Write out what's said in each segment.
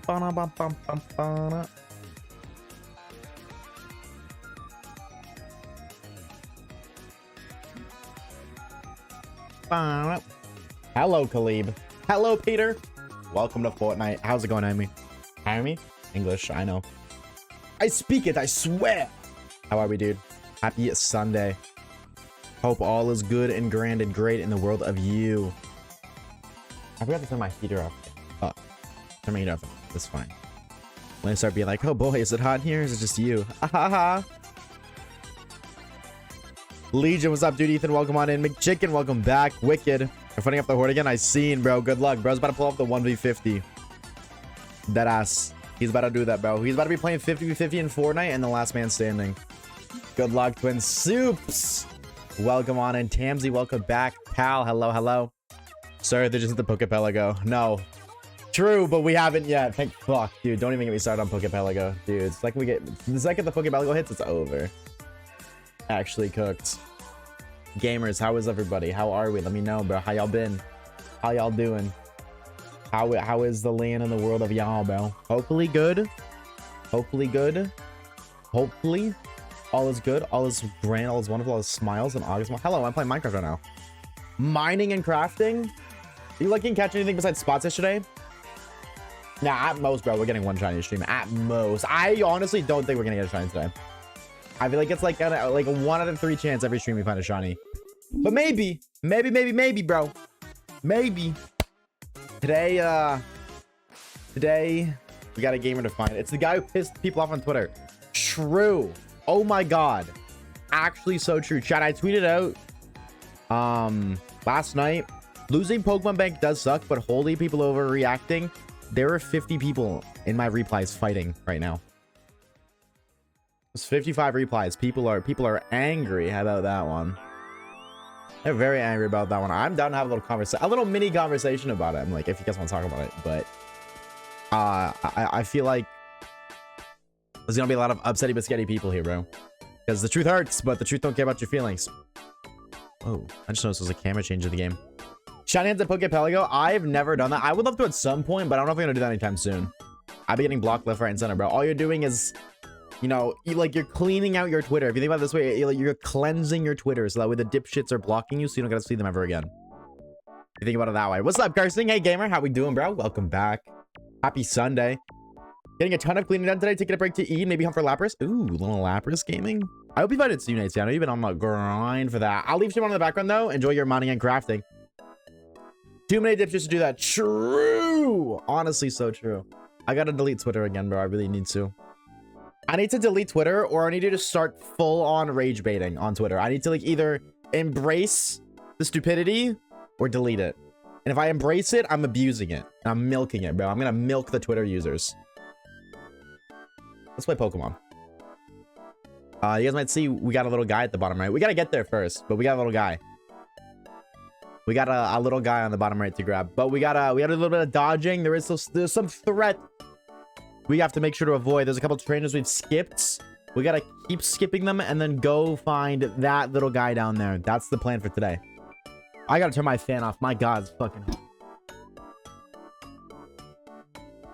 Hello, Khalib. Hello, Peter. Welcome to Fortnite. How's it going, Amy? Amy? English, I know. I speak it, I swear. How are we, dude? Happy Sunday. Hope all is good and grand and great in the world of you. I forgot to turn my heater off. Oh, turn my heater off. That's fine. When I start being like, oh boy, is it hot in here? Or is it just you? Ahaha. Legion, what's up, dude? Ethan, welcome on in. McChicken, welcome back. Wicked. You're fighting off the horde again. I seen, bro. Good luck. Bro's about to pull off the 1v50. Deadass. He's about to do that, bro. He's about to be playing 50v50 in Fortnite and the last man standing. Good luck, Twin Soups. Welcome on in. Tamsy, welcome back. Pal, hello, hello. Sorry, they just hit the Pokepelago. No. True, but we haven't yet. Thank fuck, dude. Don't even get me started on Pokepelago. Dude, the second the Pokepelago hits, it's over. Actually cooked. Gamers, how is everybody? How are we? Let me know, bro. How y'all been? How y'all doing? How is the land in the world of y'all, bro? Hopefully good. Hopefully good. Hopefully all is good. All is grand. All is wonderful. All is smiles and August. Hello, I'm playing Minecraft right now. Mining and crafting. Are you lucky to catch anything besides spots yesterday? Nah, at most, bro. We're getting one shiny stream. At most. I honestly don't think we're gonna get a shiny today. I feel like it's like a 1 out of 3 chance every stream we find a shiny. But maybe, bro. Maybe. Today, we got a gamer to find. It's the guy who pissed people off on Twitter. True. Oh my god. Actually so true. Chat, I tweeted out last night. Losing Pokemon Bank does suck, but holy people overreacting. There are 50 people in my replies fighting right now. It's 55 replies. People are angry about that one. They're very angry about that one. I'm down to have a little conversation, a little mini conversation about it. I'm like, if you guys want to talk about it, but I feel like there's gonna be a lot of upsetty biscuity people here, bro. Because the truth hurts, but the truth don't care about your feelings. Oh, I just noticed there's a camera change in the game. Shiny hands at Pokepelago. I've never done that. I would love to at some point, but I don't know if I'm gonna do that anytime soon. I'll be getting blocked left, right, and center, bro. All you're doing is, you know, you're cleaning out your Twitter. If you think about it this way, you're cleansing your Twitter so that way the dipshits are blocking you so you don't get to see them ever again. If you think about it that way. What's up, Carson? Hey, gamer. How we doing, bro? Welcome back. Happy Sunday. Getting a ton of cleaning done today. Taking a break to eat. Maybe hunt for Lapras. Ooh, little Lapras gaming. I hope you invited Steve Nates. I know you've been on the grind for that. I'll leave Shimon in the background, though. Enjoy your mining and crafting. Too many dipshits to do that. True. Honestly, so true. I gotta delete Twitter again, bro. I really need to. I need to delete Twitter, or I need to just start full-on rage baiting on Twitter. I need to, like, either embrace the stupidity or delete it. And if I embrace it, I'm abusing it. I'm milking it, bro. I'm gonna milk the Twitter users. Let's play Pokemon. You guys might see we got a little guy at the bottom right. We gotta get there first, but we got a little guy. We got a little guy on the bottom right to grab, but we gotta do a little bit of dodging. There's some threat we have to make sure to avoid. There's a couple of trainers we've skipped. We gotta keep skipping them and then go find that little guy down there. That's the plan for today. I gotta turn my fan off. My god, it's fucking hot.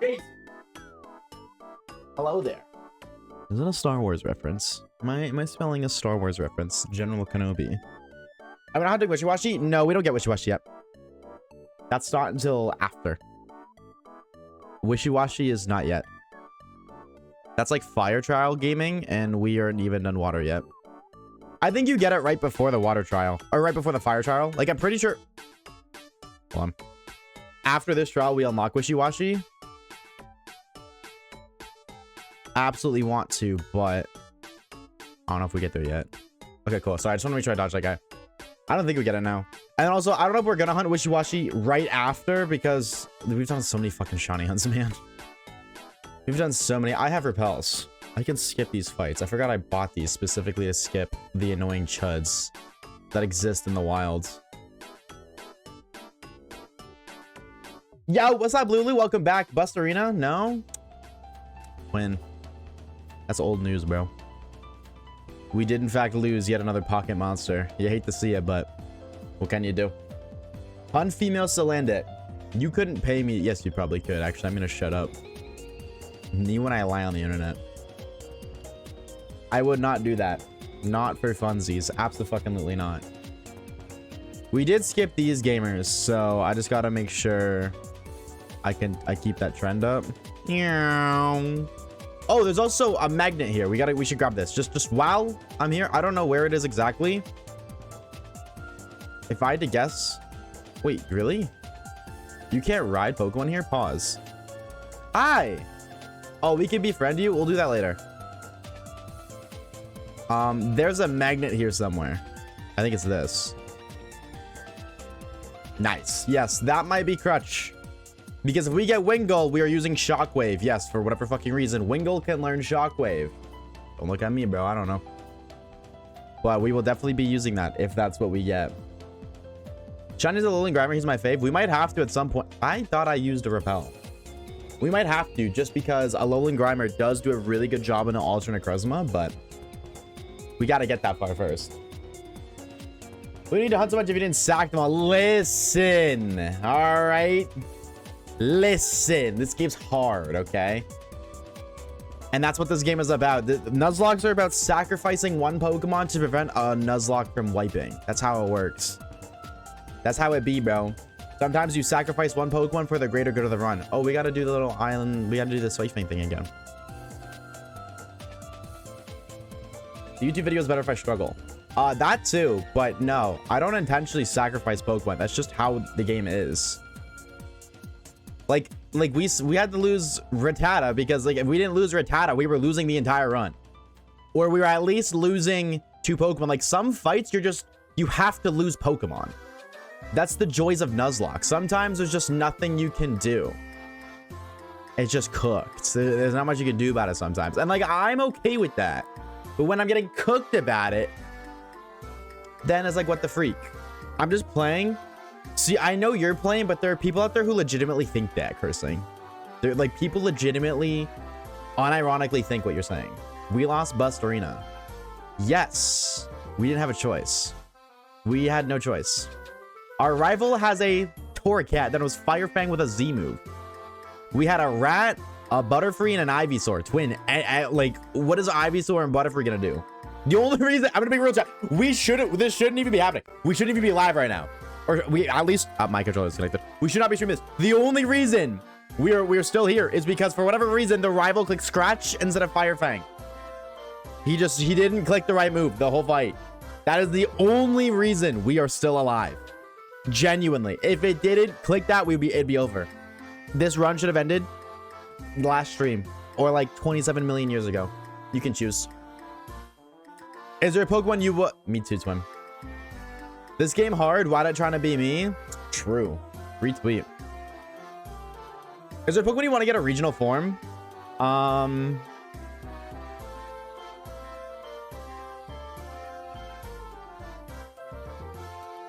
Hey. Hello there. Is it a Star Wars reference? Am I spelling a Star Wars reference? General Kenobi. I mean, how to Wishy-Washy? No, we don't get Wishy-Washy yet. That's not until after. Wishy-Washy is not yet. That's like fire trial gaming, and we aren't even done water yet. I think you get it right before the water trial, or right before the fire trial. Like, I'm pretty sure. Hold on. After this trial, we unlock Wishy-Washy. Absolutely want to, but I don't know if we get there yet. Okay, cool. Sorry, I just want to make sure I dodge that guy. I don't think we get it now. And also, I don't know if we're gonna hunt Wishy-Washy right after, because we've done so many fucking shiny hunts, man. We've done so many. I have repels. I can skip these fights. I forgot I bought these specifically to skip the annoying chuds that exist in the wild. Yo, what's up, Lulu? Welcome back. Bust Arena? No? Win. That's old news, bro. We did, in fact, lose yet another pocket monster. You hate to see it, but what can you do? Hunt female Salandit. You couldn't pay me. Yes, you probably could. Actually, I'm going to shut up. Me when I lie on the internet. I would not do that. Not for funsies. Absolutely not. We did skip these gamers, so I just gotta make sure I keep that trend up. Oh, there's also a magnet here. We should grab this. Just while I'm here. I don't know where it is exactly. If I had to guess. Wait, really? You can't ride Pokemon here? Pause. Hi. Oh, we can befriend you. We'll do that later. There's a magnet here somewhere. I think it's this. Nice. Yes, that might be Crutch. Because if we get Wingull, we are using Shockwave. Yes, for whatever fucking reason. Wingull can learn Shockwave. Don't look at me, bro. I don't know. But we will definitely be using that if that's what we get. Shini's a Alolan Grimer. He's my fave. We might have to at some point. I thought I used a Repel. We might have to just because Alolan Grimer does do a really good job in an alternate Charisma, but we got to get that far first. We need to hunt so much if you didn't sack them all. Listen. All right. Listen. This game's hard, okay? And that's what this game is about. The Nuzlockes are about sacrificing one Pokemon to prevent a Nuzlocke from wiping. That's how it works. That's how it be, bro. Sometimes you sacrifice one Pokemon for the greater good of the run. Oh, we got to do the little island. We got to do the Swifting thing again. The YouTube video is better if I struggle. That too, but no. I don't intentionally sacrifice Pokemon. That's just how the game is. Like we had to lose Rattata because like if we didn't lose Rattata, we were losing the entire run. Or we were at least losing 2 Pokemon. Like some fights, you have to lose Pokemon. That's the joys of Nuzlocke. Sometimes there's just nothing you can do. It's just cooked. There's not much you can do about it sometimes. And like, I'm okay with that. But when I'm getting cooked about it, then it's like, what the freak? I'm just playing. See, I know you're playing, but there are people out there who legitimately think that, cursing. They're like, people legitimately, unironically think what you're saying. We lost Bust Arena. Yes. We didn't have a choice. We had no choice. Our rival has a Torracat that was Fire Fang with a Z move. We had a Rat, a Butterfree, and an Ivysaur twin. Like, what is Ivysaur and Butterfree gonna do? The only reason I'm gonna be real chat. This shouldn't even be happening. We shouldn't even be live right now, or we at least my controller is connected. We should not be streaming this. The only reason we are still here is because for whatever reason the rival clicked Scratch instead of Fire Fang. He didn't click the right move the whole fight. That is the only reason we are still alive. Genuinely, if it didn't click that, it'd be over. This run should have ended last stream or like 27 million years ago. You can choose. Is there a Pokemon you would? Me too, Twim. This game hard. Why not trying to be me? True. Retweet. Is there a Pokemon you want to get a regional form? I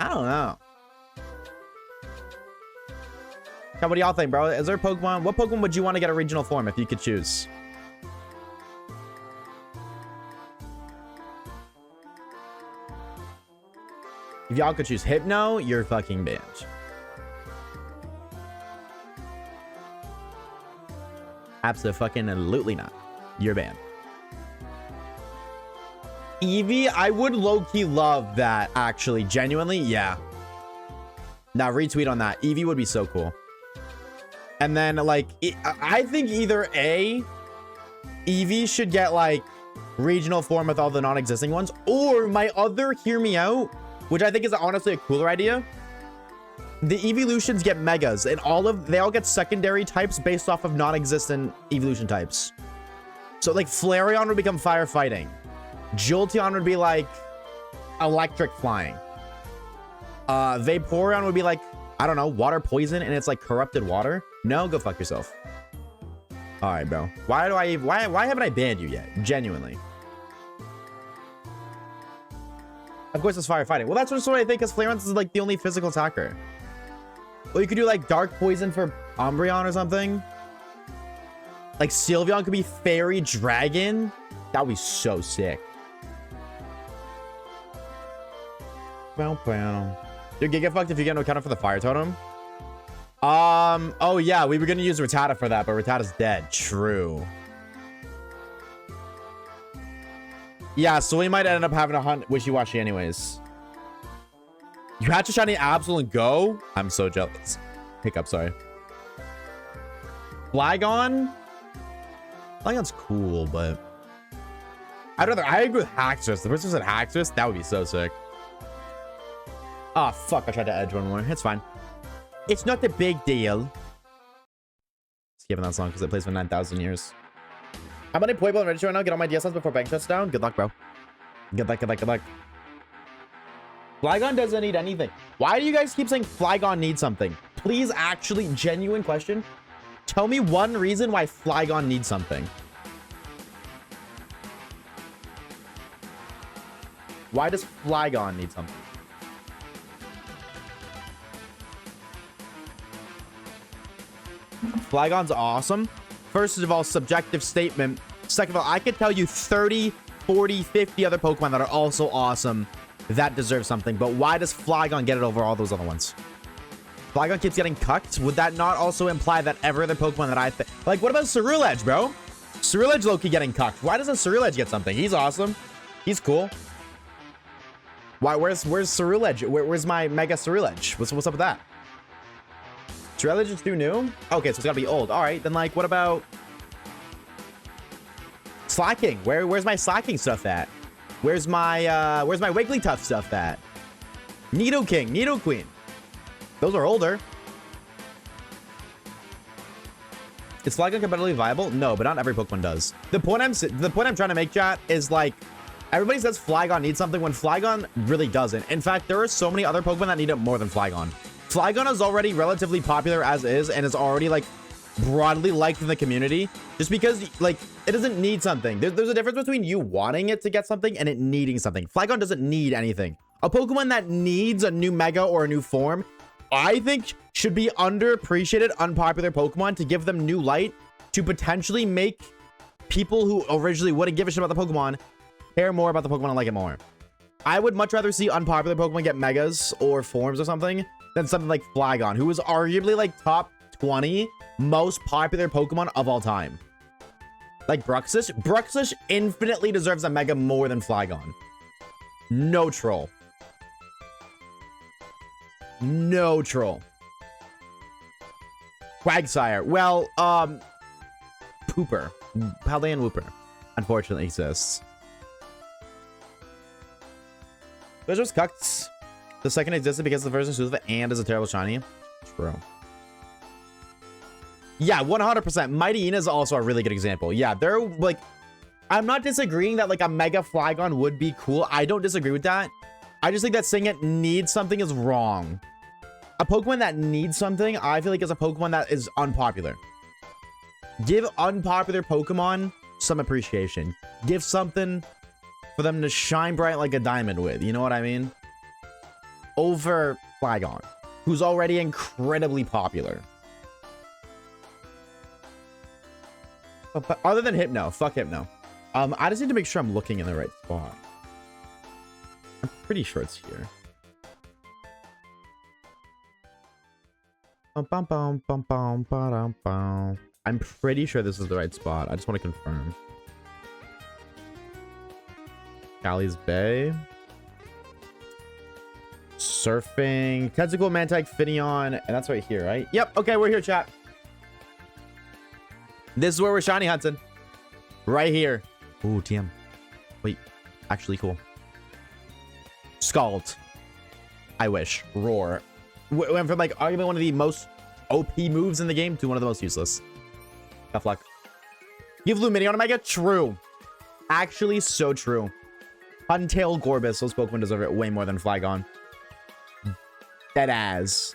don't know. What do y'all think, bro? Is there a Pokemon? What Pokemon would you want to get a regional form if you could choose? If y'all could choose Hypno, you're fucking banned. Absolutely not. You're banned. Eevee, I would low-key love that, actually. Genuinely, yeah. Now, retweet on that. Eevee would be so cool. And then, like, I think either A, Eevee should get, like, regional form with all the non-existing ones, or my other hear me out, which I think is honestly a cooler idea. The evolutions get megas, and they all get secondary types based off of non-existent evolution types. So, like, Flareon would become firefighting. Jolteon would be, like, electric flying. Vaporeon would be, like, I don't know, water poison, and it's, like, corrupted water. No, go fuck yourself. All right, bro. Why haven't I banned you yet? Genuinely. Of course, it's firefighting. Well, that's just what I think, because Flareon is, like, the only physical attacker. Well, you could do, like, Dark Poison for Umbreon or something. Like, Sylveon could be Fairy Dragon. That would be so sick. Bow, bow. Dude, get fucked if you get no counter for the Fire Totem. Oh yeah, we were gonna use Rattata for that, but Rattata's dead. True. Yeah, so we might end up having to hunt Wishy-Washy anyways. You hatch a shiny Absol and go? I'm so jealous. Hiccup, sorry. Flygon? Flygon's cool, but I agree with Haxorus. The person said Haxorus, that would be so sick. Oh fuck, I tried to edge one more. It's fine. It's not a big deal. Skipping that song because it plays for 9,000 years. How many Pueblo and Registry right now? Get all my DSS before bank shuts down. Good luck, bro. Good luck, good luck, good luck. Flygon doesn't need anything. Why do you guys keep saying Flygon needs something? Please, actually, genuine question. Tell me one reason why Flygon needs something. Why does Flygon need something? Flygon's awesome. First of all, subjective statement. Second of all, I could tell you 30, 40, 50 other Pokemon that are also awesome that deserve something. But why does Flygon get it over all those other ones? Flygon keeps getting cucked. Would that not also imply that every other Pokemon that I think... Like, what about Ceruledge, bro? Ceruledge low-key getting cucked. Why doesn't Ceruledge get something? He's awesome. He's cool. Why? Where's Ceruledge? Where's my Mega Ceruledge? What's up with that? Ceruledge is too new? Okay, so it's gotta be old. All right, then like, what about... Slacking? Where's my Slacking stuff at? Where's my Wigglytuff stuff at? Nidoking, Nidoqueen. Those are older. Is Flygon competitively viable? No, but not every Pokemon does. The point I'm trying to make, chat, is like everybody says Flygon needs something when Flygon really doesn't. In fact, there are so many other Pokemon that need it more than Flygon. Flygon is already relatively popular as is and is already like broadly liked in the community just because like it doesn't need something. There's a difference between you wanting it to get something and it needing something. Flygon doesn't need anything. A Pokemon that needs a new Mega or a new form, I think should be underappreciated, unpopular Pokemon to give them new light to potentially make people who originally wouldn't give a shit about the Pokemon care more about the Pokemon and like it more. I would much rather see unpopular Pokemon get Megas or forms or something than something like Flygon, who is arguably like top 20 most popular Pokemon of all time. Like Bruxish. Bruxish infinitely deserves a Mega more than Flygon. No troll. No troll. Quagsire. Well, Pooper. Paldean Wooper. Unfortunately exists. Those was cucked. The second existed because the first is and is a terrible shiny. True. Yeah, 100%. Mighty Ina is also a really good example. Yeah, they're like, I'm not disagreeing that like a Mega Flygon would be cool. I don't disagree with that. I just think that saying it needs something is wrong. A Pokemon that needs something, I feel like is a Pokemon that is unpopular. Give unpopular Pokemon some appreciation. Give something for them to shine bright like a diamond with. You know what I mean? Over Flygon, who's already incredibly popular. But other than Hypno, fuck Hypno. I just need to make sure I'm looking in the right spot. I'm pretty sure it's here. I'm pretty sure this is the right spot. I just want to confirm. Callie's Bay. Surfing. Tentacle, Mantike, Finneon. And that's right here, right? Yep. Okay, we're here, chat. This is where we're shiny hunting. Right here. Ooh, TM. Wait. Actually, cool. Scald. I wish. Roar. Went from like arguably one of the most OP moves in the game to one of the most useless. Tough luck. Give Lumineon a Mega? True. Actually, so true. Huntail, Gorbis. Those Pokemon deserve it way more than Flygon. Dead ass.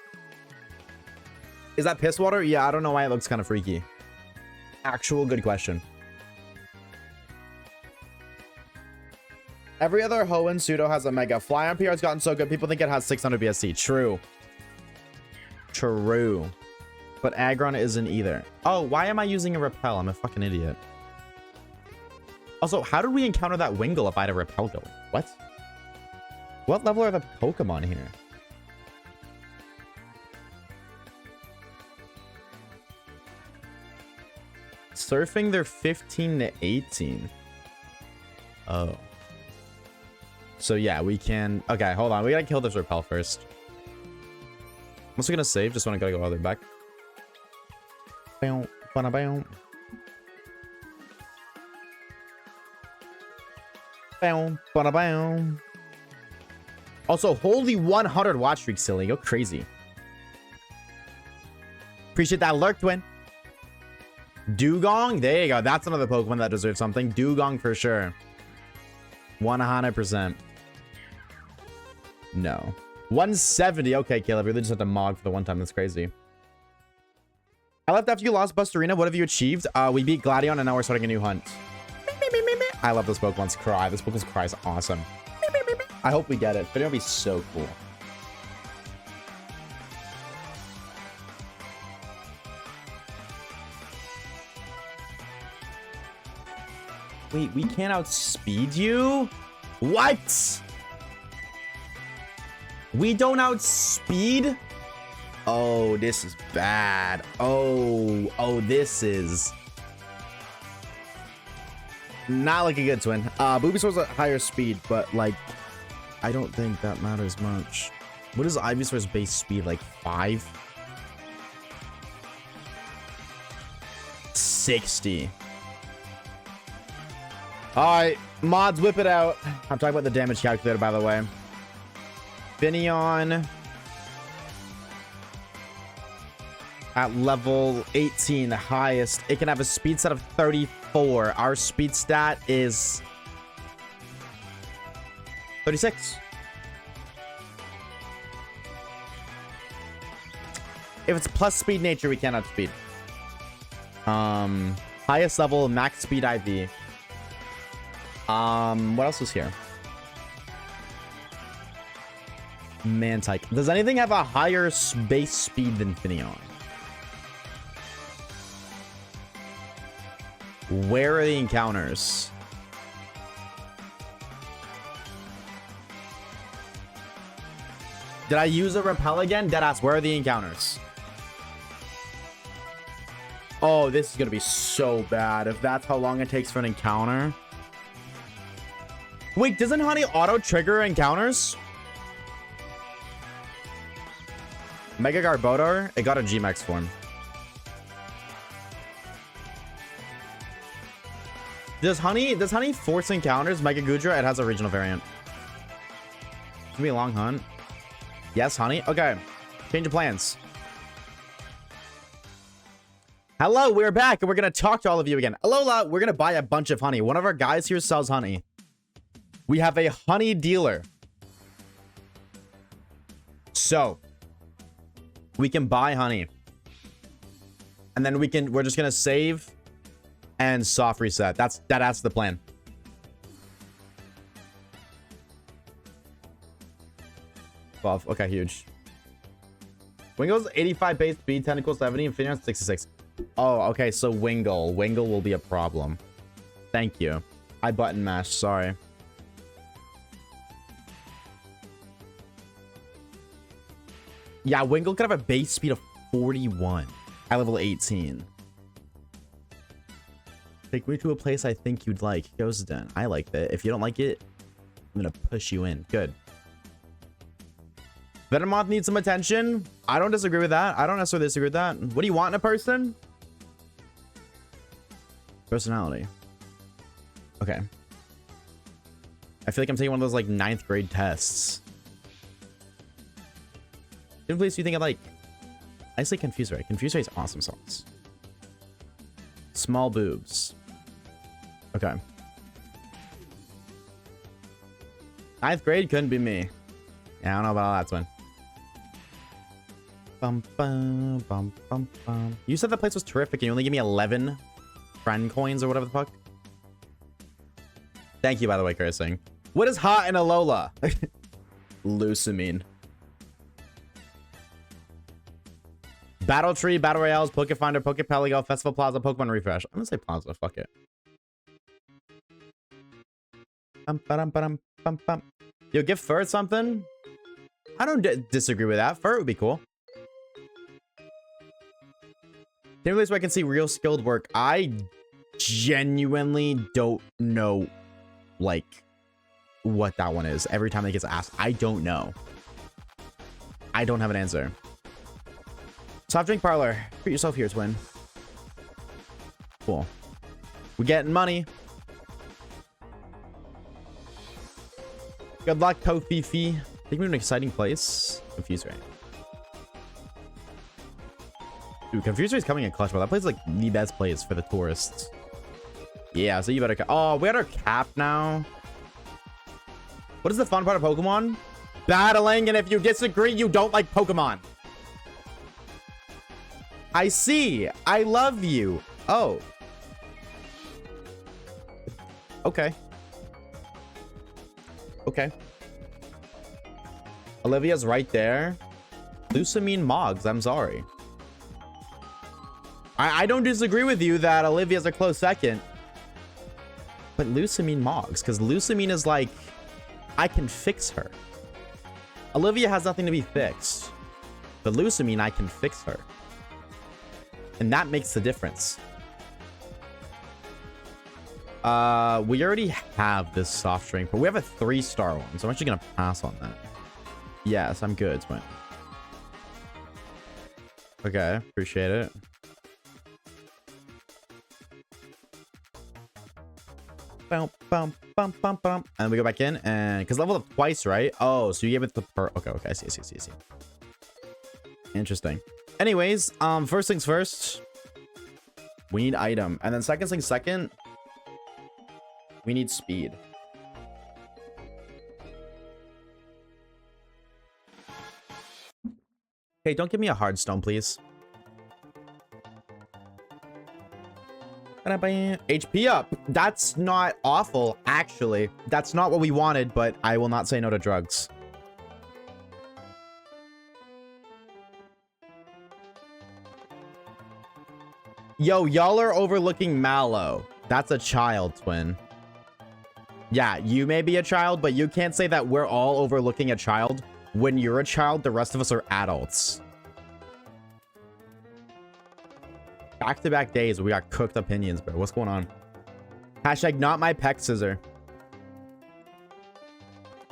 Is that piss water? Yeah, I don't know why it looks kind of freaky. Actual good question. Every other Hoenn pseudo has a Mega. Flygon PR has gotten so good, people think it has 600 BSC. True. True. But Aggron isn't either. Oh, why am I using a Repel? I'm a fucking idiot. Also, how did we encounter that Wingull if I had a Repel going? What? What level are the Pokemon here? Surfing, they're 15 to 18. Oh. So yeah, we can... Okay, hold on. We gotta kill this repel first. I'm also gonna save. Just want to gotta go all the way back. Bow, bada, bow. Bow, bada, bow. Also, holy 100 watch streak, silly. Go crazy. Appreciate that lurk, twin. Dugong? There you go. That's another Pokemon that deserves something. Dugong for sure. 100%. No. 170. Okay, Caleb. You really just had to mog for the one time. That's crazy. I left after you lost Bustarina. What have you achieved? We beat Gladion and now we're starting a new hunt. I love this Pokemon's cry. This Pokemon's cry is awesome. I hope we get it. But it'll be so cool. Wait, we can't outspeed you? What? We don't outspeed? Oh, this is bad. Oh, this is not like a good twin. Bulbasaur's at higher speed, but like, I don't think that matters much. What is Ivysaur's base speed? Like 5? 60. All right, mods, whip it out. I'm talking about the damage calculator, by the way. Finneon at level 18, the highest. It can have a speed stat of 34. Our speed stat is 36. If it's plus speed nature, we cannot speed. Highest level, max speed IV. What else is here? Mantike. Does anything have a higher base speed than Finneon? Where are the encounters? Did I use a repel again? Deadass, where are the encounters? Oh, this is gonna be so bad if that's how long it takes for an encounter. Wait, doesn't Honey auto trigger encounters? Mega Garbodor, it got a G-Max form. Does Honey force encounters? Mega Goodra, it has a regional variant. It's gonna be a long hunt. Yes, Honey. Okay. Change of plans. Hello, we're back and we're gonna talk to all of you again. Alola, we're gonna buy a bunch of honey. One of our guys here sells honey. We have a honey dealer. So we can buy honey. And then we're just gonna save and soft reset. That's the plan. Buff. Okay, huge. Wingle's 85 base speed, tentacle 70, and Finneon 66. Oh, okay, so Wingle will be a problem. Thank you. I button mashed, sorry. Yeah, Wingle could have a base speed of 41 at level 18. Take me to a place I think you'd like. Ghosten. I like that. If you don't like it, I'm gonna push you in. Good. Venomoth needs some attention. I don't disagree with that. I don't necessarily disagree with that. What do you want in a person? Personality. Okay. I feel like I'm taking one of those like 9th grade tests. Different place you think I like? I say Confuse Ray. Confuse Ray's awesome sauce. Small boobs. Okay. 9th grade couldn't be me. Yeah, I don't know about all that, twin. Bum, bum, bum, bum, bum. You said that place was terrific and you only gave me 11 friend coins or whatever the fuck. Thank you, by the way, cursing. What is hot in Alola? Lusamine. Battle Tree, Battle Royales, Poke Finder, Poke Peligo, Festival Plaza, Pokemon Refresh. I'm gonna say Plaza, fuck it. Yo, give Fur something? I don't disagree with that. Fur would be cool. The only place where I can see real skilled work. I genuinely don't know, like, what that one is. Every time it gets asked, I don't know. I don't have an answer. Soft drink parlor. Put yourself here, twin. Cool. We're getting money. Good luck, Kofifi. I think we're in an exciting place. Confused right. Dude, Confused is coming in clutch, bro. That place is like the best place for the tourists. Yeah, so you better. Oh, we got our cap now. What is the fun part of Pokemon? Battling, and if you disagree, you don't like Pokemon. I see. I love you. Oh. Okay. Okay. Olivia's right there. Lusamine Moggs, I'm sorry. I don't disagree with you that Olivia's a close second. But Lusamine Moggs, because Lusamine is like, I can fix her. Olivia has nothing to be fixed. But Lusamine, I can fix her. And that makes the difference. We already have this soft drink, but we have a 3-star one, so I'm actually gonna pass on that. Yes, I'm good, twin. Okay, appreciate it. Bum, bum, bum, bum, bum. And we go back in, and because leveled up twice, right? Oh, so you gave it the okay, I see. Interesting. Anyways, first things first, we need item, and then second things second, we need speed. Okay, don't give me a hard stone, please. HP up. That's not awful, actually. That's not what we wanted, but I will not say no to drugs. Yo, y'all are overlooking Mallow. That's a child, twin. Yeah, you may be a child, but you can't say that we're all overlooking a child. When you're a child, the rest of us are adults. Back-to-back days, we got cooked opinions, bro. What's going on? Hashtag not my peck scissor.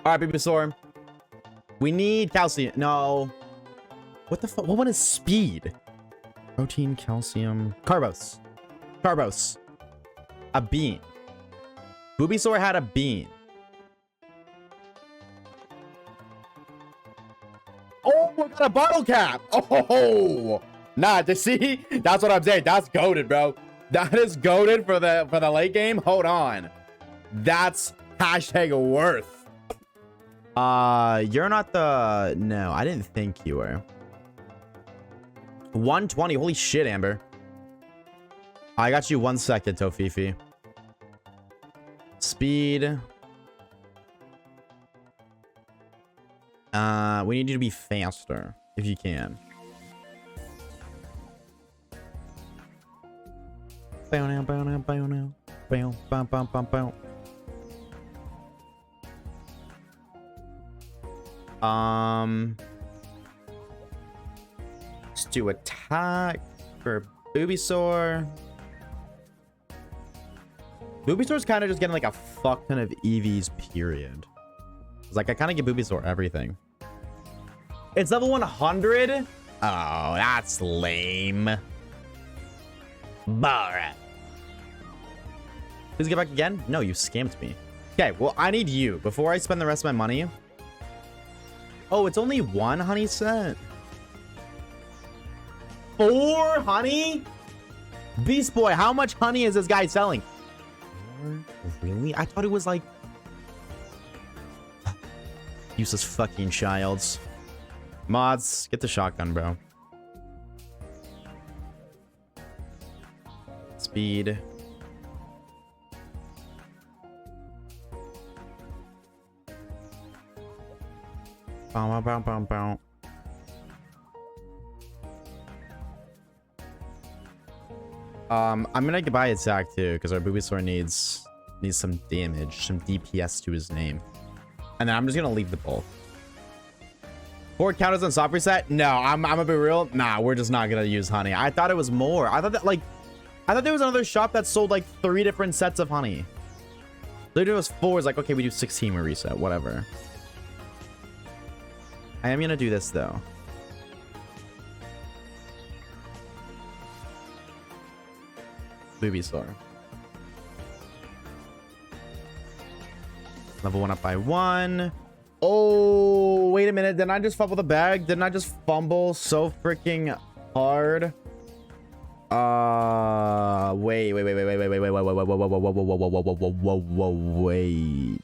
All right, Bulbasaur. We need calcium. No. What the fuck? What one is speed? Protein, calcium. Carbos. Carbos. A bean. Bulbasaur had a bean. Oh, we got a bottle cap. Oh, nah, to see, that's what I'm saying. That's goated, bro. That is goated for the late game. Hold on. That's hashtag worth. You're not the... No, I didn't think you were. 120. Holy shit, Amber. I got you 1 second, Tofifi. Speed. We need you to be faster if you can. Bow now, bow now, bow now. Bow, bow, bow, bow, bow. Let's do attack for Bulbasaur. Bulbasaur's kind of just getting like a fuck ton of EVs, period. It's like I kind of give Bulbasaur everything. It's level 100? Oh, that's lame. Alright. Please get back again? No, you scammed me. Okay, well, I need you before I spend the rest of my money. Oh, it's only 1 honey set. 4 honey? Beast Boy, how much honey is this guy selling? Really? I thought it was like... Useless fucking childs. Mods, get the shotgun, bro. Speed. Bow, bow, bow, bow. I'm gonna buy attack too, because our Bulbasaur needs some damage, some DPS to his name. And then I'm just gonna leave the bulk. 4 counters on soft reset? No, I'm gonna be real. Nah, we're just not gonna use honey. I thought it was more. I thought there was another shop that sold like 3 different sets of honey. Literally it was 4. It's like, okay, we do 16, we reset, whatever. I am gonna do this though. Booby store. Level 1 up by 1. Oh, wait a minute. Didn't I just fumble the bag? Didn't I just fumble so freaking hard? Wait.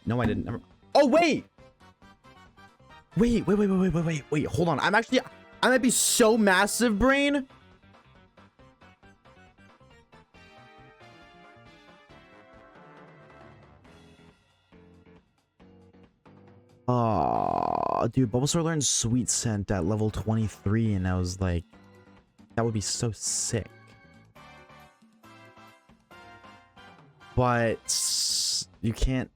No, I didn't. Oh, wait. Wait. Hold on. I might be so massive brain. Oh, dude, Bulbasaur learned Sweet Scent at level 23, and I was like, that would be so sick. But you can't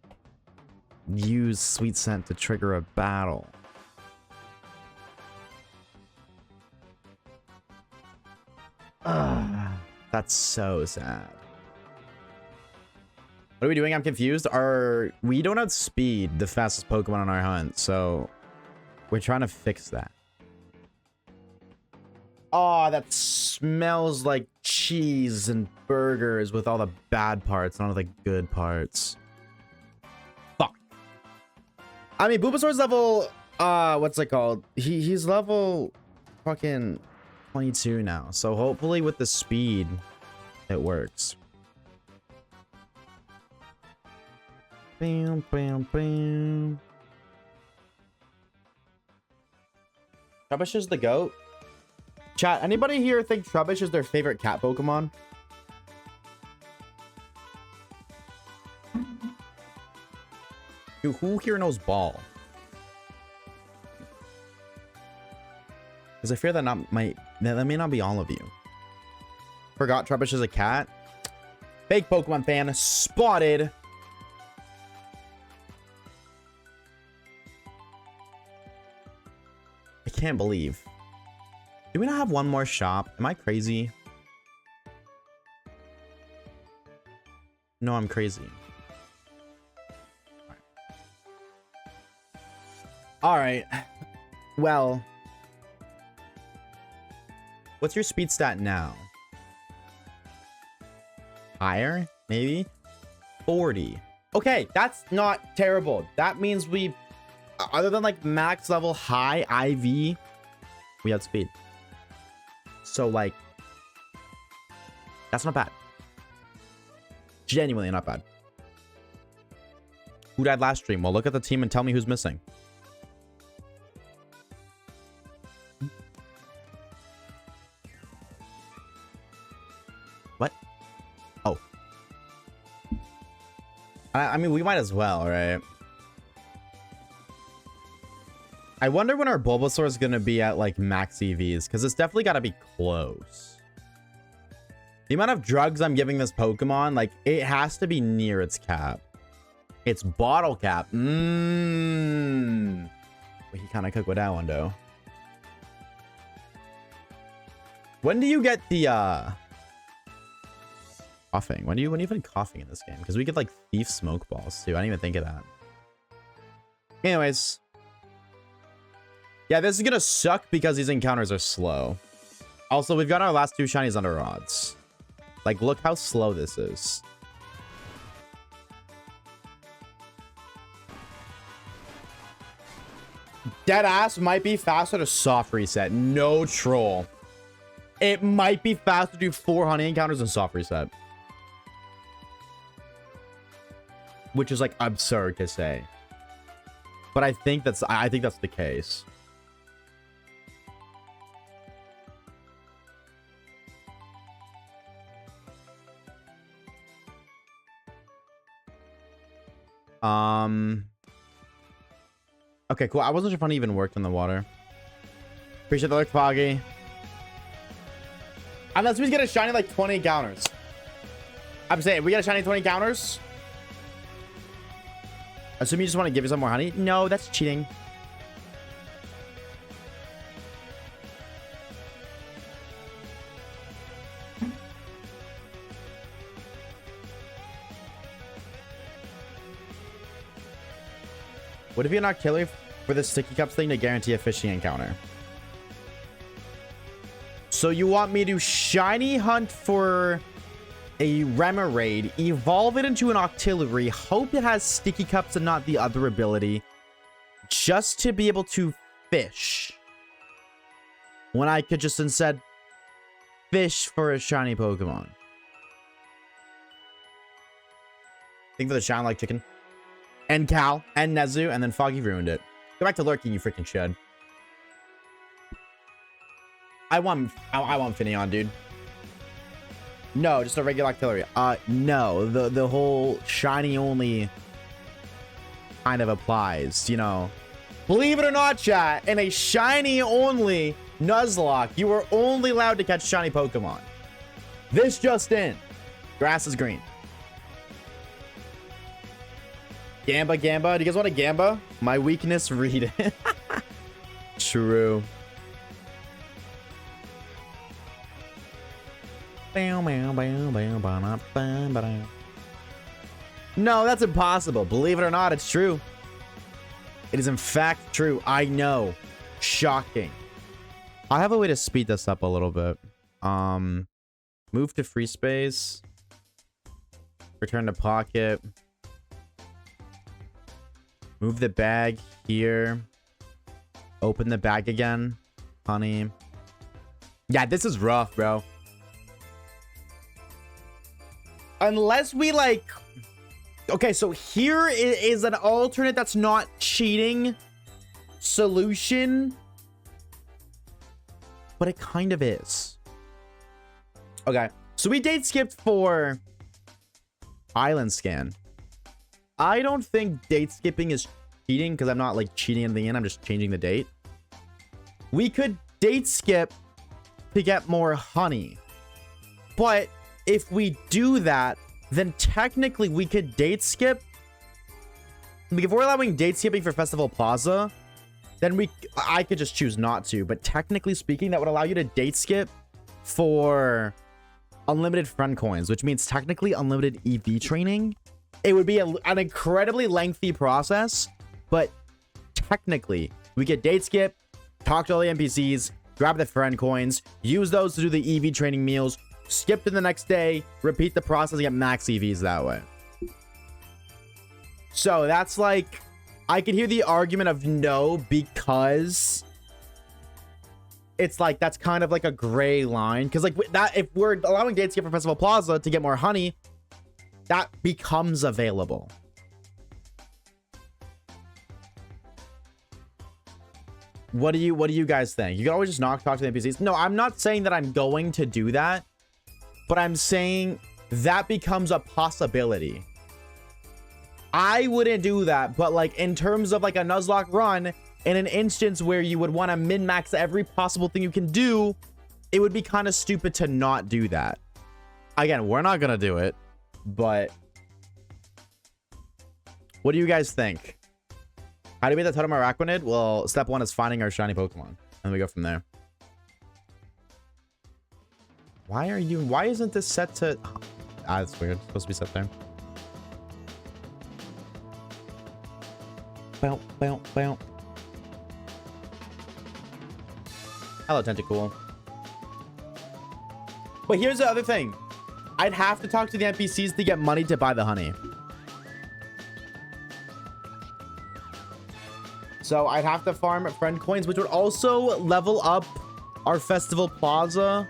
use Sweet Scent to trigger a battle. That's so sad. What are we doing? I'm confused. We don't outspeed the fastest Pokemon on our hunt, so we're trying to fix that. Oh, that smells like cheese and burgers with all the bad parts, none of the good parts. Fuck. I mean, Bulbasaur's level, what's it called? He's level fucking 22 now, so hopefully with the speed, it works. Bam. Trubbish is the GOAT. Chat, anybody here think Trubbish is their favorite cat Pokemon? Dude, who here knows Ball? Because I fear that that may not be all of you. Forgot Trubbish is a cat? Fake Pokemon fan spotted. I can't believe. Do we not have one more shop? Am I crazy? No, I'm crazy. All right. Well, what's your speed stat now? Higher? Maybe? 40. Okay, that's not terrible. That means we, other than like max level high IV, we outspeed. So like, that's not bad. Genuinely not bad. Who died last stream? Well, look at the team and tell me who's missing. What? Oh. I mean, we might as well, right? I wonder when our Bulbasaur is going to be at like max EVs, because it's definitely got to be close. The amount of drugs I'm giving this Pokemon, like it has to be near its cap. Its bottle cap. He kind of cooked with that one though. When do you get the coughing? When do you find coughing in this game? Because we get like thief smoke balls too. I didn't even think of that. Anyways. Yeah, this is gonna suck because these encounters are slow. Also, we've got our last 2 shinies under rods. Like, look how slow this is. Deadass might be faster to soft reset. No troll. It might be faster to do 4 honey encounters than soft reset. Which is like absurd to say. But I think that's the case. Okay, cool. I wasn't sure if honey even worked in the water. Appreciate the look, Foggy. Unless we get a shiny like 20 encounters. I'm saying, we get a shiny 20 encounters. Assume you just want to give yourself more honey. No, that's cheating. Would it be an artillery for the sticky cups thing to guarantee a fishing encounter? So you want me to shiny hunt for a Remoraid, evolve it into an artillery, hope it has sticky cups and not the other ability, just to be able to fish, when I could just instead fish for a shiny Pokemon. Think for the shine like chicken. And Cal, and Nezu, and then Foggy ruined it. Go back to lurking, you freaking should. I want Finneon, dude. No, just a regular artillery. No, the whole shiny only kind of applies, you know. Believe it or not, chat, in a shiny only Nuzlocke, you are only allowed to catch shiny Pokemon. This just in. Grass is green. Gamba. Do you guys want a Gamba? My weakness, read it. True. No, that's impossible. Believe it or not, it's true. It is in fact true. I know. Shocking. I have a way to speed this up a little bit. Move to free space. Return to pocket. Move the bag here. Open the bag again. Honey. Yeah, this is rough, bro. Unless we like... Okay, so here is an alternate that's not cheating solution. But it kind of is. Okay, so we date skipped for Island Scan. I don't think date skipping is cheating because I'm not like cheating anything in. I'm just changing the date. We could date skip to get more honey. But if we do that, then technically we could date skip. If we're allowing date skipping for Festival Plaza, then I could just choose not to. But technically speaking, that would allow you to date skip for unlimited friend coins, which means technically unlimited EV training. It would be an incredibly lengthy process, but technically we could date skip, talk to all the NPCs, grab the friend coins, use those to do the EV training meals, skip to the next day, repeat the process, and get max EVs that way. So that's like, I could hear the argument of no, because it's like, that's kind of like a gray line. Because like that, if we're allowing date skip for Festival Plaza to get more honey, that becomes available. What do you guys think? You can always just talk to the NPCs. No, I'm not saying that I'm going to do that, but I'm saying that becomes a possibility. I wouldn't do that, but like in terms of like a Nuzlocke run, in an instance where you would want to min-max every possible thing you can do, it would be kind of stupid to not do that. Again, we're not gonna do it, but what do you guys think? How do we get the Totem Araquanid? Well, step one is finding our shiny Pokemon, and we go from there. Why isn't this set to... Ah, that's weird. It's supposed to be set there. Bow, bow, bow. Hello, Tentacool. But here's the other thing. I'd have to talk to the NPCs to get money to buy the honey. So I'd have to farm friend coins, which would also level up our Festival Plaza.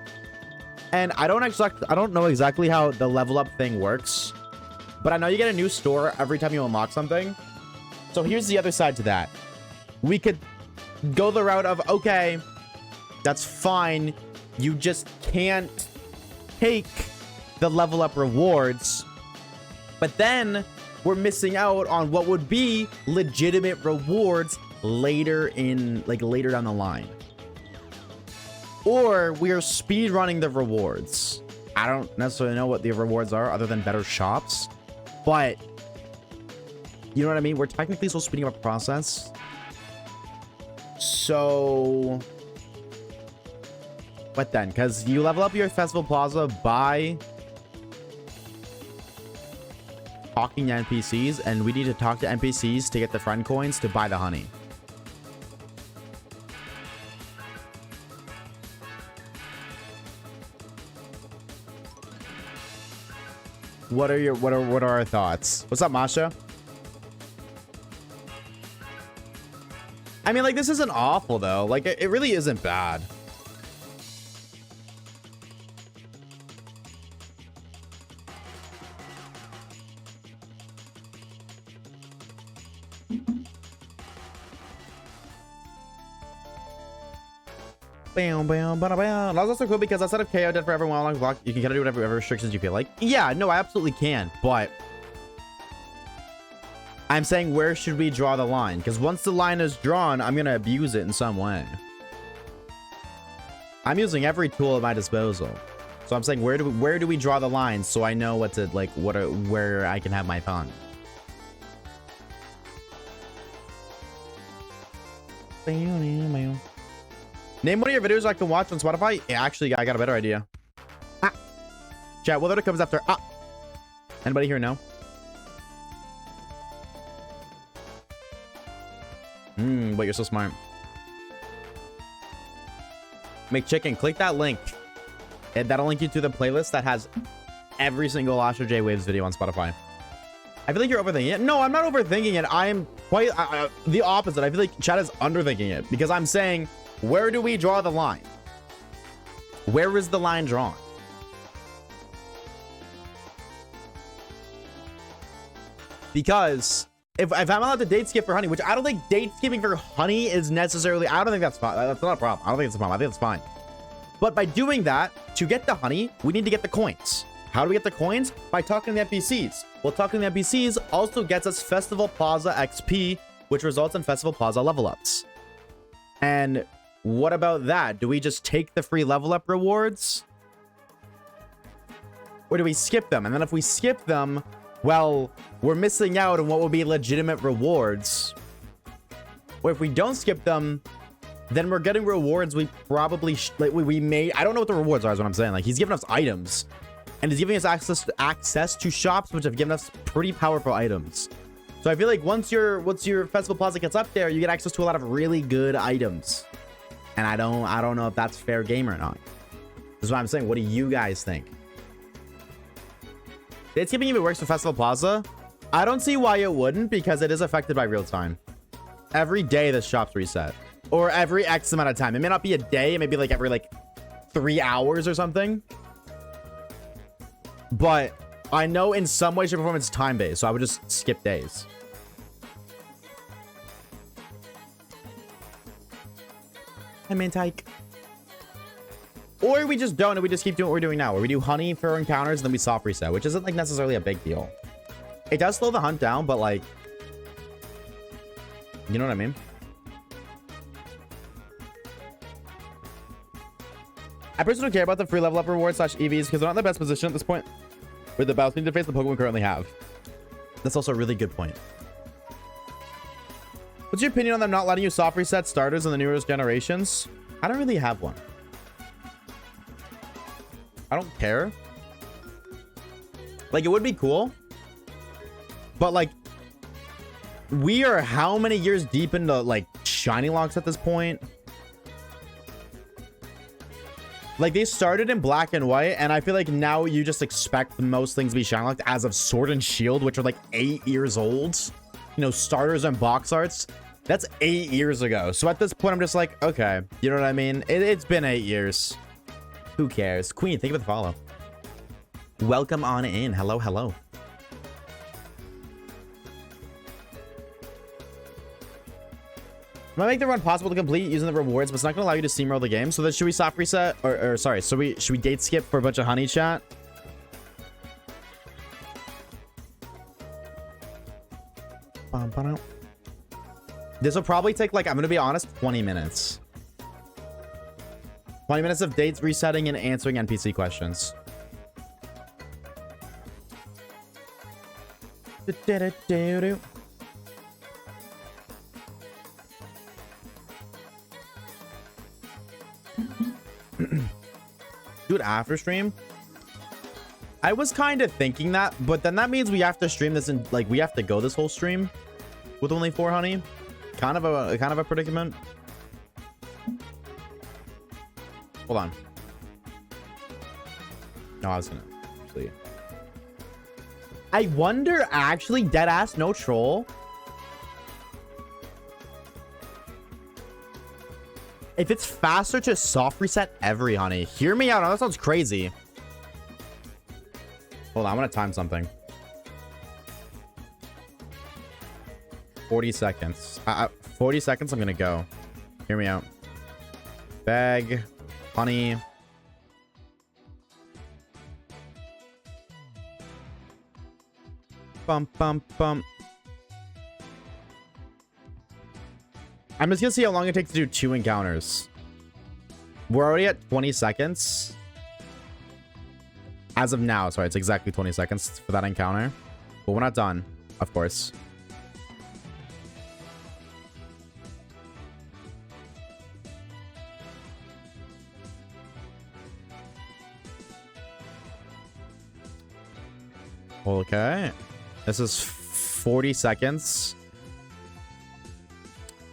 And I don't know exactly how the level up thing works, but I know you get a new store every time you unlock something. So here's the other side to that. We could go the route of, okay, that's fine. You just can't take the level up rewards, but then we're missing out on what would be legitimate rewards later down the line. Or we are speed running the rewards. I don't necessarily know what the rewards are other than better shops, but you know what I mean? We're technically still speeding up a process. So what then? Because you level up your Festival Plaza by talking to NPCs, and we need to talk to NPCs to get the friend coins to buy the honey. What are our thoughts? What's up, Masha? I mean, like, this isn't awful though. Like, it really isn't bad. Bam, bam, bada, bam. That was also cool because outside of KO dead for everyone along the block, you can kind of do whatever restrictions you feel like. Yeah, no, I absolutely can, but I'm saying, where should we draw the line? Because once the line is drawn, I'm gonna abuse it in some way. I'm using every tool at my disposal, so I'm saying, where do we draw the line so I know what to like, where I can have my fun. Name one of your videos I can watch on Spotify. Yeah, actually, I got a better idea. Chat, what other comes after? Anybody here know? But you're so smart. Make chicken. Click that link. And that'll link you to the playlist that has every single Oshawaves video on Spotify. I feel like you're overthinking it. No, I'm not overthinking it. I'm quite the opposite. I feel like chat is underthinking it because I'm saying, where do we draw the line? Where is the line drawn? Because if I'm allowed to date skip for honey, which I don't think date skipping for honey is necessarily, I don't think that's fine. That's not a problem. I don't think it's a problem. I think it's fine. But by doing that, to get the honey, we need to get the coins. How do we get the coins? By talking to the NPCs. Well, talking to the NPCs also gets us Festival Plaza XP, which results in Festival Plaza level ups. And what about that? Do we just take the free level up rewards? Or do we skip them? And then if we skip them, well, we're missing out on what will be legitimate rewards. Or if we don't skip them, then we're getting rewards we probably like we may, I don't know what the rewards are is what I'm saying. Like, he's giving us items and he's giving us access to shops which have given us pretty powerful items. So I feel like once your Festival Plaza gets up there, you get access to a lot of really good items. And I don't know if that's fair game or not. This is what I'm saying. What do you guys think? Date skipping even works for Festival Plaza? I don't see why it wouldn't, because it is affected by real time. Every day the shops reset. Or every X amount of time. It may not be a day, it may be like every like 3 hours or something. But I know in some way, shape, or form it's time-based, so I would just skip days. I mean, Tyke. Or we just don't, and we just keep doing what we're doing now, where we do honey for encounters, and then we soft reset, which isn't like necessarily a big deal. It does slow the hunt down, but like, you know what I mean? I personally don't care about the free level up rewards / EVs because they're not in the best position at this point with the battle interface the Pokemon currently have. That's also a really good point. What's your opinion on them not letting you soft reset starters in the newest generations? I don't really have one. I don't care. Like, it would be cool. But, like, we are how many years deep into, like, shiny locks at this point? Like, they started in black and white, and I feel like now you just expect most things to be shiny locked as of Sword and Shield, which are, like, 8 years old. You know, starters and box arts. That's 8 years ago. So at this point, I'm just like, okay. You know what I mean? It's been 8 years. Who cares? Queen, thank you for the follow. Welcome on in. Hello, hello. Might make the run possible to complete using the rewards, but it's not going to allow you to steamroll the game. So then should we soft reset? Or sorry, so should we date skip for a bunch of honey chat? This will probably take, like, I'm going to be honest, 20 minutes. 20 minutes of dates resetting and answering NPC questions. Dude, after stream, I was kind of thinking that, but then that means we have to stream this in, like, we have to go this whole stream with only 4 honey. Kind of a predicament. Hold on. No, I was gonna see. I wonder, actually, deadass, no troll. If it's faster to soft reset every honey. Hear me out. Oh, that sounds crazy. Hold on, I'm gonna time something. 40 seconds. 40 seconds, I'm gonna go. Hear me out. Bag. Honey. Bump, bump, bump. I'm just gonna see how long it takes to do 2 encounters. We're already at 20 seconds. As of now, sorry, it's exactly 20 seconds for that encounter. But we're not done, of course. Okay. This is 40 seconds.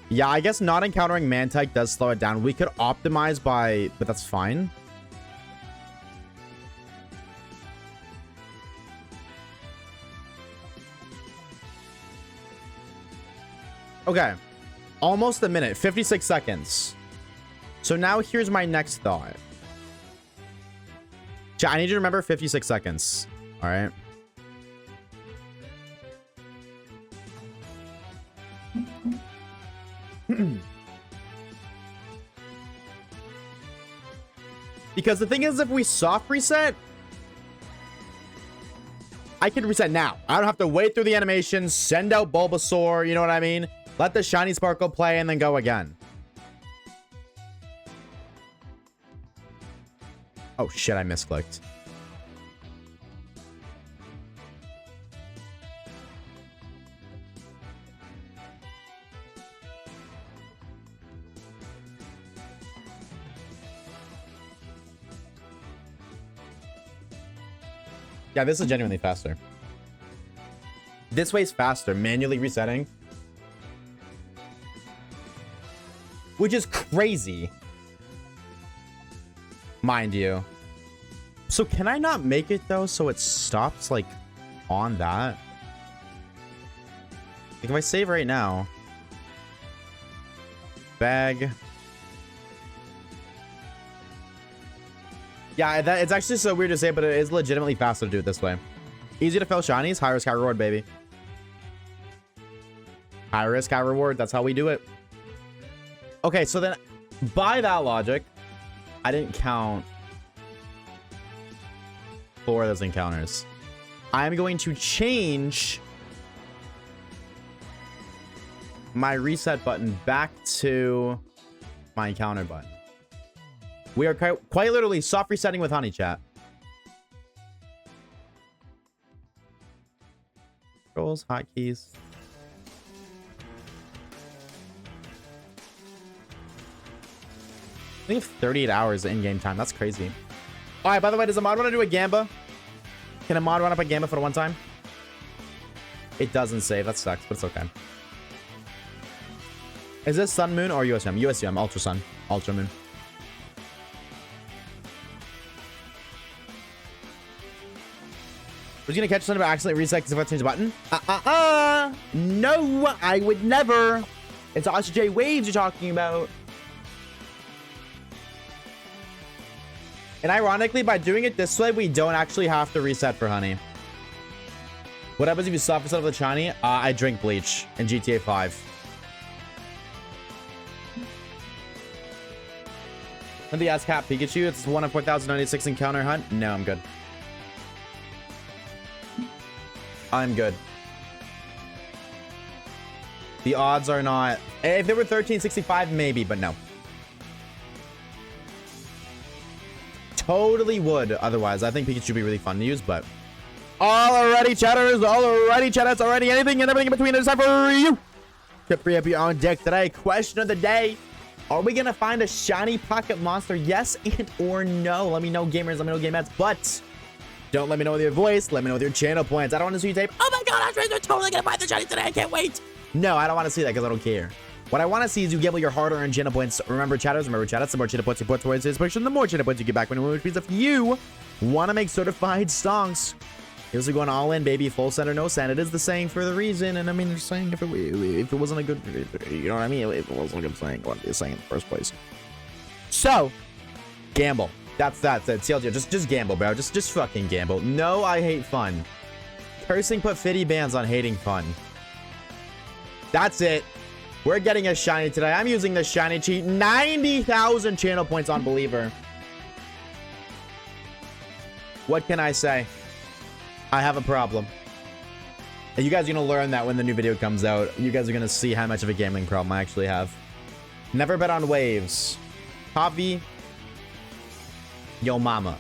Yeah, I guess not encountering Mantike does slow it down. We could optimize by... But that's fine. Okay. Almost a minute. 56 seconds. So now here's my next thought. Chat, I need you to remember 56 seconds. All right. Because the thing is, if we soft reset, I can reset now. I don't have to wait through the animations, send out Bulbasaur, you know what I mean? Let the shiny sparkle play and then go again. Oh shit, I misclicked. Yeah, this is genuinely faster. This way's faster, manually resetting. Which is crazy. Mind you. So can I not make it though so it stops like on that? Like if I save right now. Bag. Yeah, it's actually so weird to say, but it is legitimately faster to do it this way. Easy to fill shinies, high risk, high reward, baby. High risk, high reward. That's how we do it. Okay, so then by that logic, I didn't count 4 of those encounters. I'm going to change my reset button back to my encounter button. We are quite literally soft resetting with honey, chat. Controls, hotkeys. I think 38 hours in-game time. That's crazy. All right, by the way, does a mod want to do a Gamba? Can a mod run up a Gamba for the one time? It doesn't save. That sucks, but it's okay. Is this Sun Moon or USM? USM, Ultra Sun. Ultra Moon. We're gonna catch something about accidentally reset because if I change the button. No, I would never. It's Oshawaves you're talking about. And ironically, by doing it this way, we don't actually have to reset for honey. What happens if you soft reset with a shiny? I drink bleach in GTA 5. And the ASCAP Pikachu, it's 1 of 4096 encounter hunt. No, I'm good. I'm good. The odds are not... If they were 1365, maybe, but no. Totally would otherwise. I think Pikachu would be really fun to use, but... Alrighty, chatters. Alrighty, chatters. Alrighty, anything and everything in between. It's time for you to free up your on deck today. Question of the day. Are we going to find a shiny pocket monster? Yes and or no? Let me know, gamers. Let me know, gamettes. But... Don't let me know with your voice. Let me know with your channel points. I don't want to see you type, oh my god, Oshawaves are totally gonna buy the shiny today. I can't wait. No, I don't want to see that because I don't care. What I want to see is you gamble your hard-earned channel points. Remember, chatters, remember, chatters, the more channel points you put towards this picture, the more channel points you get back when you win, which means if you want to make certified songs, here's going all in, baby, full send or no send. It is the saying for the reason, and I mean, they're saying if it wasn't a good, you know what I mean? If it wasn't a good saying, what are you saying in the first place? So, gamble. That's it. CLG, just gamble, bro. Just fucking gamble. No, I hate fun. Cursing put 50 bans on hating fun. That's it. We're getting a shiny today. I'm using the shiny cheat. 90,000 channel points on Believer. What can I say? I have a problem. And you guys are going to learn that when the new video comes out. You guys are going to see how much of a gambling problem I actually have. Never bet on waves. Javi. Yo mama.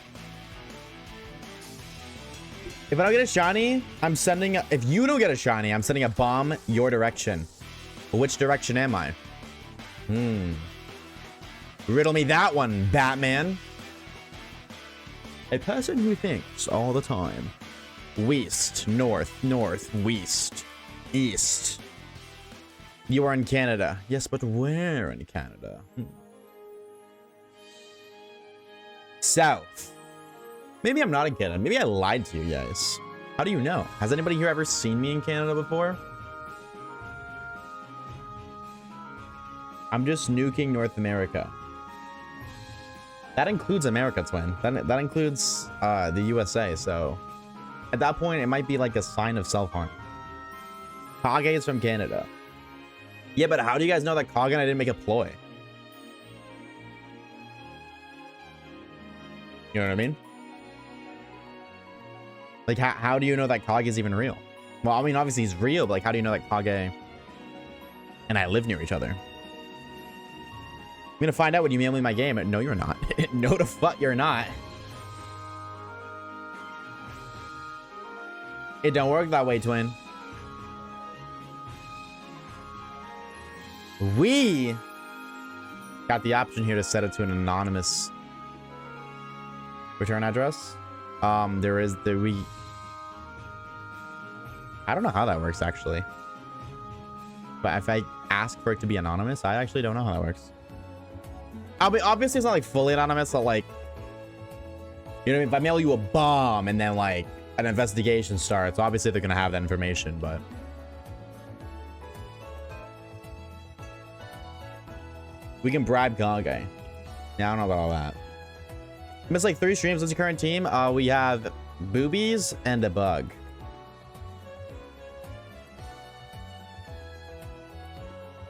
If I don't get a shiny, I'm sending if you don't get a shiny, I'm sending a bomb your direction. Which direction am I? Riddle me that one, Batman. A person who thinks all the time. West, north, west, east. You are in Canada. Yes, but where in Canada? South. Maybe I'm not in Canada. Maybe I lied to you guys. How do you know? Has anybody here ever seen me in Canada before? I'm just nuking North America. That includes America, twin. That includes the USA, so at that point it might be like a sign of self-harm. Kage is from Canada. Yeah, but how do you guys know that Kage and I didn't make a ploy? You know what I mean? Like, how do you know that Kage is even real? Well, I mean, obviously he's real, but like, how do you know that Kage and I live near each other? I'm gonna find out when you mail me my game. No, you're not. No, the fuck you're not. It don't work that way, twin. We got the option here to set it to an anonymous return address. I don't know how that works actually. But if I ask for it to be anonymous, I actually don't know how that works. Obviously it's not like fully anonymous, so like, you know what I mean? If I mail you a bomb and then like an investigation starts, obviously they're gonna have that information, but we can bribe Kage. Yeah, I don't know about all that. Missed like 3 streams. What's your current team? We have Boobies and a Bug.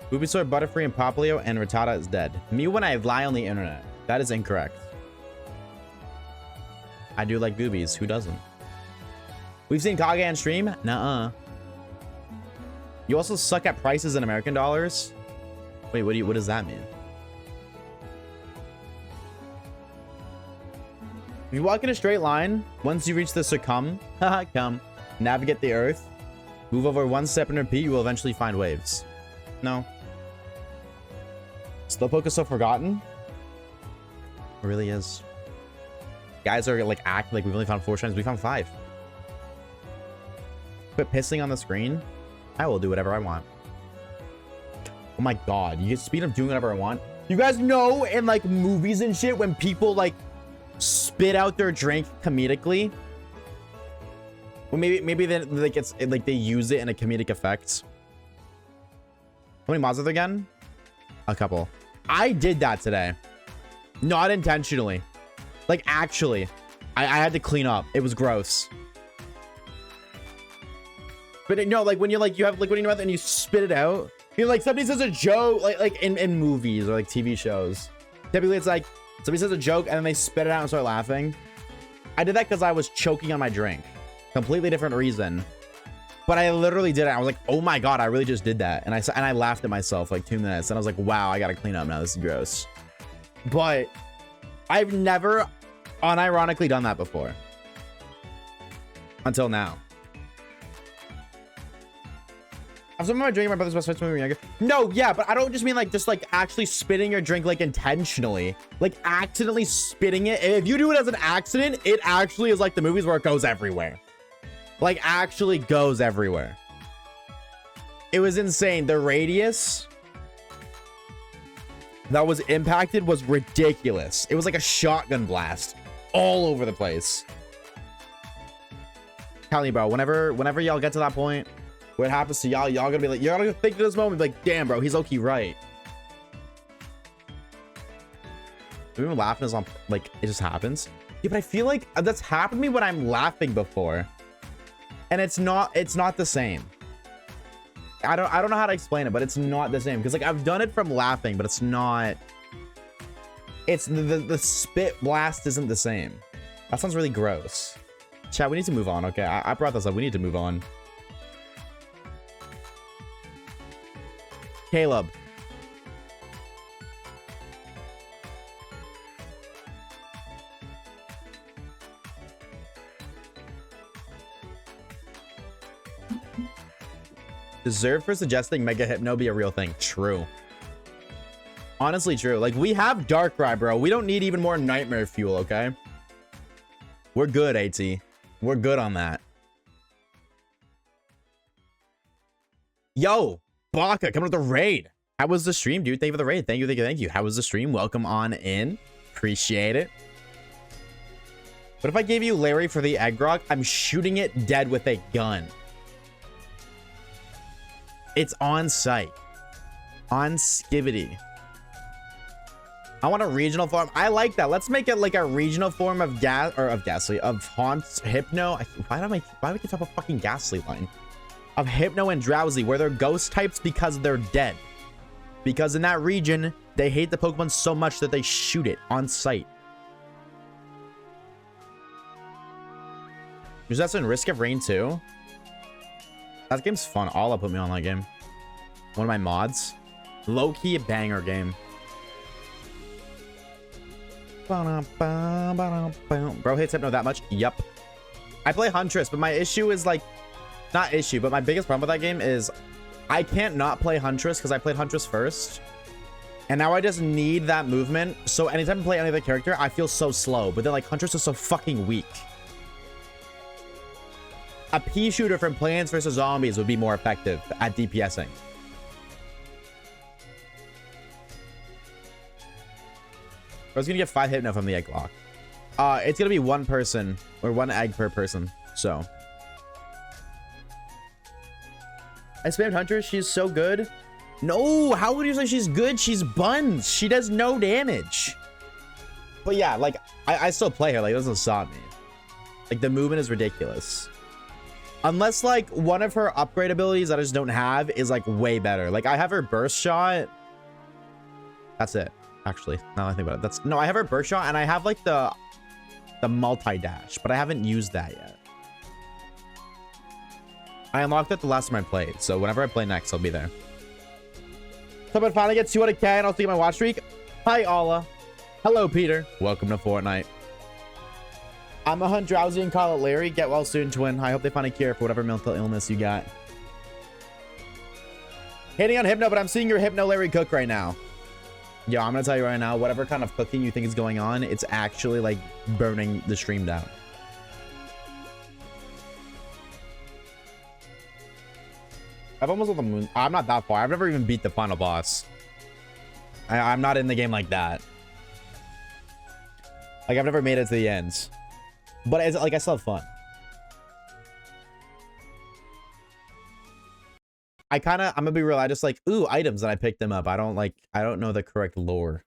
Boobies are Butterfree and Poplio, and Rattata is dead. Me when I lie on the internet. That is incorrect. I do like Boobies. Who doesn't? We've seen Kage on stream? Nuh-uh. You also suck at prices in American dollars? Wait, what does that mean? If you walk in a straight line, once you reach the succumb, navigate the earth, move over 1 step and repeat, you will eventually find waves. No. Slowpoke is so forgotten. It really is. Guys are like act like we've only found 4 shines. We found 5. Quit pissing on the screen. I will do whatever I want. Oh my god, you get speed of doing whatever I want. You guys know in like movies and shit when people like spit out their drink comedically. Well, maybe then like it's like they use it in a comedic effect. How many mods are there again? A couple. I did that today. Not intentionally. Like actually. I had to clean up. It was gross. But no, like when you're like you have liquid in your mouth and you spit it out. You know, like somebody says a joke like in movies or like TV shows. Typically it's like somebody says a joke and then they spit it out and start laughing. I did that because I was choking on my drink. Completely different reason. But I literally did it. I was like, oh my god, I really just did that. And I laughed at myself like 2 minutes. And I was like, wow, I gotta clean up now. This is gross. But I've never unironically done that before. Until now. I remember drinking my brother's best friend's when we were younger. No, yeah, but I don't just mean like just like actually spitting your drink like intentionally, like accidentally spitting it. If you do it as an accident, it actually is like the movies where it goes everywhere. Like actually goes everywhere. It was insane. The radius that was impacted was ridiculous. It was like a shotgun blast all over the place. Tell me, bro, whenever y'all get to that point, what happens to y'all gonna be like, you're gonna think to this moment, like, damn, bro, he's low-key right. Even laughing is on, like, it just happens. Yeah, but I feel like that's happened to me when I'm laughing before, and it's not the same. I don't know how to explain it, but it's not the same because like I've done it from laughing, but it's not. It's the spit blast isn't the same. That sounds really gross. Chat, we need to move on. Okay, I brought this up. We need to move on. Caleb. Deserve for suggesting Mega Hypno be a real thing. True. Honestly, true. Like, we have Darkrai, bro. We don't need even more Nightmare Fuel, okay? We're good, AT. We're good on that. Yo, Baka, coming to the raid. How was the stream, dude? Thank you for the raid. Thank you, thank you, thank you. How was the stream? Welcome on in. Appreciate it. But if I gave you Larry for the egg rock, I'm shooting it dead with a gun. It's on site. On Skivity. I want a regional form. I like that. Let's make it like a regional form of Ghastly, of Haunts, Hypno. Why do we keep talking about fucking Ghastly line? Of Hypno and Drowsy, where they're ghost types because they're dead. Because in that region, they hate the Pokemon so much that they shoot it on site. Is that in Risk of Rain too? That game's fun. Allah put me on that game. One of my mods. Low-key a banger game. Bro hates Hypno that much? Yup. I play Huntress, but my issue is like... Not issue, but my biggest problem with that game is... I can't not play Huntress because I played Huntress first. And now I just need that movement. So anytime I play any other character, I feel so slow. But then like Huntress is so fucking weak. A pea shooter from Plants vs. Zombies would be more effective at DPSing. I was gonna get 5 Hypno from the egg lock. It's gonna be one person or one egg per person. So I spammed Hunter. She's so good. No, how would you say she's good? She's buns. She does no damage. But yeah, like I still play her. Like it doesn't stop me. Like the movement is ridiculous. Unless like one of her upgrade abilities that I just don't have is like way better. Like I have her burst shot. That's it. Actually, now that I think about it, that's no, I have her burst shot and I have like the multi-dash, but I haven't used that yet. I unlocked it the last time I played, so whenever I play next, I'll be there. Someone finally gets 2 out of 10. I'll see my watch streak. Hi, Allah. Hello, Peter. Welcome to Fortnite. I'm a hunt Drowsy and call it Larry. Get well soon, twin. I hope they find a cure for whatever mental illness you got. Hitting on Hypno, but I'm seeing your Hypno Larry cook right now. Yo, I'm gonna tell you right now, whatever kind of cooking you think is going on, it's actually like burning the stream down. I've almost got the moon. I'm not that far. I've never even beat the final boss. I'm not in the game like that. Like I've never made it to the ends. But it's like I still have fun. I'm gonna be real. I just like, ooh, items, and I picked them up. I don't know the correct lore.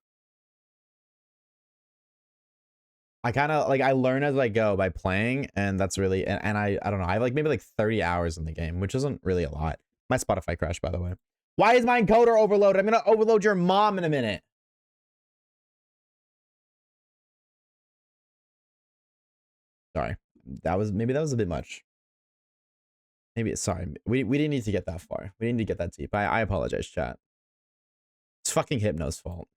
I I learn as I go by playing, and that's really, and I don't know. I have like maybe like 30 hours in the game, which isn't really a lot. My Spotify crashed, by the way. Why is my encoder overloaded? I'm gonna overload your mom in a minute. Sorry. Maybe that was a bit much. Maybe sorry. We didn't need to get that far. We didn't need to get that deep. I apologize, chat. It's fucking Hypno's fault.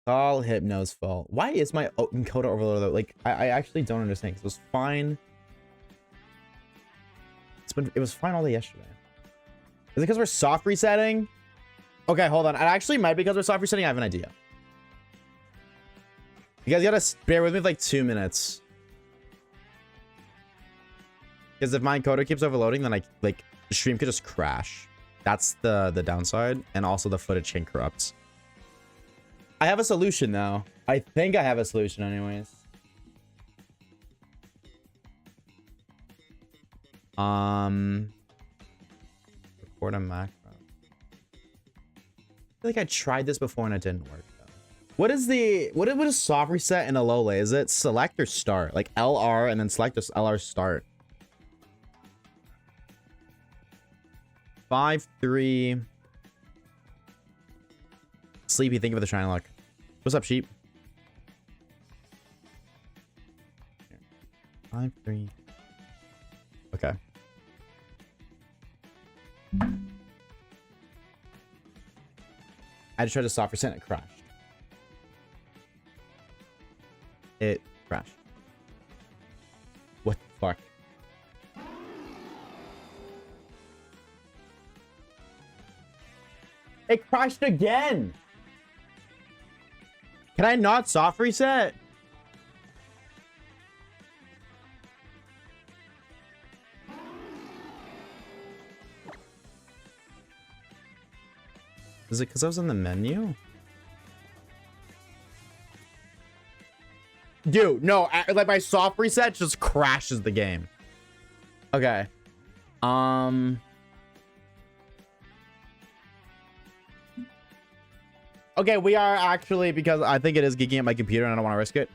All Hypno's fault. Why is my encoder overloaded though? Like I actually don't understand. 'Cause it was fine. It was fine all day yesterday. Is it because we're soft resetting? Okay, hold on. It actually might be because we're soft resetting. I have an idea. You guys gotta bear with me for like 2 minutes. Because if my encoder keeps overloading, then the stream could just crash. That's the downside. And also the footage can corrupt. I have a solution though. I think I have a solution anyways. Record a macro. I feel like I tried this before and it didn't work though. What is soft reset in a low lay? Is it select or start? Like LR and then select or LR start. 5-3. Sleepy, thank you for the shine luck. What's up, sheep? 5-3. Okay. I just tried to soft reset and it crashed. It crashed. What the fuck? It crashed again. Can I not soft reset? Is it because I was in the menu? Dude, no, like my soft reset just crashes the game. Okay. Okay, we are actually, because I think it is geeking at my computer and I don't want to risk it.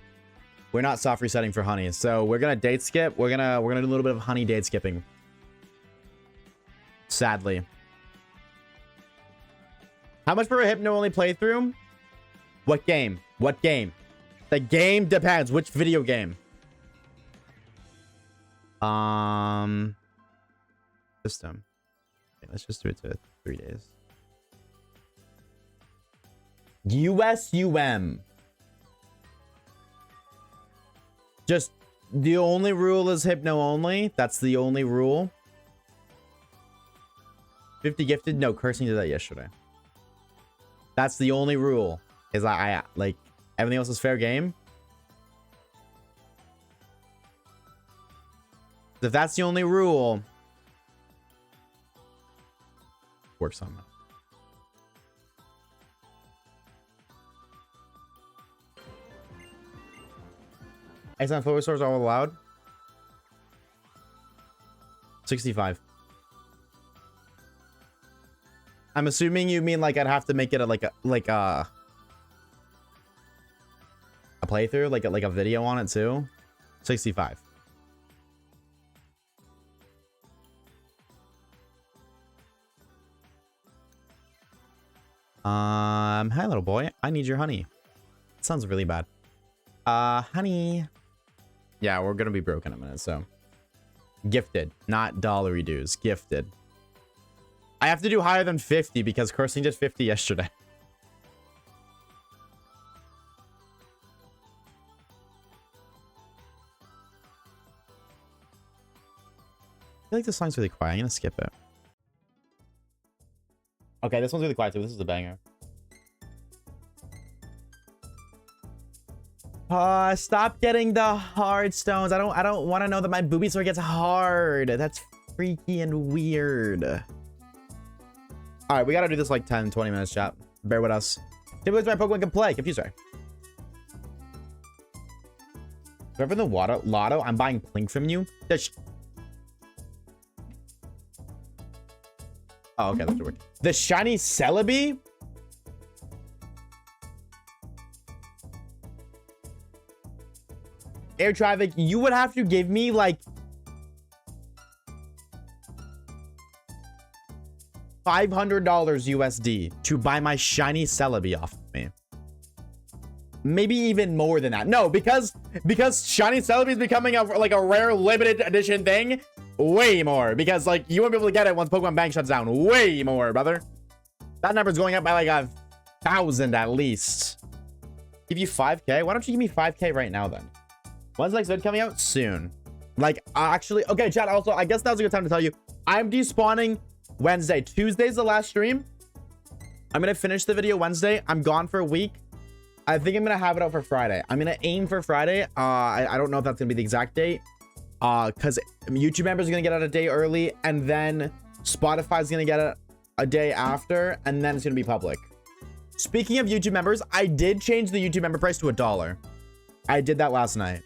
We're not soft resetting for honey. So we're gonna date skip. We're gonna do a little bit of honey date skipping. Sadly. How much for a hypno only playthrough? What game? What game? The game depends. Which video game? System. Okay, let's just do it to 3 days. USUM. Just the only rule is hypno only. That's the only rule. 50 gifted. No, cursing did that yesterday. That's the only rule. Is I like everything else is fair game. If that's the only rule, works on that. Excellent floor stores all allowed. 65. I'm assuming you mean like I'd have to make it a playthrough, like a video on it too. 65. Hi little boy. I need your honey. Sounds really bad. Honey. Yeah, we're gonna be broke in a minute, so. Gifted, not dollary dues. Gifted. I have to do higher than 50 because cursing did 50 yesterday. I feel like this song's really quiet. I'm gonna skip it. Okay, this one's really quiet too. This is a banger. Stop getting the hard stones. I don't want to know that my booby sword gets hard. That's freaky and weird. All right, we got to do this like 10, 20 minutes, chat. Bear with us. Typically, my Pokemon can play. Confuser. Whoever the lotto, I'm buying Plink from you. Oh, okay, that's work. The shiny Celebi? Air traffic, you would have to give me like $500 USD to buy my shiny Celebi off of me. Maybe even more than that. No, because shiny Celebi is becoming a rare limited edition thing. Way more, because like you won't be able to get it once Pokemon Bank shuts down. Way more, brother. That number's going up by like 1,000 at least. Give you 5K? Why don't you give me 5K right now then? When's the next vid coming out? Soon. Like, actually, okay, chat. Also, I guess that was a good time to tell you I'm despawning Wednesday. Tuesday's the last stream. I'm going to finish the video Wednesday. I'm gone for a week. I think I'm going to have it out for Friday. I'm going to aim for Friday. I don't know if that's going to be the exact date. Because YouTube members are going to get out a day early. And then Spotify's going to get a day after. And then it's going to be public. Speaking of YouTube members, I did change the YouTube member price to $1. I did that last night.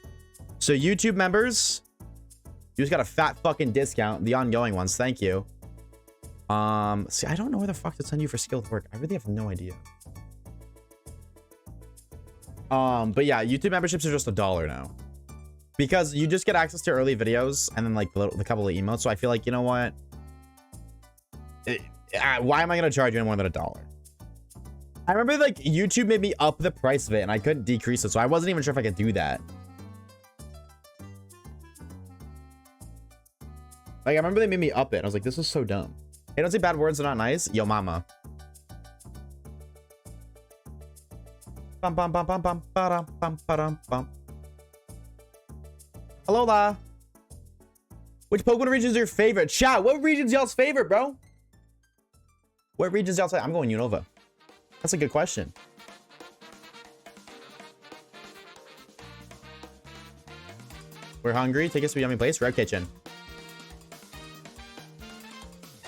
So YouTube members, you just got a fat fucking discount. The ongoing ones. Thank you. See, I don't know where the fuck to send you for skilled work. I really have no idea. But yeah, YouTube memberships are just $1 now. Because you just get access to early videos and then like the couple of emotes. So I feel like, you know what? Why am I going to charge you more than $1? I remember like YouTube made me up the price of it and I couldn't decrease it. So I wasn't even sure if I could do that. Like I remember they made me up it. I was like, this is so dumb. Hey, don't say bad words are not nice. Yo, mama. Bum, bum, bum, bum, bum, ba-dum, bum, ba-dum, bum. Hello, la. Which Pokemon region is your favorite? Chat, what region's y'all's favorite, bro? What region's y'all's favorite? I'm going Unova. That's a good question. We're hungry. Take us to a yummy place. Red Kitchen.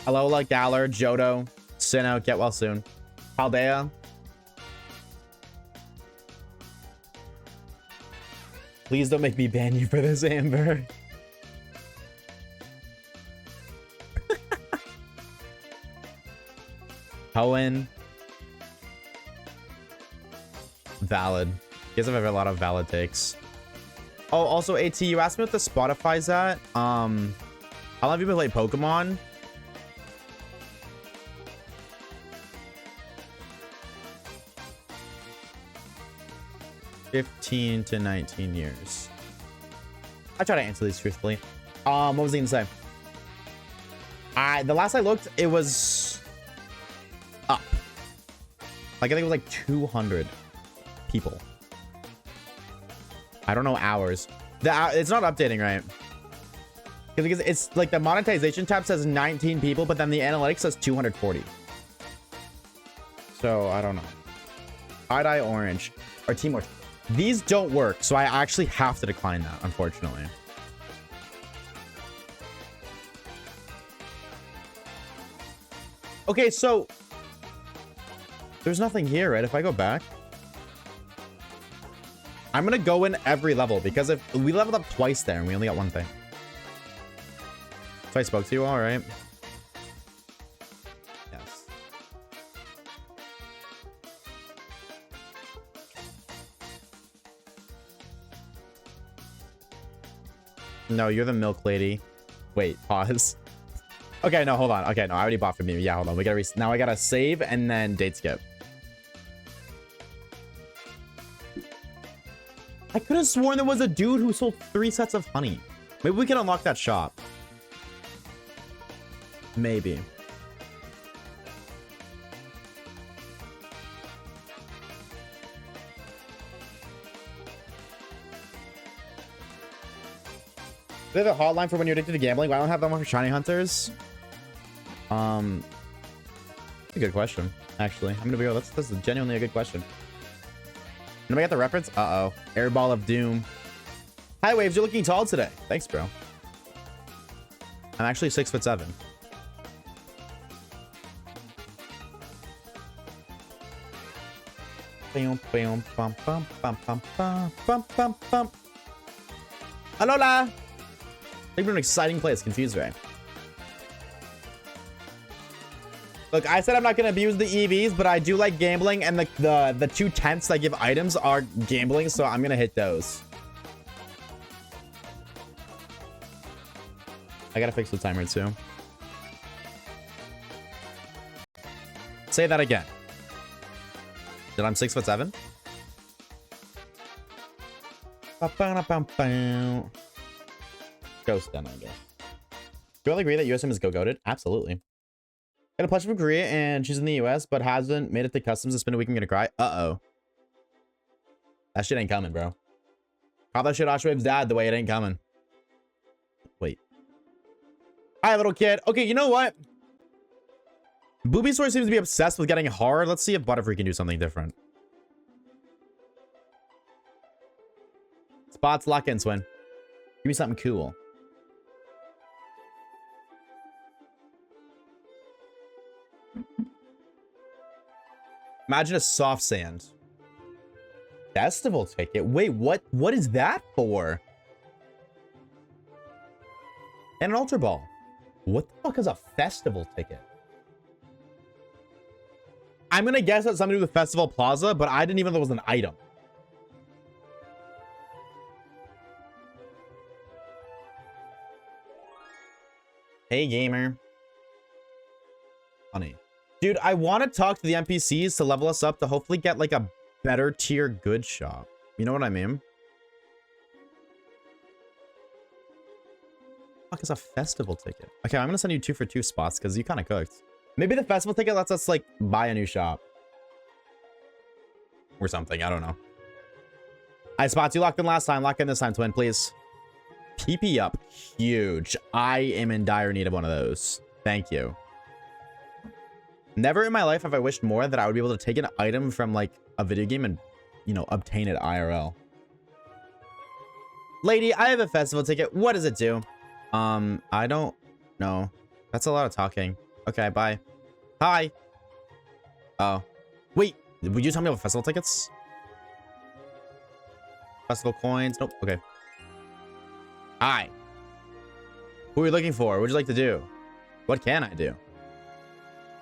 Alola, Galar, Johto, Sinnoh, get well soon. Paldea. Please don't make me ban you for this, Amber. Hoenn. Valid. You guys have a lot of valid takes. Oh, also, AT, you asked me what the Spotify's at. How long have you been playing Pokemon? $15 to 19 years. I try to answer these truthfully. What was I gonna say? The last I looked, it was up. Like I think it was like 200 people. I don't know hours. It's not updating, right? Because it's like the monetization tab says 19 people, but then the analytics says 240. So I don't know. Tie-dye orange or team orange. These don't work, so I actually have to decline that, unfortunately. Okay, so there's nothing here, right? If I go back, I'm gonna go in every level because if we leveled up twice there and we only got one thing. So I spoke to you all, right? Yes. No, you're the milk lady. Wait, pause. Okay, no, hold on. Okay, no, I already bought from you. Yeah, hold on. We gotta now I gotta save and then date skip. I could have sworn there was a dude who sold 3 sets of honey. Maybe we can unlock that shop. Maybe. Do they have a hotline for when you're addicted to gambling? Why don't I have that one for shiny hunters? That's a good question, actually. I'm gonna be real. That's genuinely a good question. Anybody get the reference? Uh-oh. Airball of Doom. Hi, Waves. You're looking tall today. Thanks, bro. I'm actually 6'7". Alola! They've been an exciting place. Confused, right? Look, I said I'm not going to abuse the EVs, but I do like gambling, and the 2 tenths that give items are gambling, so I'm going to hit those. I got to fix the timer, too. Say that again. That I'm 6'7"? Ghost then, I guess. Do you all agree that USM is go-goated? Absolutely. Got a plush from Korea and she's in the US, but hasn't made it to customs. It's been a week. I'm gonna cry. Uh-oh. That shit ain't coming, bro. Call that shit Oshawaves dad the way it ain't coming. Wait. All right, little kid. Okay, you know what? Boobysaur seems to be obsessed with getting hard. Let's see if Butterfree can do something different. Spots, lock in, Swin. Give me something cool. Imagine a soft sand. Festival ticket. Wait, what? What is that for? And an Ultra Ball. What the fuck is a festival ticket? I'm gonna guess that's something to do with Festival Plaza, but I didn't even know it was an item. Hey, gamer. Funny. Dude, I want to talk to the NPCs to level us up to hopefully get like a better tier good shop. You know what I mean? Fuck is a festival ticket? Okay, I'm gonna send you 2 for 2 spots because you kind of cooked. Maybe the festival ticket lets us like buy a new shop or something. I don't know. I spots you locked in last time. Lock in this time, twin, please. PP up. Huge. I am in dire need of one of those. Thank you. Never in my life have I wished more that I would be able to take an item from like a video game and, you know, obtain it IRL. Lady, I have a festival ticket. What does it do? I don't know. That's a lot of talking. Okay, bye. Hi. Oh. Wait, would you tell me about festival tickets? Festival coins? Nope. Okay. Hi. Who are you looking for? What would you like to do? What can I do?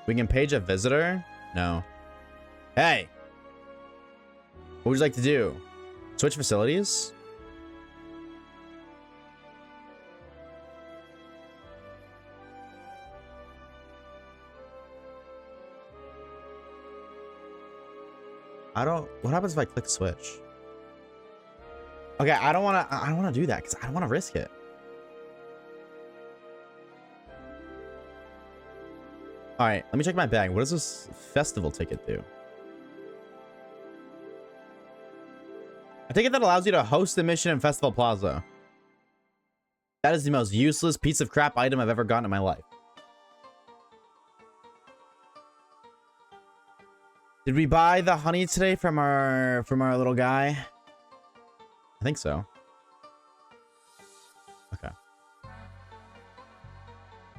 We can page a visitor? No. Hey. What would you like to do? Switch facilities? I don't... What happens if I click switch? Okay, I don't want to do that because I don't want to risk it. All right, let me check my bag. What does this festival ticket do? A ticket that allows you to host a mission in Festival Plaza. That is the most useless piece of crap item I've ever gotten in my life. Did we buy the honey today from our little guy? I think so. Okay.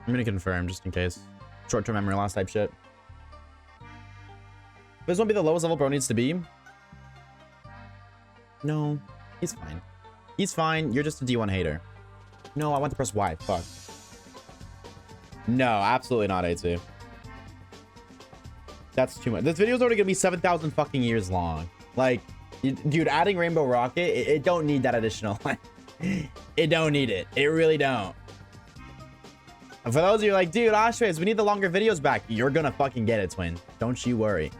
I'm gonna confirm just in case. Short-term memory loss type shit. This won't be the lowest level bro needs to be. No, he's fine. He's fine. You're just a D1 hater. No, I want to press Y. Fuck. No, absolutely not, A2. That's too much. This video's already gonna be 7,000 fucking years long. Like, dude, adding Rainbow Rocket, it don't need that additional. It don't need it. It really don't. And for those of you like, dude, Oshawaves, we need the longer videos back. You're gonna fucking get it, twin. Don't you worry.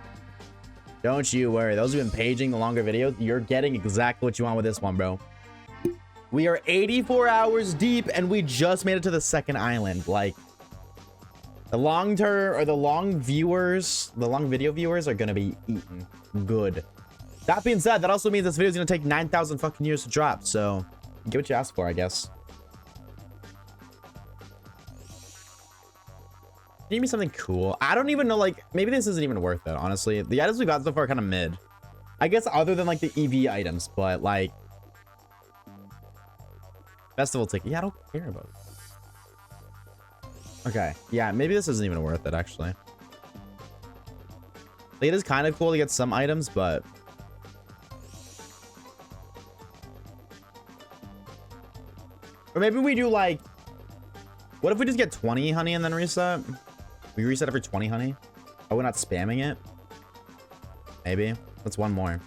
Don't you worry. Those who've been paging the longer videos, you're getting exactly what you want with this one, bro. We are 84 hours deep, and we just made it to the second island. Like, the long term or the long viewers, the long video viewers are gonna be eaten good. That being said, that also means this video is gonna take 9,000 fucking years to drop. So, get what you asked for, I guess. Give me something cool. I don't even know, like, maybe this isn't even worth it, honestly. The items we got so far are kind of mid. I guess other than, like, the EV items, but, like... Festival ticket. Yeah, I don't care about it. Okay. Yeah, maybe this isn't even worth it, actually. Like, it is kind of cool to get some items, but... Or maybe we do, like... What if we just get 20 honey and then reset? We reset every 20 honey? Are we not spamming it? Maybe. That's one more.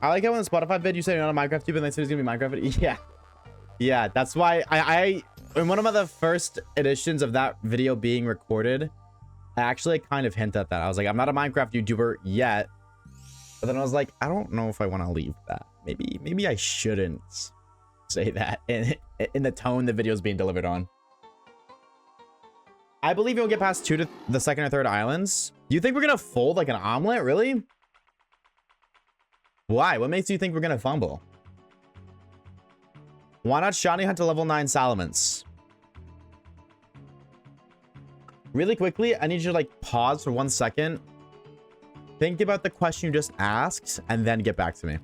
I like how in the Spotify vid you said you're not a Minecraft dude, and they said it's gonna be Minecraft vid. Yeah. Yeah, that's why I in one of the first editions of that video being recorded, I actually kind of hint at that. I was like, I'm not a Minecraft YouTuber yet. But then I was like, I don't know if I want to leave that. Maybe I shouldn't say that in the tone the video is being delivered on. I believe you'll get past 2 to the second or third islands. Do you think we're gonna fold like an omelet? Really? Why? What makes you think we're gonna fumble? Why not shiny hunt a level 9 Salamence? Really quickly, I need you to like pause for 1 second. Think about the question you just asked and then get back to me.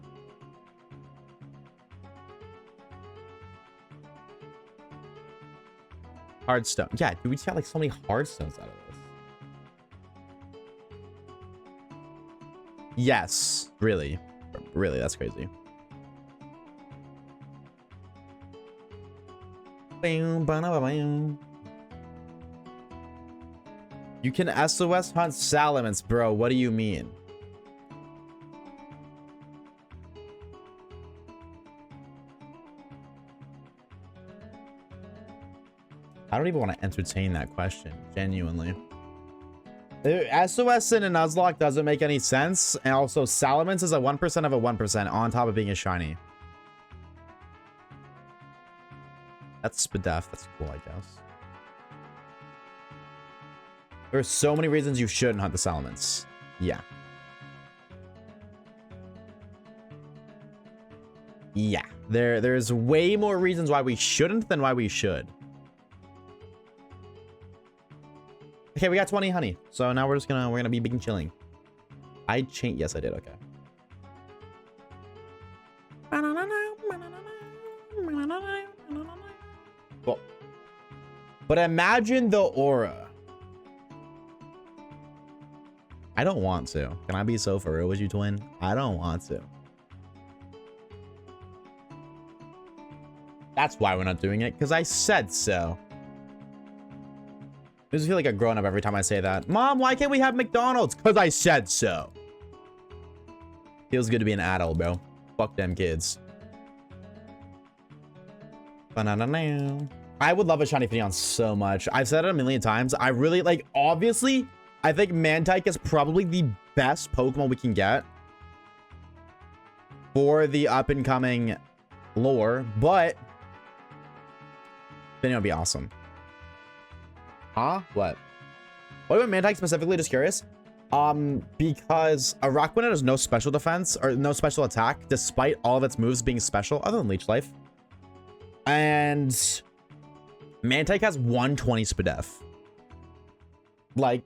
Hardstone. Yeah, dude, we just got like so many hardstones out of this. Yes, really. Really, that's crazy. You can SOS hunt Salamence, bro. What do you mean? I don't even want to entertain that question, genuinely. SOS in a Nuzlocke doesn't make any sense. And also, Salamence is a 1% of a 1% on top of being a shiny. That's Spadef. That's cool, I guess. There are so many reasons you shouldn't hunt the Salamence. Yeah. Yeah. There's way more reasons why we shouldn't than why we should. Okay, we got 20 honey. So now we're gonna be big and chilling. I changed. Yes, I did. Okay. Well, but imagine the aura. I don't want to. Can I be so for real with you, twin? I don't want to. That's why we're not doing it, because I said so. I just feel like a grown-up every time I say that. Mom, why can't we have McDonald's? Because I said so. Feels good to be an adult, bro. Fuck them kids. I would love a shiny Finneon so much. I've said it a million times. I really, like, obviously, I think Mantike is probably the best Pokemon we can get for the up-and-coming lore, but Finneon would be awesome. Huh? What? What about Mantike specifically? Just curious. Because Araquanid has no special defense or no special attack, despite all of its moves being special, other than Leech Life. And Mantike has 120 Spadef. Like,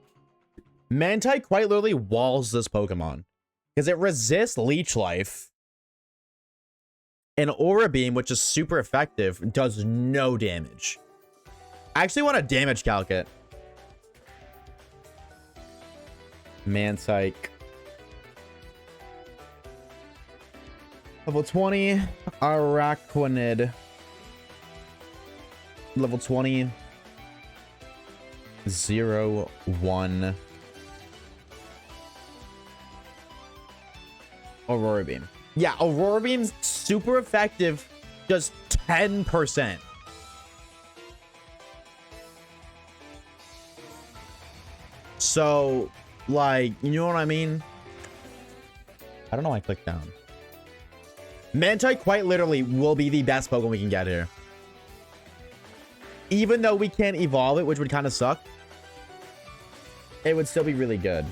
Mantike quite literally walls this Pokemon because it resists Leech Life. And Aura Beam, which is super effective, does no damage. I actually want to damage calc it. Mantike. Level 20. Araquanid. Level 20. 0, 1. Aurora Beam. Yeah, Aurora Beam's super effective. Just 10%. So, like, you know what I mean? I don't know why I clicked down. Mantike quite literally will be the best Pokemon we can get here. Even though we can't evolve it, which would kind of suck, it would still be really good.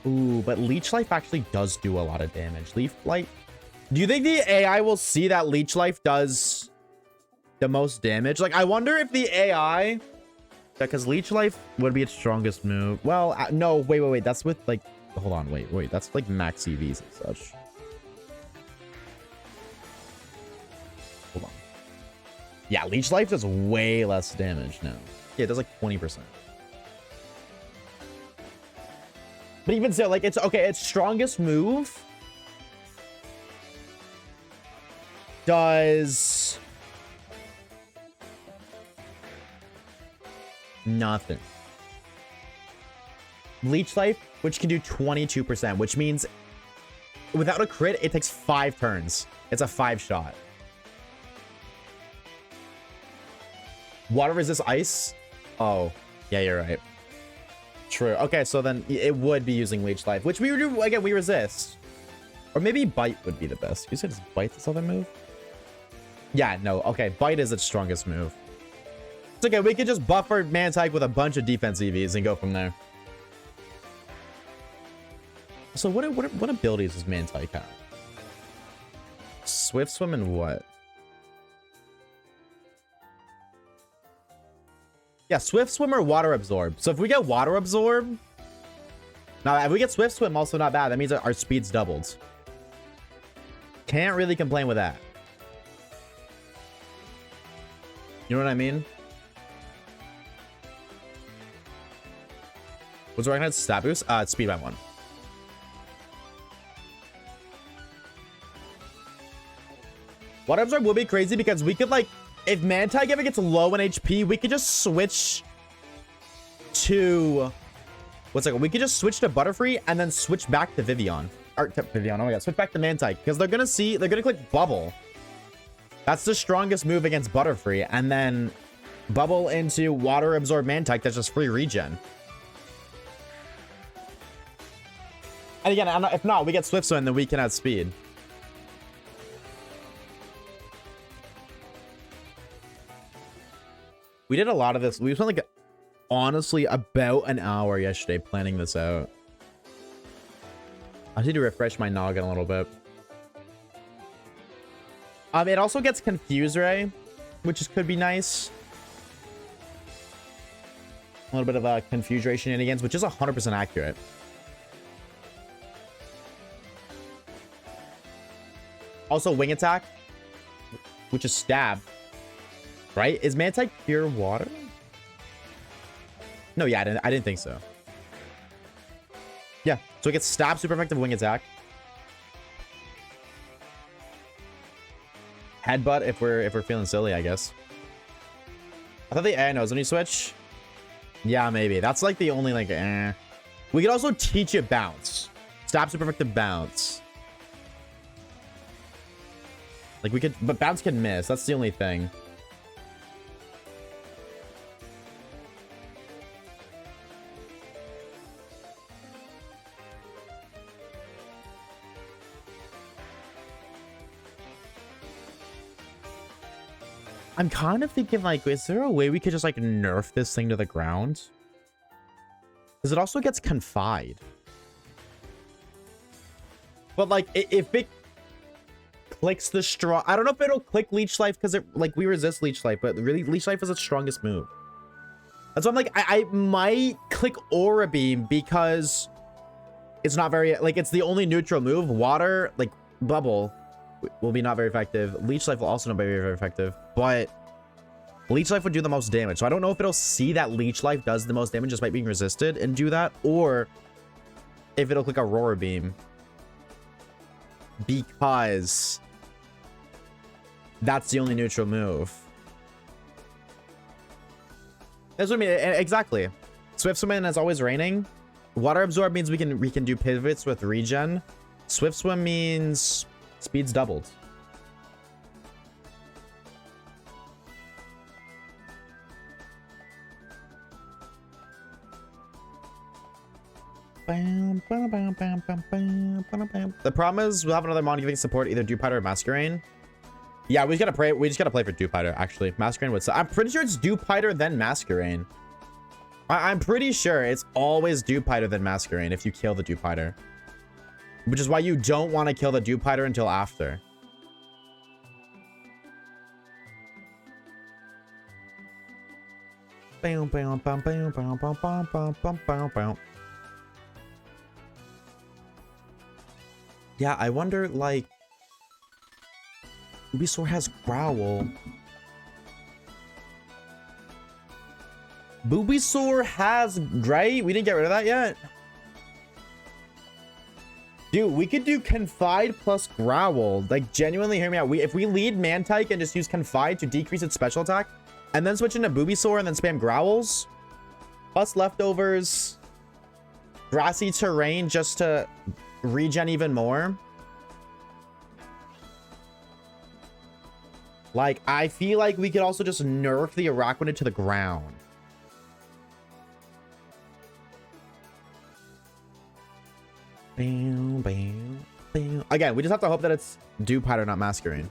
Ooh, but Leech Life actually does do a lot of damage. Leaf Light. Do you think the AI will see that Leech Life does the most damage? Like, I wonder if the AI... Because Leech Life would be its strongest move. Well, no, wait. That's with, like... Hold on, wait. That's, like, max EVs and such. Hold on. Yeah, Leech Life does way less damage now. Yeah, it does, like, 20%. But even so, like, it's... Okay, its strongest move... does... nothing. Leech Life, which can do 22%, which means without a crit, it takes 5 turns. It's a 5-shot. Water resist ice? Oh, yeah, you're right. True. Okay, so then it would be using Leech Life, which we do, again, we resist. Or maybe Bite would be the best. You said it's Bite this other move? Yeah, no. Okay, Bite is its strongest move. It's okay, we could just buffer Mantike with a bunch of defense EVs and go from there. So what abilities does Mantike have? Swift swim and what? Yeah, Swift swim or water absorb. So if we get water absorb, now if we get Swift swim, also not bad. That means our speed's doubled. Can't really complain with that. You know what I mean? What's the recognized stat boost? It's speed by 1. Water absorb will be crazy because we could, like, if Mantike ever gets low in HP, we could just switch to we could just switch to Butterfree and then switch back to Vivian. Or to Vivian, oh my god, switch back to Mantike because they're gonna click Bubble. That's the strongest move against Butterfree, and then Bubble into Water Absorb Mantike. That's just free regen. And again, if not, we get Swift Swim, then we can add speed. We did a lot of this. We spent like honestly about an hour yesterday planning this out. I need to refresh my noggin a little bit. It also gets Confuse Ray, which could be nice. A little bit of a Confuse Ray shenanigans, which is 100% accurate. Also, Wing Attack, which is Stab. Right? Is Mantike pure water? No, yeah, I didn't think so. Yeah, so it gets Stab, super effective Wing Attack. Headbutt if we're feeling silly, I guess. I thought the air knows when you switch. Yeah, maybe. That's like the only like We could also teach it bounce. Stab, super effective bounce. Like we could, but bounce can miss. That's the only thing. I'm kind of thinking, like, is there a way we could just, like, nerf this thing to the ground? Because it also gets Confide. But, like, if it clicks the straw... I don't know if it'll click Leech Life because, it like, we resist Leech Life, but really, Leech Life is its strongest move. That's why I'm like, I might click Aura Beam because it's not very... Like, it's the only neutral move. Water, like, Bubble... will be not very effective. Leech Life will also not be very effective, but Leech Life would do the most damage. So I don't know if it'll see that Leech Life does the most damage just by being resisted and do that, or if it'll click Aurora Beam. Because that's the only neutral move. That's what I mean. Exactly. Swift Swim is always raining. Water Absorb means we can do pivots with regen. Swift Swim means speed's doubled. The problem is we'll have another mon giving support either Dewpider or Masquerain. Yeah, we just gotta play for Dewpider, actually. Masquerain would... I'm pretty sure it's Dewpider then Masquerain. I'm pretty sure it's always Dewpider then Masquerain if you kill the Dewpider. Which is why you don't want to kill the Dewpider until after. Yeah, I wonder, like... Bulbasaur has Growl. Bulbasaur has... Right? We didn't get rid of that yet? Dude, we could do Confide plus Growl. Like, genuinely, hear me out. If we lead Mantike and just use Confide to decrease its special attack, and then switch into Bulbasaur and then spam Growls, plus Leftovers, Grassy Terrain just to regen even more. Like, I feel like we could also just nerf the Araquanid to the ground. Bam, bam, bam. Again, we just have to hope that it's Dewpider, not Masquerain.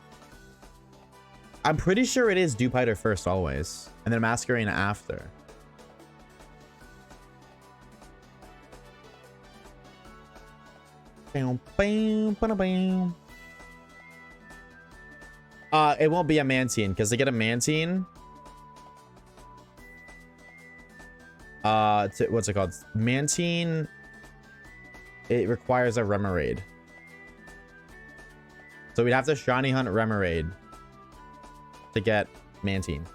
I'm pretty sure it is Dewpider first always, and then Masquerain after. Bam, bam, bam, bam. It won't be a Mantine, because to get a Mantine, what's it called? Mantine, it requires a Remoraid. So we'd have to shiny hunt Remoraid to get Mantine.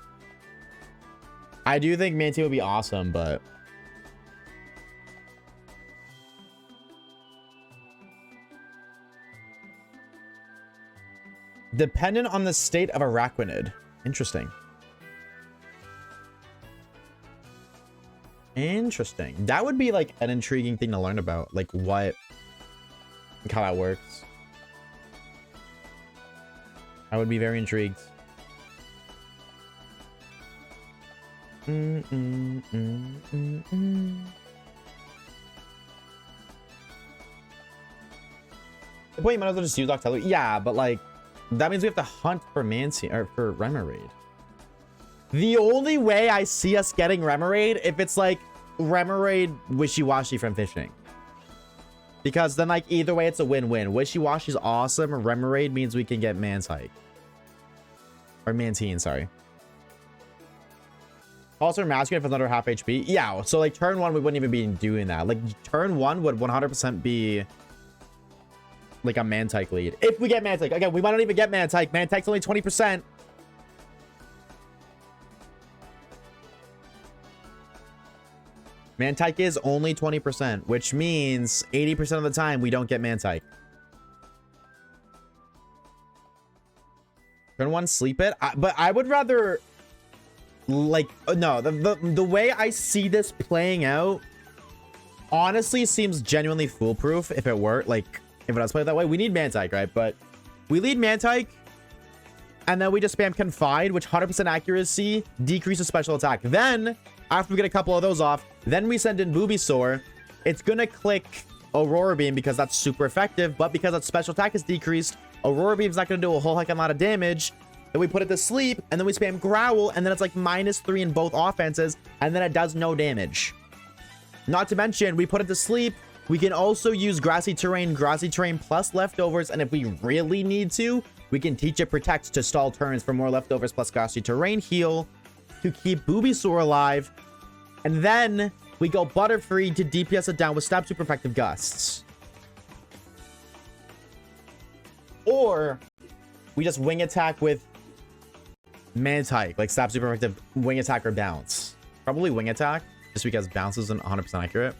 I do think Mantine would be awesome, but dependent on the state of Araquanid. Interesting. Interesting. That would be like an intriguing thing to learn about. Like what, like how that works. I would be very intrigued. The point you might as well just use Octelu. Yeah, but like that means we have to hunt for Mantine or for Remoraid. The only way I see us getting Remoraid if it's like Remoraid Wishy-Washy from fishing. Because then like either way it's a win-win. Wishy-Washy's awesome. Remoraid means we can get Mantike. Or Mantine, sorry. Also masculine if it's under half HP. Yeah, so like turn 1 we wouldn't even be doing that. Like turn 1 would 100% be like a Mantike lead. If we get Mantike. Again, we might not even get Mantike. Mantike's only 20%. Mantike is only 20%, which means 80% of the time we don't get Mantike. Turn 1, sleep it. But I would rather, like, no, the way I see this playing out honestly seems genuinely foolproof if it were, like, if it does play that way. We need Mantike, right? But we lead Mantike, and then we just spam Confide, which 100% accuracy decreases special attack. Then, after we get a couple of those off, then we send in Bulbasaur. It's gonna click Aurora Beam because that's super effective, but because its special attack is decreased, Aurora Beam's not gonna do a whole heck of a lot of damage. Then we put it to sleep, and then we spam Growl, and then it's like -3 in both offenses, and then it does no damage. Not to mention, we put it to sleep. We can also use Grassy Terrain plus Leftovers, and if we really need to, we can teach it Protect to stall turns for more Leftovers plus Grassy Terrain heal to keep Bulbasaur alive. And then we go Butterfree to DPS it down with Stab Super Effective Gusts. Or we just Wing Attack with Mantike, like Stab Super Effective Wing Attack or Bounce. Probably Wing Attack, just because Bounce isn't 100% accurate.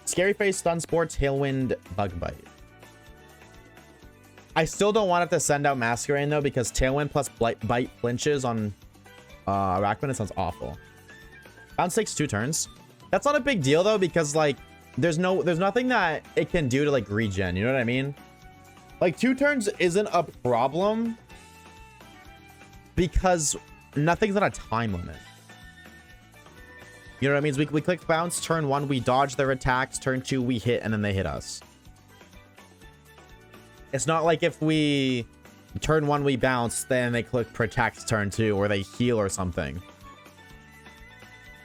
Scary Face, Stun Spore, Tailwind, Bug Bite. I still don't want it to send out Masquerain though, because Tailwind plus Bite flinches on Araquanid. It sounds awful. Bounce takes 2 turns. That's not a big deal though, because like there's nothing that it can do to like regen. You know what I mean? Like 2 turns isn't a problem because nothing's on a time limit. You know what I mean? We click Bounce, turn 1, we dodge their attacks, turn 2, we hit, and then they hit us. It's not like if we turn 1, we bounce, then they click Protect turn 2, or they heal or something.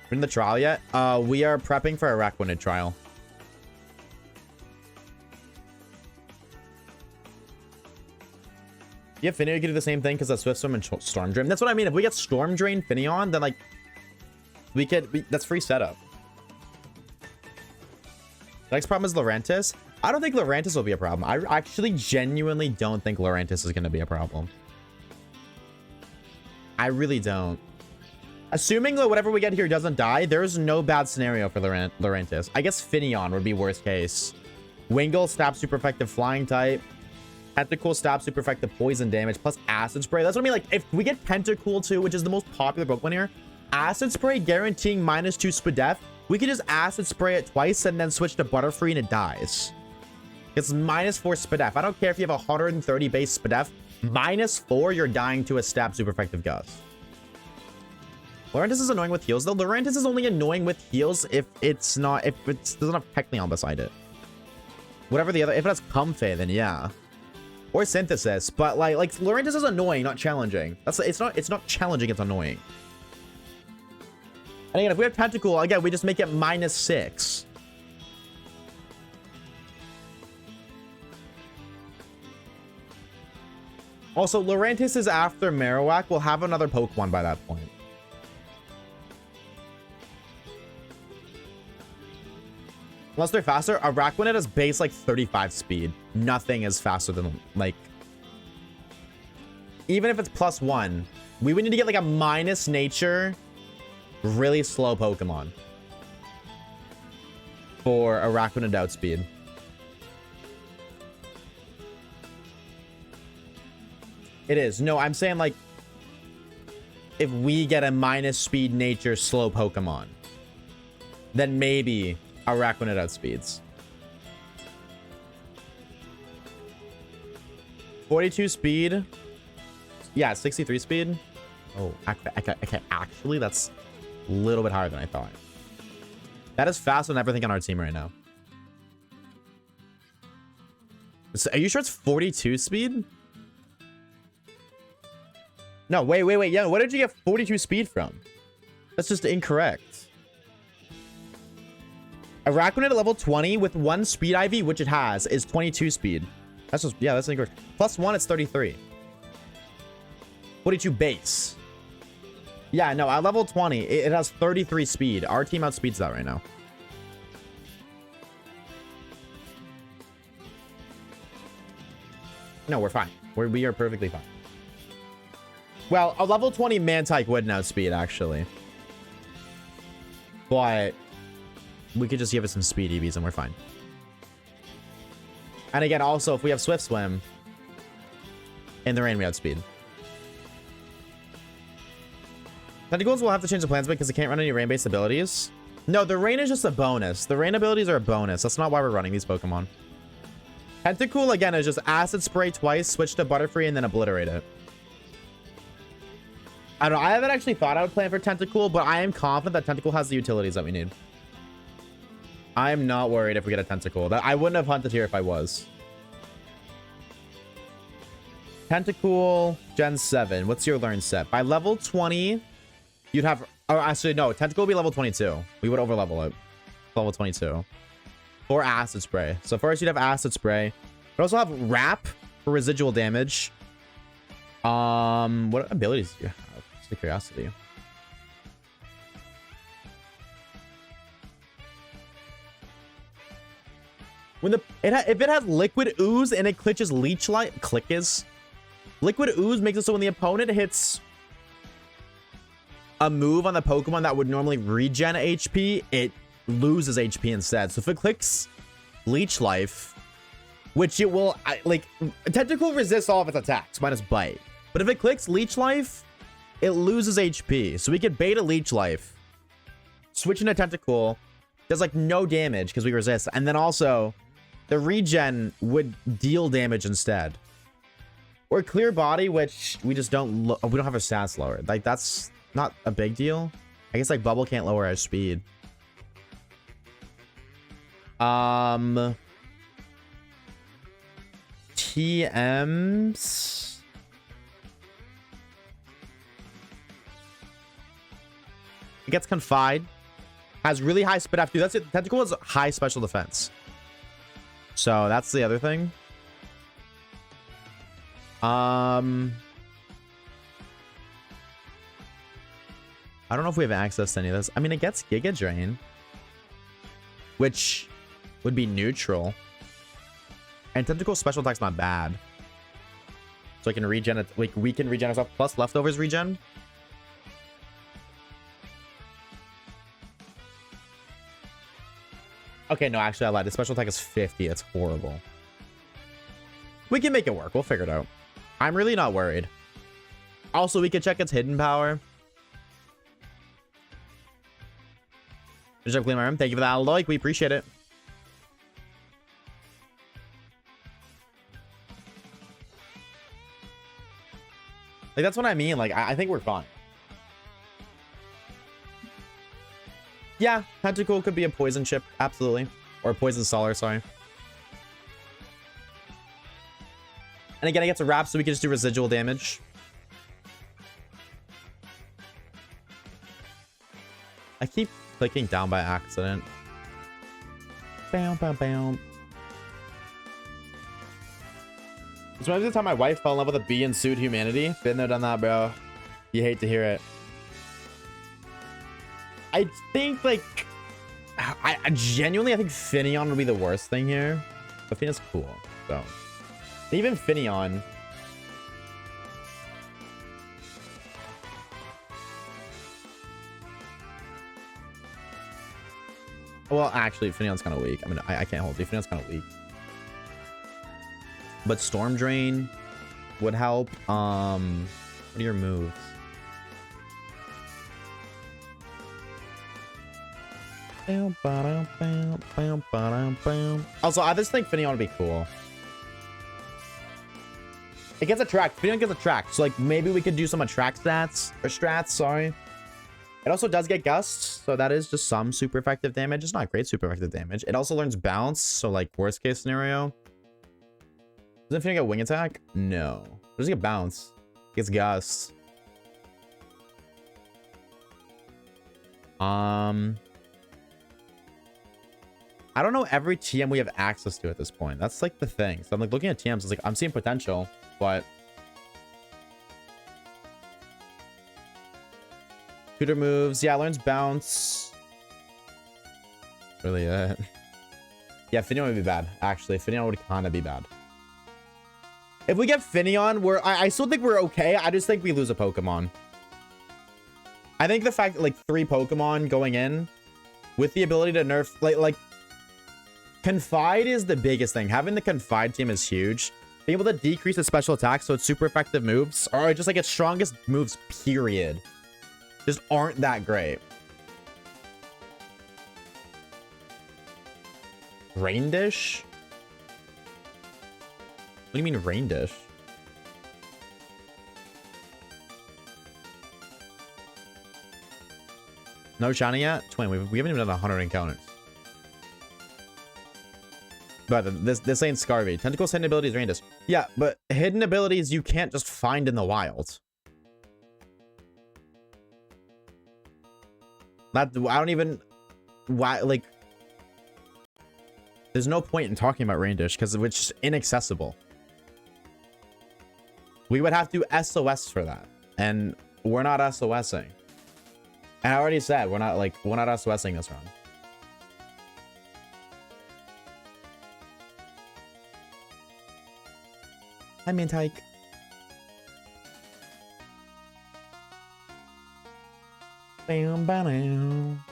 We're in the trial yet? We are prepping for a Araquanid trial. Yeah, Finneon can do the same thing because of Swift Swim and Storm Drain. That's what I mean. If we get Storm Drain Finneon, then like that's free setup. The next problem is Lurantis. I don't think Lurantis will be a problem. I actually genuinely don't think Lurantis is going to be a problem. I really don't. Assuming that whatever we get here doesn't die, there's no bad scenario for Lurantis. I guess Finneon would be worst case. Wingull, Stab Super Effective Flying type. Tentacool, Stab Super Effective Poison damage, plus Acid Spray. That's what I mean. Like, if we get Tentacool too, which is the most popular Pokemon here, Acid Spray guaranteeing -2 Spadef. We can just Acid Spray it twice and then switch to Butterfree and it dies. It's -4 Spadef. I don't care if you have 130 base Spadef. -4, you're dying to a Stab Super Effective Gust. Lurantis is annoying with heals, though. Lurantis is only annoying with heals if it doesn't have Technion beside it. Whatever the other, if it has Comfey, then yeah. Or Synthesis, but like Lurantis is annoying, not challenging. It's not challenging, it's annoying. And again, if we have Tentacool, again, we just make it -6. Also, Lurantis is after Marowak. We'll have another Pokemon by that point. Unless they're faster. Araquanid has base like 35 speed. Nothing is faster than like... Even if it's +1, we would need to get like a minus nature, really slow Pokemon for Araquanid outspeed. It is. No, I'm saying like if we get a minus speed nature slow Pokemon, then maybe Araquanid outspeeds. 42 speed. Yeah, 63 speed. Oh, okay, actually, that's a little bit higher than I thought. That is faster than everything on our team right now. So, are you sure it's 42 speed? No, wait. Yeah, where did you get 42 speed from? That's just incorrect. Araquanid at level 20 with 1 speed IV, which it has, is 22 speed. That's just, yeah, that's incorrect. +1, it's 33. 42 base. Yeah, no, at level 20, it has 33 speed. Our team outspeeds that right now. No, we're fine. We are perfectly fine. Well, a level 20 Mantike would outspeed, actually. But we could just give it some speed EVs and we're fine. And again, also, if we have Swift Swim, in the rain, we outspeed. Tentacles will have to change the plans because it can't run any rain-based abilities. No, the rain is just a bonus. The rain abilities are a bonus. That's not why we're running these Pokemon. Tentacool, again, is just Acid Spray twice, switch to Butterfree, and then obliterate it. I don't know. I haven't actually thought I would plan for Tentacool, but I am confident that Tentacool has the utilities that we need. I am not worried if we get a Tentacool. I wouldn't have hunted here if I was. Tentacool, Gen 7. What's your learn set? By level 20, you'd have... Oh, actually, no. Tentacool would be level 22. We would overlevel it. Level 22. Or Acid Spray. So first, you'd have Acid Spray. But also have Wrap for residual damage. What abilities do you have? Just a curiosity. When if it has Liquid Ooze and it glitches Leech Life, Liquid Ooze makes it so when the opponent hits a move on the Pokemon that would normally regen HP, it loses HP instead. So if it clicks Leech Life, which it will, like, Tentacool resists all of its attacks minus Bite. But if it clicks Leech Life, it loses HP. So we could bait a Leech Life, switch into Tentacool, does like no damage because we resist, and then also the regen would deal damage instead. Or Clear Body, which we just don't we don't have our stats lowered. Like, that's not a big deal. I guess like Bubble can't lower our speed. TMs. It gets Confide. Has really high spit after. That's it. Tentacool has high special defense. So that's the other thing. I don't know if we have access to any of this. I mean, it gets Giga Drain, which would be neutral. And Tentacool's special attack's not bad. So I can regen it. Like, we can regen ourselves plus leftovers regen. Okay, no, actually, I lied. The special attack is 50. It's horrible. We can make it work. We'll figure it out. I'm really not worried. Also, we could check its hidden power. Good job, Clean My Room. Thank you for that, like. We appreciate it. Like, that's what I mean. Like, I think we're fine. Yeah, Tentacool could be a poison chip, absolutely. Or a poison solar, sorry. And again, it gets a wrap, so we can just do residual damage. I keep clicking down by accident. Bam, bam, bam. This reminds me of the time my wife fell in love with a bee and sued humanity. Been there, done that, bro. You hate to hear it. I think, like, I genuinely, I think Finneon would be the worst thing here. But Finneon's cool, so. Even Finneon. Well, actually, Finneon's kind of weak. I mean, I can't hold you. Finneon's kind of weak. But Storm Drain would help. What are your moves? Also, I just think Finneon would be cool. It gets attract. Finneon gets attract. So, like, maybe we could do some attract stats. Or strats, sorry. It also does get gusts. So, that is just some super effective damage. It's not great super effective damage. It also learns bounce. So, like, worst case scenario. Doesn't Finneon get wing attack? No. It doesn't get bounce. It gets gust. I don't know every TM we have access to at this point. That's like the thing. So I'm like looking at TMs. It's like I'm seeing potential, but tutor moves. Yeah, learns bounce. Really it. Yeah, Finneon would be bad. Actually, Finneon would kind of be bad. If we get Finneon, I still think we're okay. I just think we lose a Pokemon. I think the fact that, like, 3 Pokemon going in with the ability to nerf, like Confide is the biggest thing. Having the Confide team is huge. Being able to decrease its special attack so it's super effective moves, or just like its strongest moves, period, just aren't that great. Rain Dish? What do you mean Rain Dish? No shiny yet? Twin, we haven't even done 100 encounters. But this ain't Scarvy. Tentacle's hidden abilities, Rain Dish. Yeah, but hidden abilities you can't just find in the wild. I don't even... Why, like... There's no point in talking about Rain Dish because it's just inaccessible. We would have to SOS for that. And we're not SOSing. And I already said, we're not SOSing this run. Hi, Mintike. Bam, bam.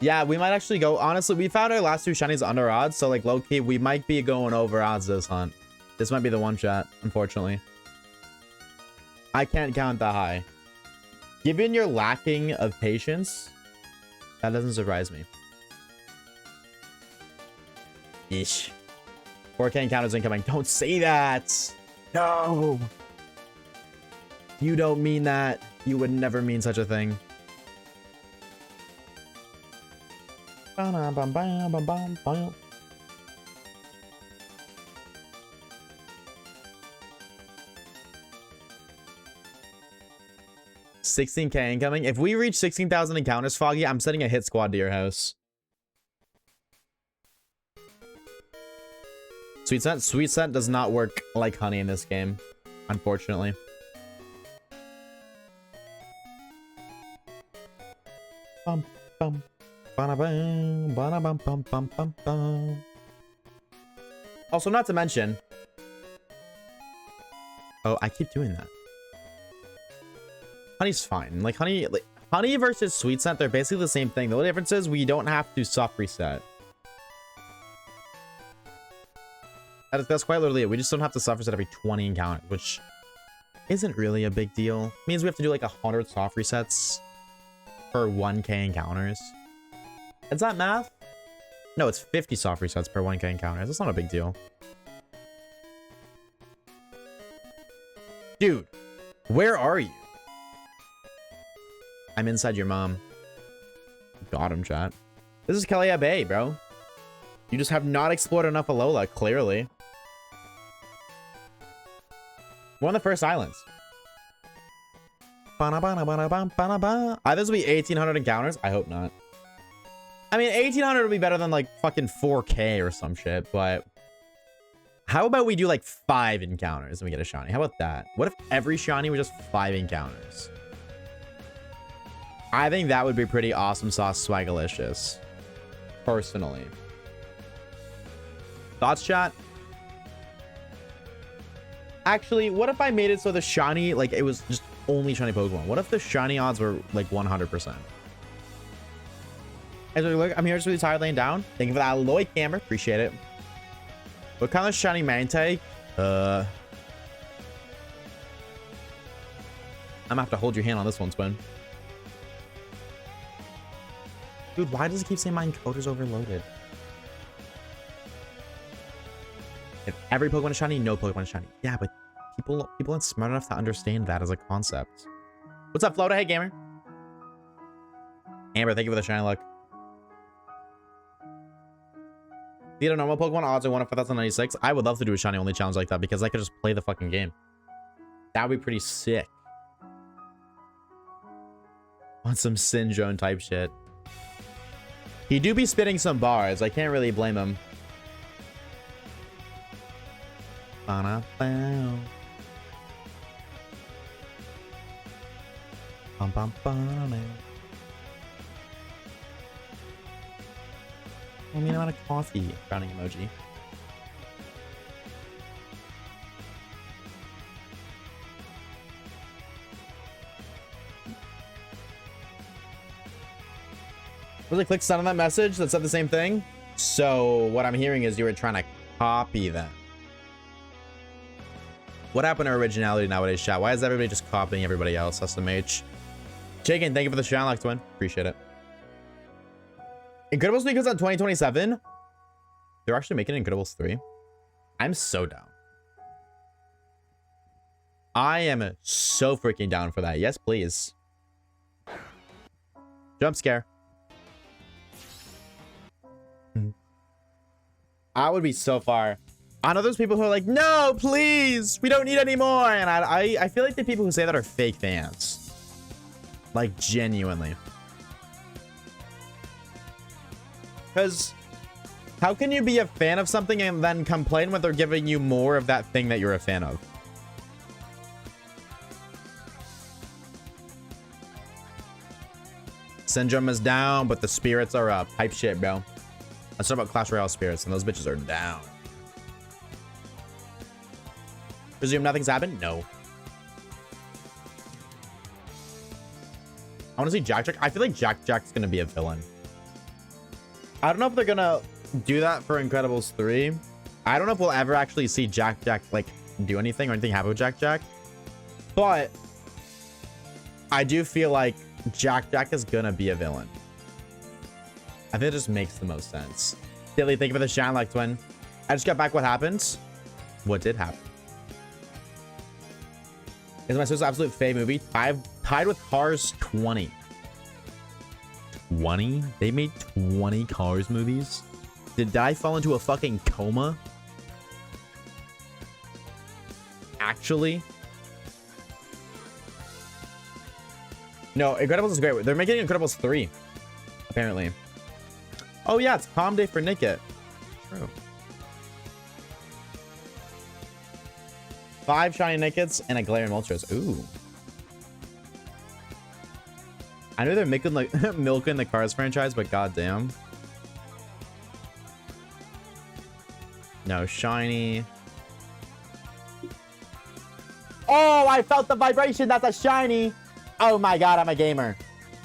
Yeah, we might actually go. Honestly, we found our last 2 shinies under odds. So, like, low-key, we might be going over odds this hunt. This might be the one shot, unfortunately. I can't count that high. Given your lacking of patience, that doesn't surprise me. Yeesh. 4K encounters incoming. Don't say that. No. You don't mean that. You would never mean such a thing. 16K incoming. If we reach 16,000 encounters, Foggy, I'm sending a hit squad to your house. Sweet Scent? Sweet Scent does not work like honey in this game, unfortunately. Bum, bum, ba-da-bum, ba-da-bum, bum, bum, bum, bum. Also, not to mention... Oh, I keep doing that. Honey's fine. Like, honey versus Sweet Scent, they're basically the same thing. The only difference is we don't have to soft reset. That's quite literally it. We just don't have to soft reset every 20 encounters, which isn't really a big deal. It means we have to do like 100 soft resets per 1K encounters. Is that math? No, it's 50 soft resets per 1K encounters. That's not a big deal. Dude, where are you? I'm inside your mom. Got him, chat. This is Kalia Bay, bro. You just have not explored enough Alola, clearly. We're on the first islands. Either this will be 1,800 encounters. I hope not. I mean, 1,800 would be better than like fucking 4K or some shit, but How about we do like 5 encounters and we get a shiny? How about that? What if every shiny was just 5 encounters? I think that would be pretty awesome sauce swagalicious. Personally. Thoughts, chat? Actually, what if I made it so the shiny, like, it was just only shiny Pokemon? What if the shiny odds were like 100%? As we look, I'm here just really tired laying down. Thank you for that Lloyd camera. Appreciate it. What kind of shiny Mantay? I'm gonna have to hold your hand on this one, Twin. Dude, why does it keep saying my encoder's overloaded? If every Pokemon is shiny, no Pokemon is shiny. Yeah, but people aren't smart enough to understand that as a concept. What's up, Floda? Hey, gamer. Amber, thank you for the shiny luck. Beat a normal Pokemon odds are 1 in 5096. I would love to do a shiny only challenge like that because I could just play the fucking game. That would be pretty sick. On some syndrome type shit. He do be spitting some bars. I can't really blame him. I mean, I'm out of coffee. Frowning emoji. Was it click send on that message that said the same thing? So what I'm hearing is you were trying to copy them. What happened to originality nowadays, chat? Why is everybody just copying everybody else? SMH. Chicken, thank you for the Shanlock, Twin. Appreciate it. Incredibles 3 comes out 2027. They're actually making Incredibles 3. I'm so down. I am so freaking down for that. Yes, please. Jump scare. I would be so far. I know those people who are like, no, please, we don't need any more. And I feel like the people who say that are fake fans. Like, genuinely. Because how can you be a fan of something and then complain when they're giving you more of that thing that you're a fan of? Syndrome is down, but the spirits are up. Hype shit, bro. Let's talk about Clash Royale spirits, and those bitches are down. Presume nothing's happened? No. I want to see Jack Jack. I feel like Jack Jack's going to be a villain. I don't know if they're going to do that for Incredibles 3. I don't know if we'll ever actually see Jack Jack, like, do anything or anything happen with Jack Jack. But I do feel like Jack Jack is going to be a villain. I think it just makes the most sense. Dilly, thank you for the Shanlock, Twin. I just got back. What happened? What did happen? Is my sister's absolute fave movie. Tied with Cars 20. 20? They made 20 Cars movies? Did I fall into a fucking coma? Actually? No, Incredibles is great. They're making Incredibles 3. Apparently. Oh yeah, it's Palm Day for Nickit. True. 5 shiny Nickits and a Galarian Moltres. Ooh. I know they're making like milking the Cars franchise, but goddamn. No shiny. Oh, I felt the vibration. That's a shiny. Oh my god, I'm a gamer.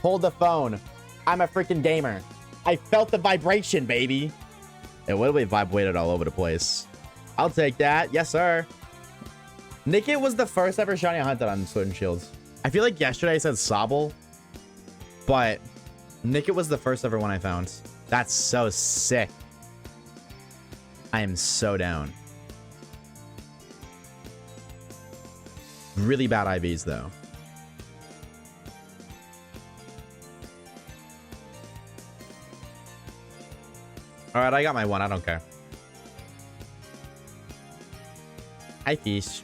Hold the phone. I'm a freaking gamer. I felt the vibration, baby. It literally vibrated all over the place. I'll take that. Yes, sir. Nickit was the first ever shiny I hunted on Sword and Shield. I feel like yesterday I said Sobble, but Nickit was the first ever one I found. That's so sick. I am so down. Really bad IVs, though. All right, I got my one. I don't care. Hi, fish.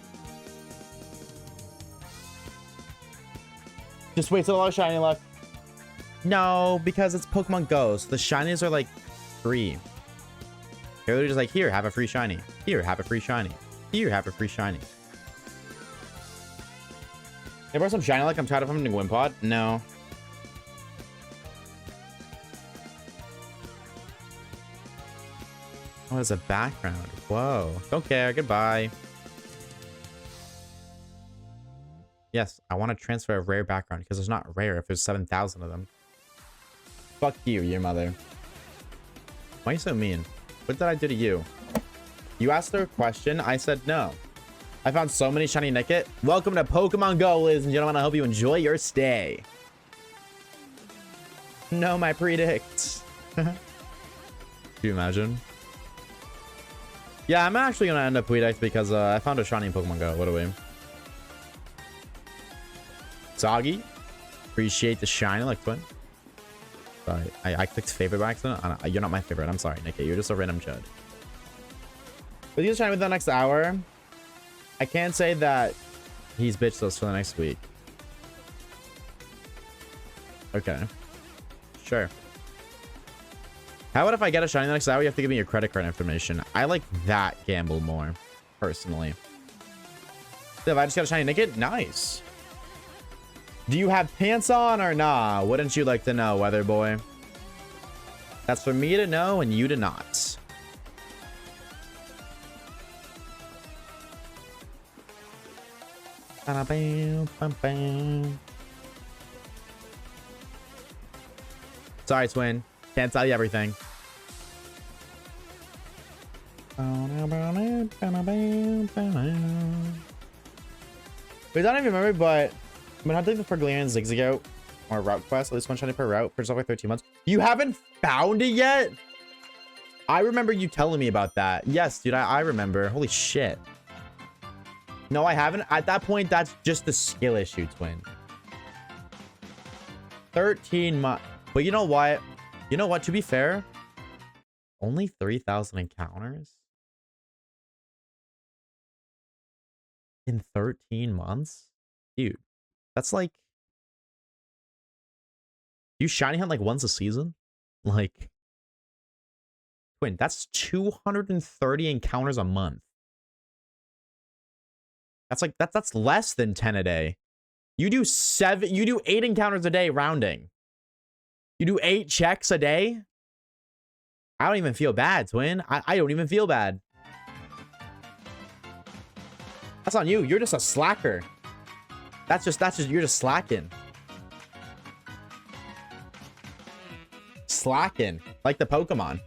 Just wait till a lot of shiny luck. No, because it's Pokemon Go. So the shinies are like free. They're literally just like, here, have a free shiny. Here, have a free shiny. Here, have a free shiny. Hey, bro, some shiny like I'm tired of having to win pod? No. Oh, it's a background. Whoa. Don't care. Goodbye. Yes, I want to transfer a rare background because it's not rare if there's 7,000 of them. Fuck you, your mother. Why are you so mean? What did I do to you? You asked her a question. I said no. I found so many shiny Nickit. Welcome to Pokemon Go, ladies and gentlemen. I hope you enjoy your stay. No, my predict. Can you imagine? Yeah, I'm actually going to end up predict because I found a shiny in Pokemon Go. What a way. Soggy. Appreciate the shiny like twin. Sorry, I clicked favorite by accident. You're not my favorite. I'm sorry, Nickit. You're just a random chud. But he's shiny within the next hour. I can't say that he's bitched us for the next week. Okay. Sure. How about if I get a shiny the next hour, you have to give me your credit card information? I like that gamble more, personally. So if I just got a shiny Nickit, nice. Do you have pants on or nah? Wouldn't you like to know, weather boy? That's for me to know and you to not. Sorry, twin. Can't tell you everything. Wait, I don't even remember, but I'm hunting for Galarian Zigzagoat or route quest, at least one shiny per route for something like 13 months. You haven't found it yet? I remember you telling me about that. Yes, dude, I remember. Holy shit. No, I haven't. At that point, that's just a skill issue, twin. 13 months. But you know what? You know what? To be fair, only 3,000 encounters in 13 months? Dude, that's like... You shiny hunt like once a season? Like... Twin, that's 230 encounters a month. That's like that's less than 10 a day. You do 8 encounters a day rounding. You do 8 checks a day? I don't even feel bad, twin. I don't even feel bad. That's on you. You're just a slacker. That's just you're just slacking. Slacking. Like the Pokemon.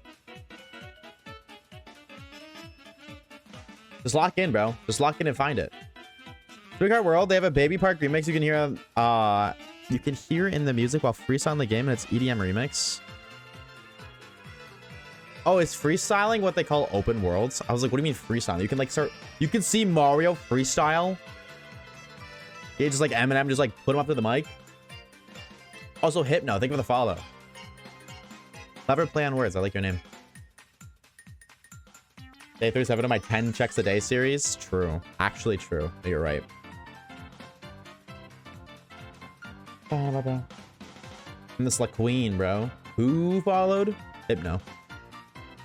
Just lock in, bro. Just lock in and find it. Sweetheart World, they have a Baby Park remix. You can hear in the music while freestyling the game, and it's EDM remix. Oh, is freestyling what they call open worlds? I was like, what do you mean freestyle? You can like start. You can see Mario freestyle. Yeah, just like Eminem, just like put him up to the mic. Also, Hypno, thank you for the follow. Clever play on words. I like your name. Day 37 of my 10 checks a day series. True. Actually true. You're right. And this like queen, bro. Who followed? Hypno.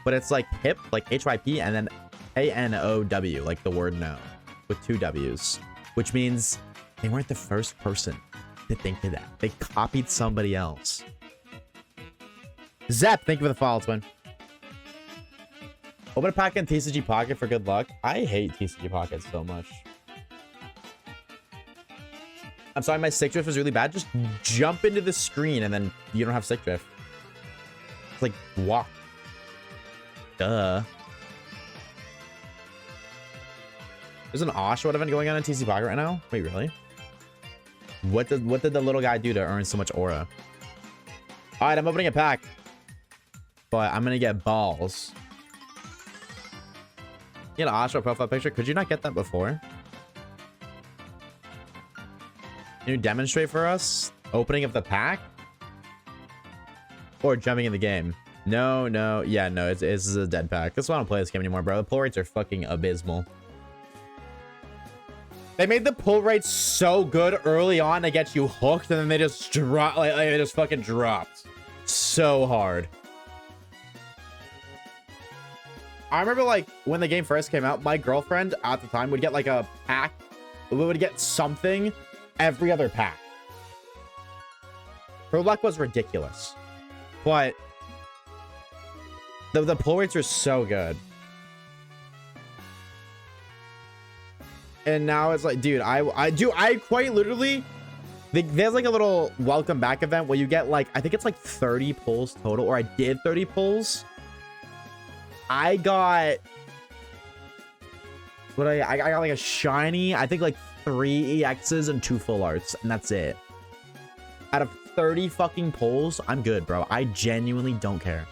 But it's like hip, like HYP, and then ANOW, like the word no, with 2 W's. Which means they weren't the first person to think of that. They copied somebody else. Zep, thank you for the follow, twin. Open a pack in TCG Pocket for good luck. I hate TCG Pocket so much. I'm sorry, my stick drift is really bad. Just jump into the screen and then you don't have stick drift. It's like, walk. Duh. There's an Oshawaves event going on in TCG Pocket right now? Wait, really? What did the little guy do to earn so much aura? Alright, I'm opening a pack. But I'm gonna get balls. You had an Oshawa profile picture. Could you not get that before? Can you demonstrate for us? Opening of the pack? Or jumping in the game? No, no. Yeah, no. It's a dead pack. That's why I don't play this game anymore, bro. The pull rates are fucking abysmal. They made the pull rates so good early on to get you hooked, and then they just dropped. Like they just fucking dropped so hard. I remember like when the game first came out, my girlfriend at the time would get like a pack. We would get something every other pack. Her luck was ridiculous, but the pull rates were so good. And now it's like, dude, I quite literally, there's like a little welcome back event where you get like, I think it's like 30 pulls total, or I did 30 pulls. I got, I got like a shiny, I think like 3 EXs and 2 full arts, and that's it. Out of 30 fucking pulls, I'm good, bro. I genuinely don't care.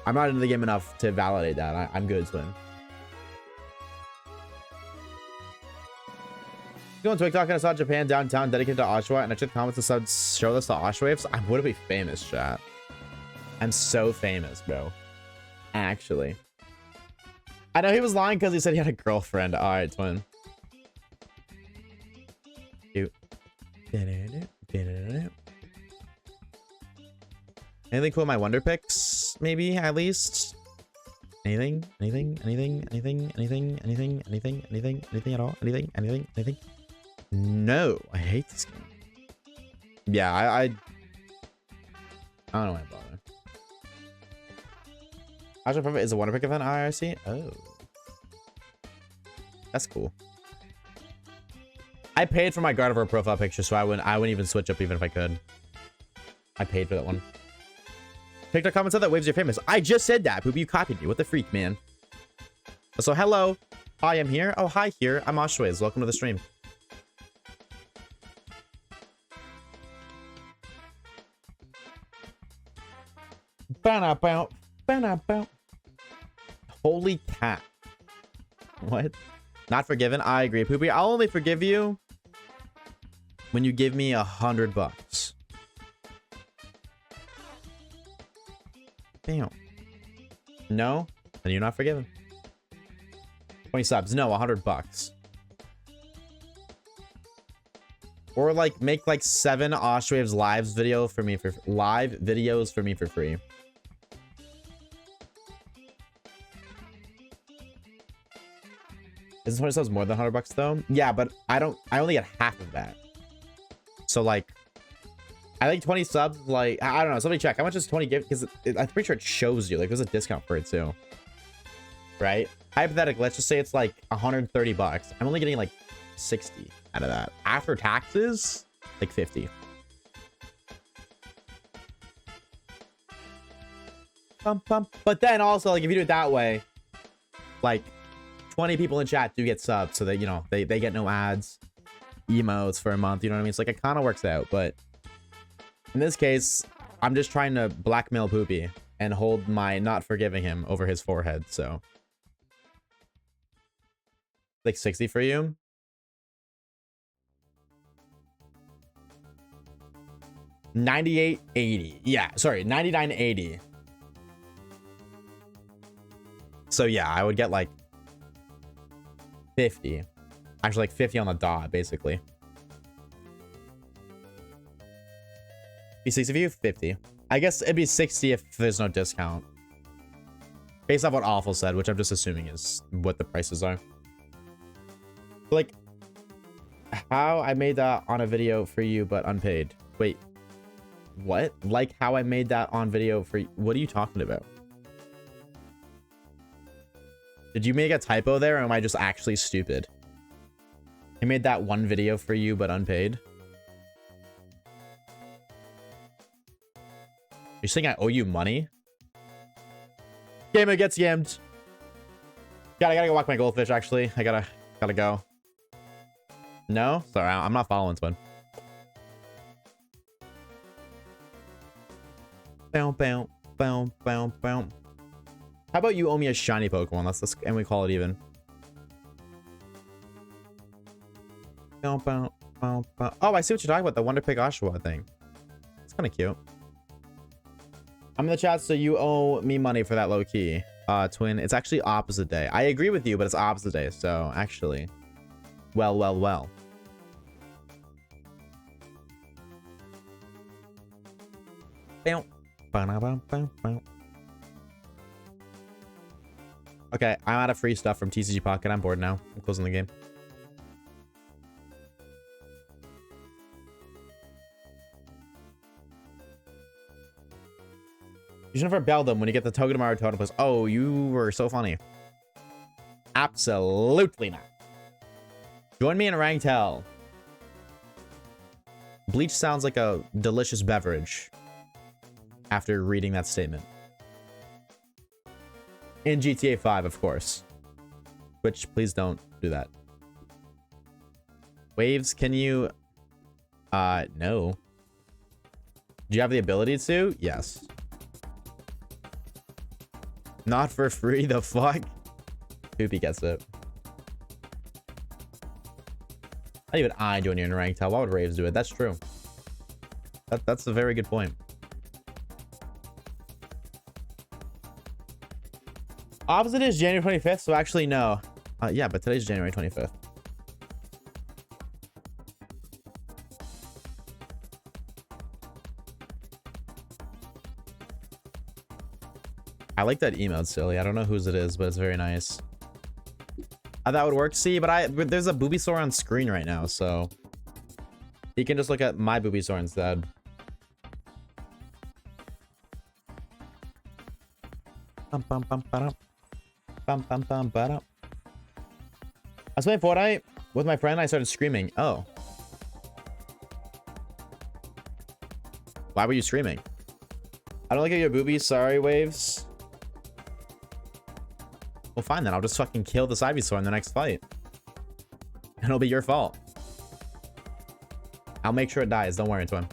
I'm not into the game enough to validate that. I'm good, Swin. Going to TikTok and I saw Japan downtown dedicated to Oshawa, and I checked the comments and said, show this to Oshawaves. I would be famous, chat. I'm so famous, bro. Actually. I know he was lying because he said he had a girlfriend. All right, Twin. Cute. Anything cool in my wonder picks? Maybe, at least. Anything at all? Anything? No, I hate this game. Yeah, I don't know why I bother. Actual Perfect is a wonder pick event IRC. Oh, that's cool. I paid for my Gardevoir profile picture, so I wouldn't even switch up even if I could. I paid for that one. TikTok comment said that Waves are famous. I just said that, Poopy. You copied me. What the freak, man? So hello. Hi, I'm here. Oh, hi here. I'm Oshawaves. Welcome to the stream. Holy cat. What? Not forgiven? I agree, Poopy. I'll only forgive you when you give me $100. Damn. No? Then you're not forgiven. 20 subs. No, $100. Or like make like 7 Oshawaves live videos for me for free. Isn't 20 subs more than $100 though? Yeah, but I only get half of that. So like, I think 20 subs, like, I don't know. Somebody check. How much is 20 gift? Because I'm pretty sure it shows you. Like, there's a discount for it too. Right? Hypothetically, let's just say it's like $130. I'm only getting like 60 out of that. After taxes, like 50. But then also, like, if you do it that way, like, 20 people in chat do get subs so that, you know, they get no ads, emotes for a month. You know what I mean? It's like, it kind of works out, but in this case, I'm just trying to blackmail Poopy and hold my not forgiving him over his forehead, so. Like 60 for you? $98.80. Yeah, sorry, $99.80. So yeah, I would get like 50. Actually, like 50 on the dot, basically. Be 60 for you? 50. I guess it'd be 60 if there's no discount. Based off what Awful said, which I'm just assuming is what the prices are. Like, how I made that on a video for you, but unpaid. Wait, what? Like how I made that on video for you? What are you talking about? Did you make a typo there, or am I just actually stupid? I made that one video for you, but unpaid. You're saying I owe you money? Gamer gets yammed. God, I gotta go walk my goldfish, actually. I gotta go. No? Sorry, I'm not following Twin. Bow, bow, bow, bow, bow. How about you owe me a shiny Pokemon? Let's and we call it even. Bow, bow, bow, bow. Oh, I see what you're talking about. The Wonder Pig Oshawa thing. It's kind of cute. I'm in the chat, so you owe me money for that low key. Twin, it's actually opposite day. I agree with you, but it's opposite day. So actually, well. Bow. Okay, I'm out of free stuff from TCG Pocket. I'm bored now. I'm closing the game. You should never bell them when you get the Togedemaru Totem Plus. Oh, you were so funny. Absolutely not. Join me in Ranked Hell. Bleach sounds like a delicious beverage after reading that statement. In GTA 5, of course. Which, please don't do that. Waves, can you... no. Do you have the ability to? Yes. Not for free, the fuck? Poopy gets it. Not even I join you in Ranked Hell. Why would Raves do it? That's true. That's a very good point. Opposite is January 25th, so actually no. Yeah, but today's January 25th. I like that emote, silly. I don't know whose it is, but it's very nice. That would work. See, but there's a booby sore on screen right now, so you can just look at my booby sore instead. Bum, bum, bum, ba-dum. Bum, bum, bum, ba-dum. I was playing Fortnite with my friend. I started screaming. Oh. Why were you screaming? I don't look at your boobies. Sorry, Waves. Well, fine then. I'll just fucking kill this Ivysaur in the next fight. And it'll be your fault. I'll make sure it dies. Don't worry, Twin.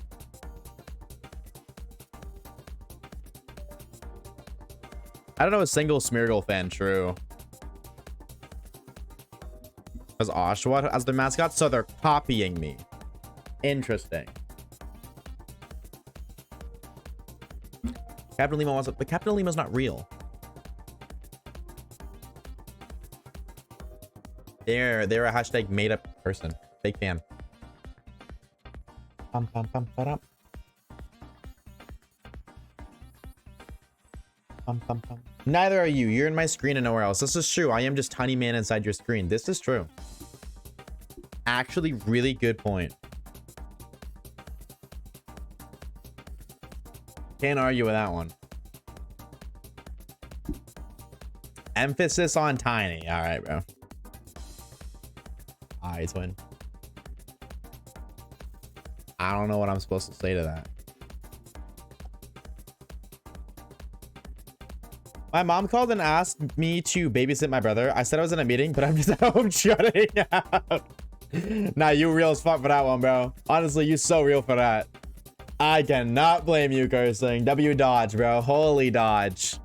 I don't know a single Smeargle fan, true. As Oshawa as their mascot, so they're copying me. Interesting. Captain Lima wants it, but Captain Lima's not real. They're a hashtag made up person. Fake fan. Bum, bum, bum, ba-dum. Bum, bum, bum. Neither are you. You're in my screen and nowhere else. This is true. I am just tiny man inside your screen. This is true. Actually, really good point. Can't argue with that one. Emphasis on tiny. All right, bro. All right, Twin. I don't know what I'm supposed to say to that. My mom called and asked me to babysit my brother. I said I was in a meeting, but I'm just at home shutting out. Nah, you real as fuck for that one, bro. Honestly, you so real for that. I cannot blame you cursing. W dodge, bro. Holy dodge.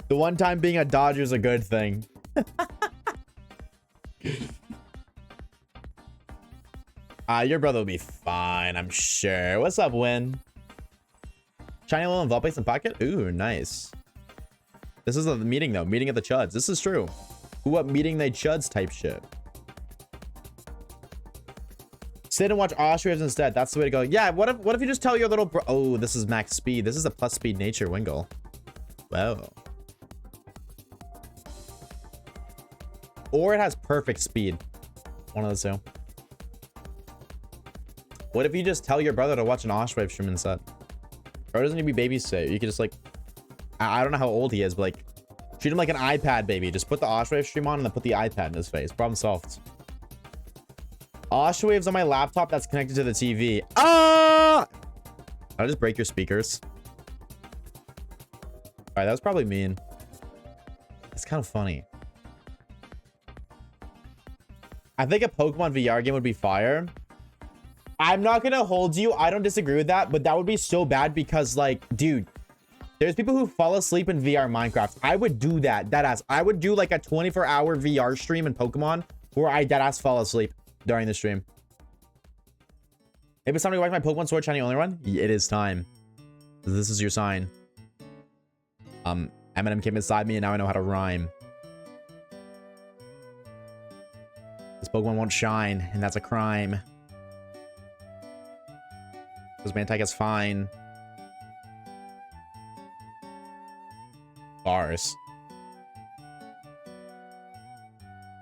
The one time being a dodger is a good thing. Your brother will be fine, I'm sure. What's up, Win? Shiny little Volpace in pocket? Ooh, nice. This is a meeting, though. Meeting of the chuds. This is true. Who what meeting they chuds type shit. Sit and watch Oshawaves instead. That's the way to go. Yeah, what if you just tell your little bro... Oh, this is max speed. This is a plus speed nature Wingull. Wow. Or it has perfect speed. One of the two. What if you just tell your brother to watch an Oshawave stream instead? Or doesn't he be babysit? You could just like... I don't know how old he is, but like... Treat him like an iPad baby. Just put the Oshawave stream on and then put the iPad in his face. Problem solved. Oshawaves on my laptop that's connected to the TV. Ah! I'll just break your speakers. Alright, that was probably mean. It's kind of funny. I think a Pokemon VR game would be fire. I'm not gonna hold you. I don't disagree with that, but that would be so bad because, like, dude, there's people who fall asleep in VR Minecraft. I would do that. Deadass. I would do like a 24-hour VR stream in Pokemon where I deadass fall asleep during the stream. Maybe it's time to watch my Pokemon Sword Shiny only run. It is time. This is your sign. Eminem came inside me and now I know how to rhyme. This Pokemon won't shine, and that's a crime. This Mantike is fine. Bars.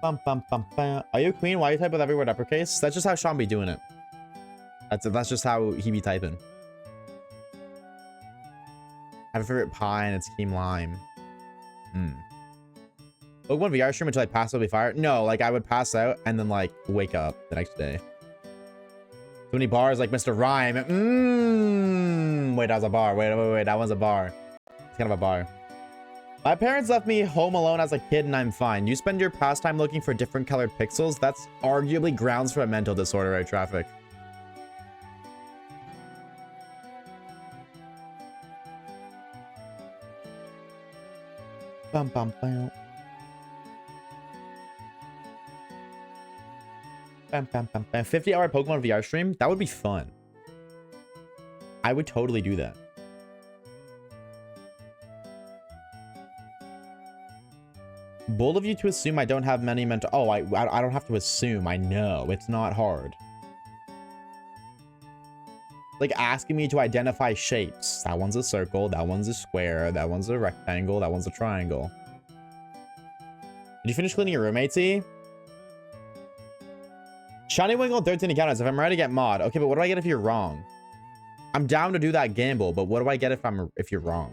Bum, bum, bum, bum. Are you queen? Why you type with every word uppercase? That's just how Sean be doing it. That's just how he be typing. I have a favorite pie and it's Team Lime. But one VR stream until I pass out, be fired? No, like I would pass out and then like wake up the next day. Too many bars like Mr. Rhyme. Wait, that was a bar. Wait, that one's a bar. It's kind of a bar. My parents left me home alone as a kid and I'm fine. You spend your pastime looking for different colored pixels? That's arguably grounds for a mental disorder, right, Traffic? Bum, bum, bum. Bam, bam, bam, bam. 50-hour Pokemon VR stream? That would be fun. I would totally do that. Bold of you to assume I don't have many mental... Oh, I don't have to assume. I know. It's not hard. Like asking me to identify shapes. That one's a circle. That one's a square. That one's a rectangle. That one's a triangle. Did you finish cleaning your roommate's? Shiny Wingle 13 encounters. If I'm ready to get mod. Okay, but what do I get if you're wrong? I'm down to do that gamble, but what do I get if you're wrong?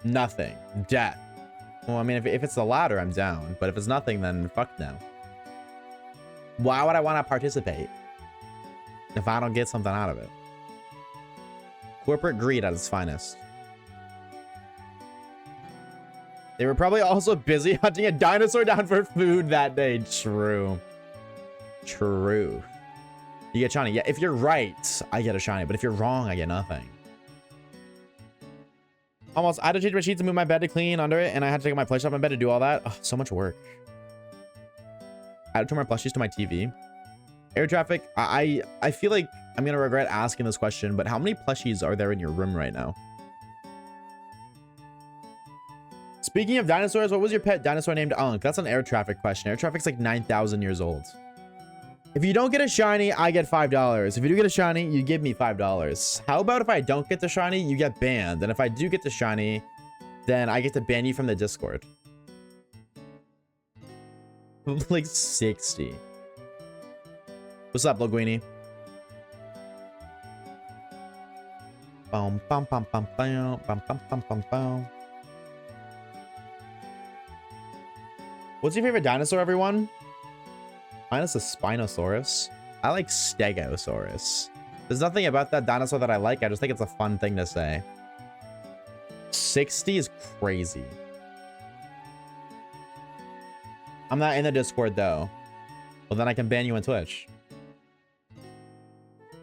Nothing. Death. Well, I mean, if it's the latter, I'm down. But if it's nothing, then fuck no. Why would I want to participate if I don't get something out of it? Corporate greed at its finest. They were probably also busy hunting a dinosaur down for food that day. True. True. You get shiny. Yeah, if you're right, I get a shiny. But if you're wrong, I get nothing. Almost. I had to change my sheets and move my bed to clean under it. And I had to take my plush off my bed to do all that. Oh, so much work. I had to turn my plushies to my TV. Air traffic. I feel like I'm going to regret asking this question. But how many plushies are there in your room right now? Speaking of dinosaurs, what was your pet dinosaur named Unk? That's an air traffic question. Air traffic's like 9,000 years old. If you don't get a shiny, I get $5. If you do get a shiny, you give me $5. How about if I don't get the shiny, you get banned? And if I do get the shiny, then I get to ban you from the Discord. Like 60. What's up, Loguini? Bum, bum, bum, bum, bum, bum, bum, bum, bum, bum. What's your favorite dinosaur, everyone? Mine is a Spinosaurus. I like Stegosaurus. There's nothing about that dinosaur that I like. I just think it's a fun thing to say. 60 is crazy. I'm not in the Discord, though. Well, then I can ban you on Twitch.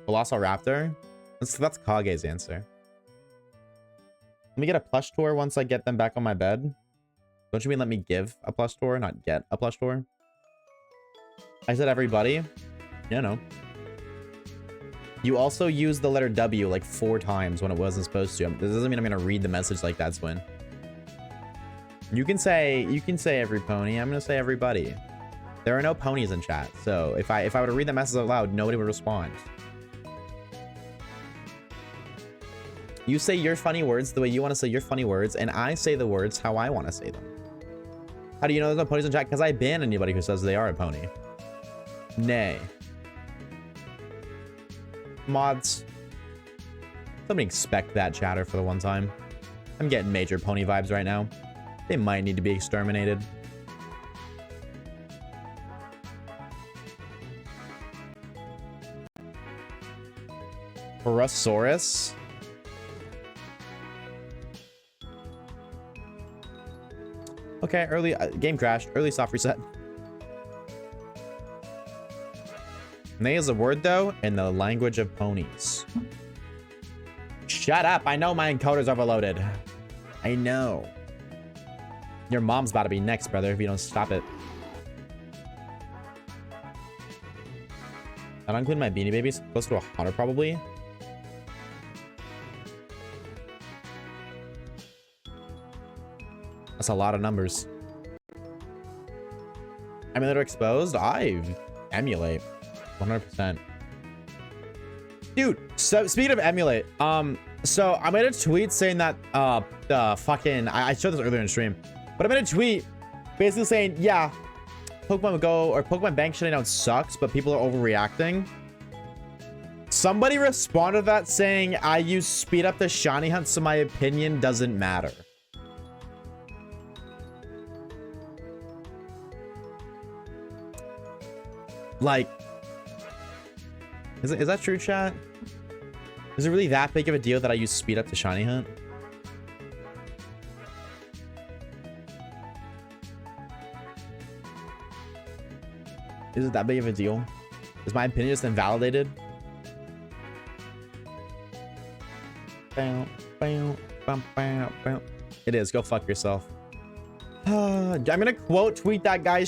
Velociraptor? That's Kage's answer. Let me get a plush tour once I get them back on my bed. Don't you mean let me give a plush tour, not get a plush tour? I said everybody. Yeah, no. You also used the letter W like 4 times when it wasn't supposed to. This doesn't mean I'm gonna read the message like that, Swin. You can say every pony. I'm gonna say everybody. There are no ponies in chat, so if I were to read the message out loud, nobody would respond. You say your funny words the way you want to say your funny words, and I say the words how I want to say them. How do you know there's no ponies in chat? Because I ban anybody who says they are a pony. Nay. Mods. Somebody expect that chatter for the one time. I'm getting major pony vibes right now. They might need to be exterminated. Parasaurus. Okay, early game crashed. Early soft reset. Nay is a word though in the language of ponies. Shut up! I know my encoder's overloaded. I know. Your mom's about to be next, brother, if you don't stop it. I don't include my Beanie Babies. Close to 100 probably. That's a lot of numbers. Emulator exposed? I emulate 100%. Dude, so speaking of emulate, So I made a tweet saying that I showed this earlier in stream, but I made a tweet basically saying, yeah, Pokemon Go or Pokemon Bank shutting down sucks, but people are overreacting. Somebody responded to that saying, I use speed up the shiny hunt, so my opinion doesn't matter. Like, is that true, chat? Is it really that big of a deal that I use speed up to shiny hunt? Is it that big of a deal? Is my opinion just invalidated? It is. Go fuck yourself. I'm gonna quote tweet that guy.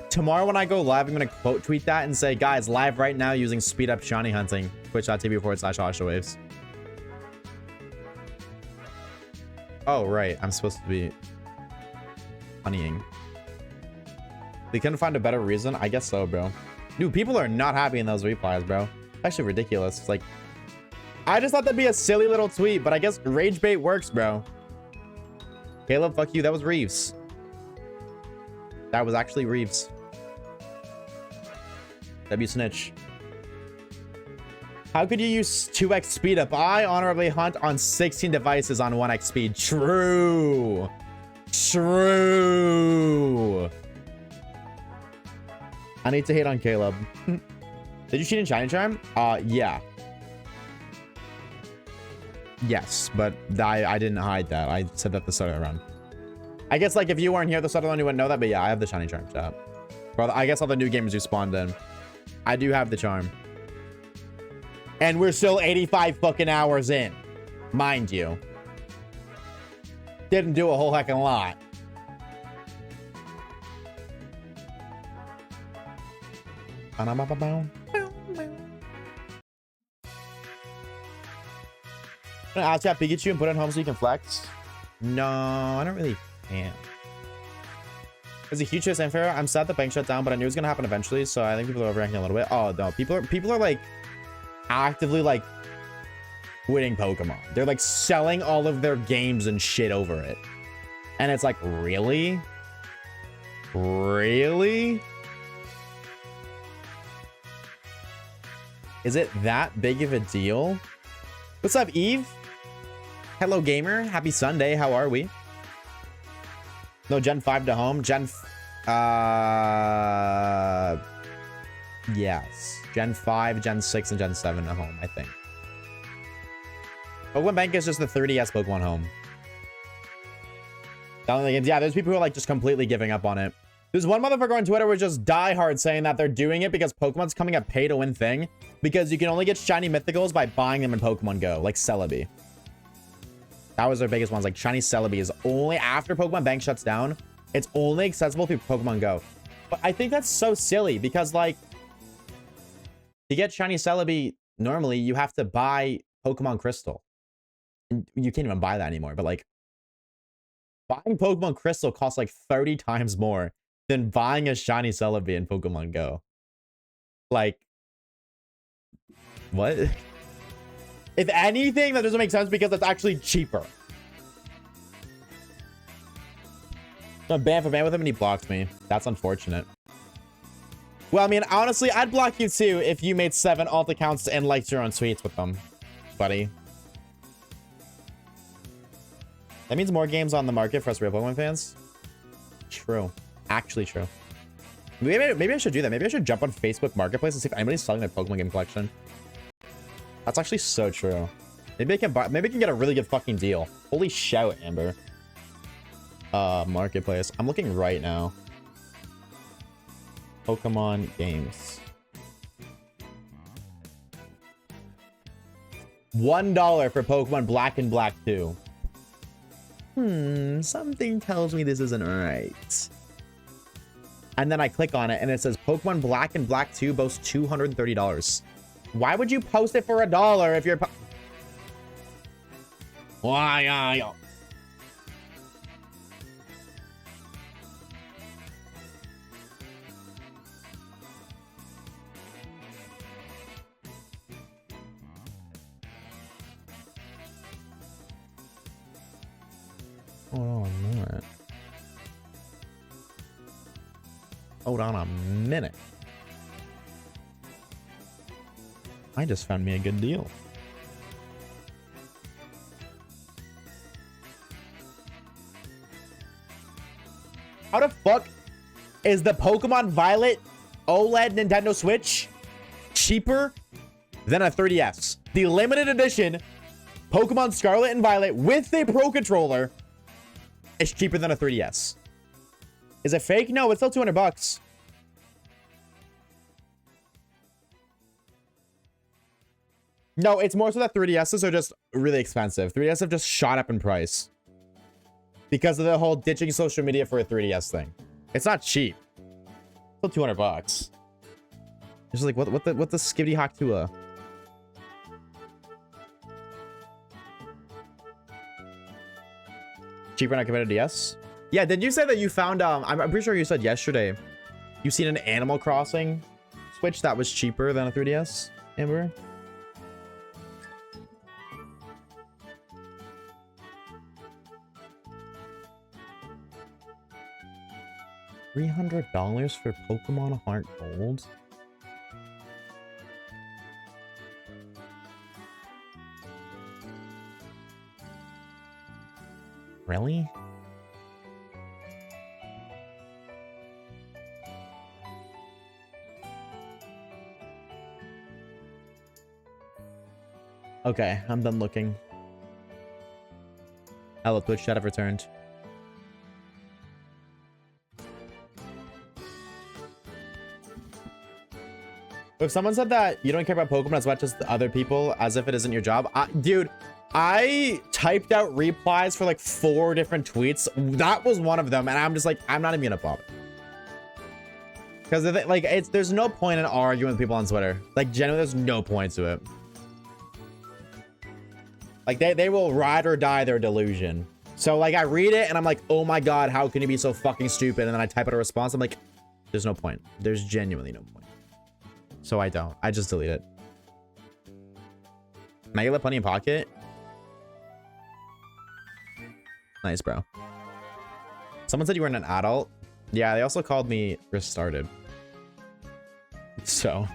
Tomorrow when I go live, I'm gonna quote tweet that and say, guys, live right now using speed up shiny hunting. Twitch.tv/Oshawaves. Oh, right. I'm supposed to be honeying. They couldn't find a better reason? I guess so, bro. Dude, people are not happy in those replies, bro. Actually ridiculous. It's like, I just thought that'd be a silly little tweet, but I guess rage bait works, bro. Caleb, fuck you. That was Reeves. That was actually Reeves. W snitch. How could you use 2x speed up? I honorably hunt on 16 devices on 1x speed. True. True. I need to hate on Caleb. Did you cheat in Shiny Charm? Yeah. Yes, but I didn't hide that. I said that at the start of the run. I guess, like, if you weren't here at the start of the run, you wouldn't know that, but yeah, I have the Shiny Charm, chat. Bro, I guess all the new gamers who spawned in. I do have the charm. And we're still 85 fucking hours in. Mind you. Didn't do a whole heckin' lot. Gonna ask that Pikachu and put it home so you can flex? No, I don't really can. There's a huge chase unfair. I'm sad the bank shut down, but I knew it was gonna happen eventually, so I think people are overreacting a little bit. Oh no, people are like actively like quitting Pokemon. They're like selling all of their games and shit over it. And it's like, really? Really? Is it that big of a deal? What's up, Eve? Hello, gamer. Happy Sunday. How are we? No Gen 5 to home. Yes. Gen 5, Gen 6, and Gen 7 to home, I think. Pokemon Bank is just the 3DS Pokemon home. Yeah, there's people who are like just completely giving up on it. There's one motherfucker on Twitter who was just diehard saying that they're doing it because Pokemon's coming a pay-to-win thing. Because you can only get shiny mythicals by buying them in Pokemon Go, like Celebi. That was their biggest ones. Like shiny Celebi is only after Pokemon Bank shuts down. It's only accessible through Pokemon Go. But I think that's so silly because, like, to get shiny Celebi, normally you have to buy Pokemon Crystal. And you can't even buy that anymore. But like, buying Pokemon Crystal costs like 30 times more than buying a shiny Celebi in Pokemon Go. Like, what? If anything, that doesn't make sense because it's actually cheaper. I'm banned for ban with him and he blocked me. That's unfortunate. Well, I mean, honestly, I'd block you too if you made 7 alt accounts and liked your own tweets with them, buddy. That means more games on the market for us real Pokemon fans. True. Actually true. Maybe I should do that. Maybe I should jump on Facebook Marketplace and see if anybody's selling their Pokemon game collection. That's actually so true. Maybe I can buy. Maybe I can get a really good fucking deal. Holy shout, Amber. Marketplace. I'm looking right now. Pokemon games. $1 for Pokemon Black and Black 2. Something tells me this isn't right. And then I click on it and it says Pokemon Black and Black 2 boasts $230. Why would you post it for $1 if you're... Why? Hold on a minute. Hold on a minute. I just found me a good deal. How the fuck is the Pokemon Violet OLED Nintendo Switch cheaper than a 3DS? The limited edition Pokemon Scarlet and Violet with a Pro Controller is cheaper than a 3DS. Is it fake? No, it's still 200 bucks. No, it's more so that 3DSs are just really expensive. 3DS have just shot up in price because of the whole ditching social media for a 3DS thing. It's not cheap. It's still 200 bucks. It's like, what the Skibbity Hawk Tua? Cheaper than a competitive DS? Yeah, did you say that you found, I'm pretty sure you said yesterday, you've seen an Animal Crossing Switch that was cheaper than a 3DS, Amber? $300 for Pokemon Heart Gold? Really? Okay, I'm done looking. Hello, Twitch chat have returned. If someone said that you don't care about Pokemon as much as the other people, as if it isn't your job, dude, I typed out replies for like 4 different tweets. That was one of them, and I'm just like, I'm not even gonna bother. Because like, there's no point in arguing with people on Twitter. Like, genuinely, there's no point to it. Like, they will ride or die their delusion. So like, I read it and I'm like, oh my god, how can you be so fucking stupid? And then I type out a response. I'm like, there's no point. There's genuinely no point. So I don't. I just delete it. Mega plenty in pocket. Nice, bro. Someone said you weren't an adult. Yeah, they also called me restarted. So.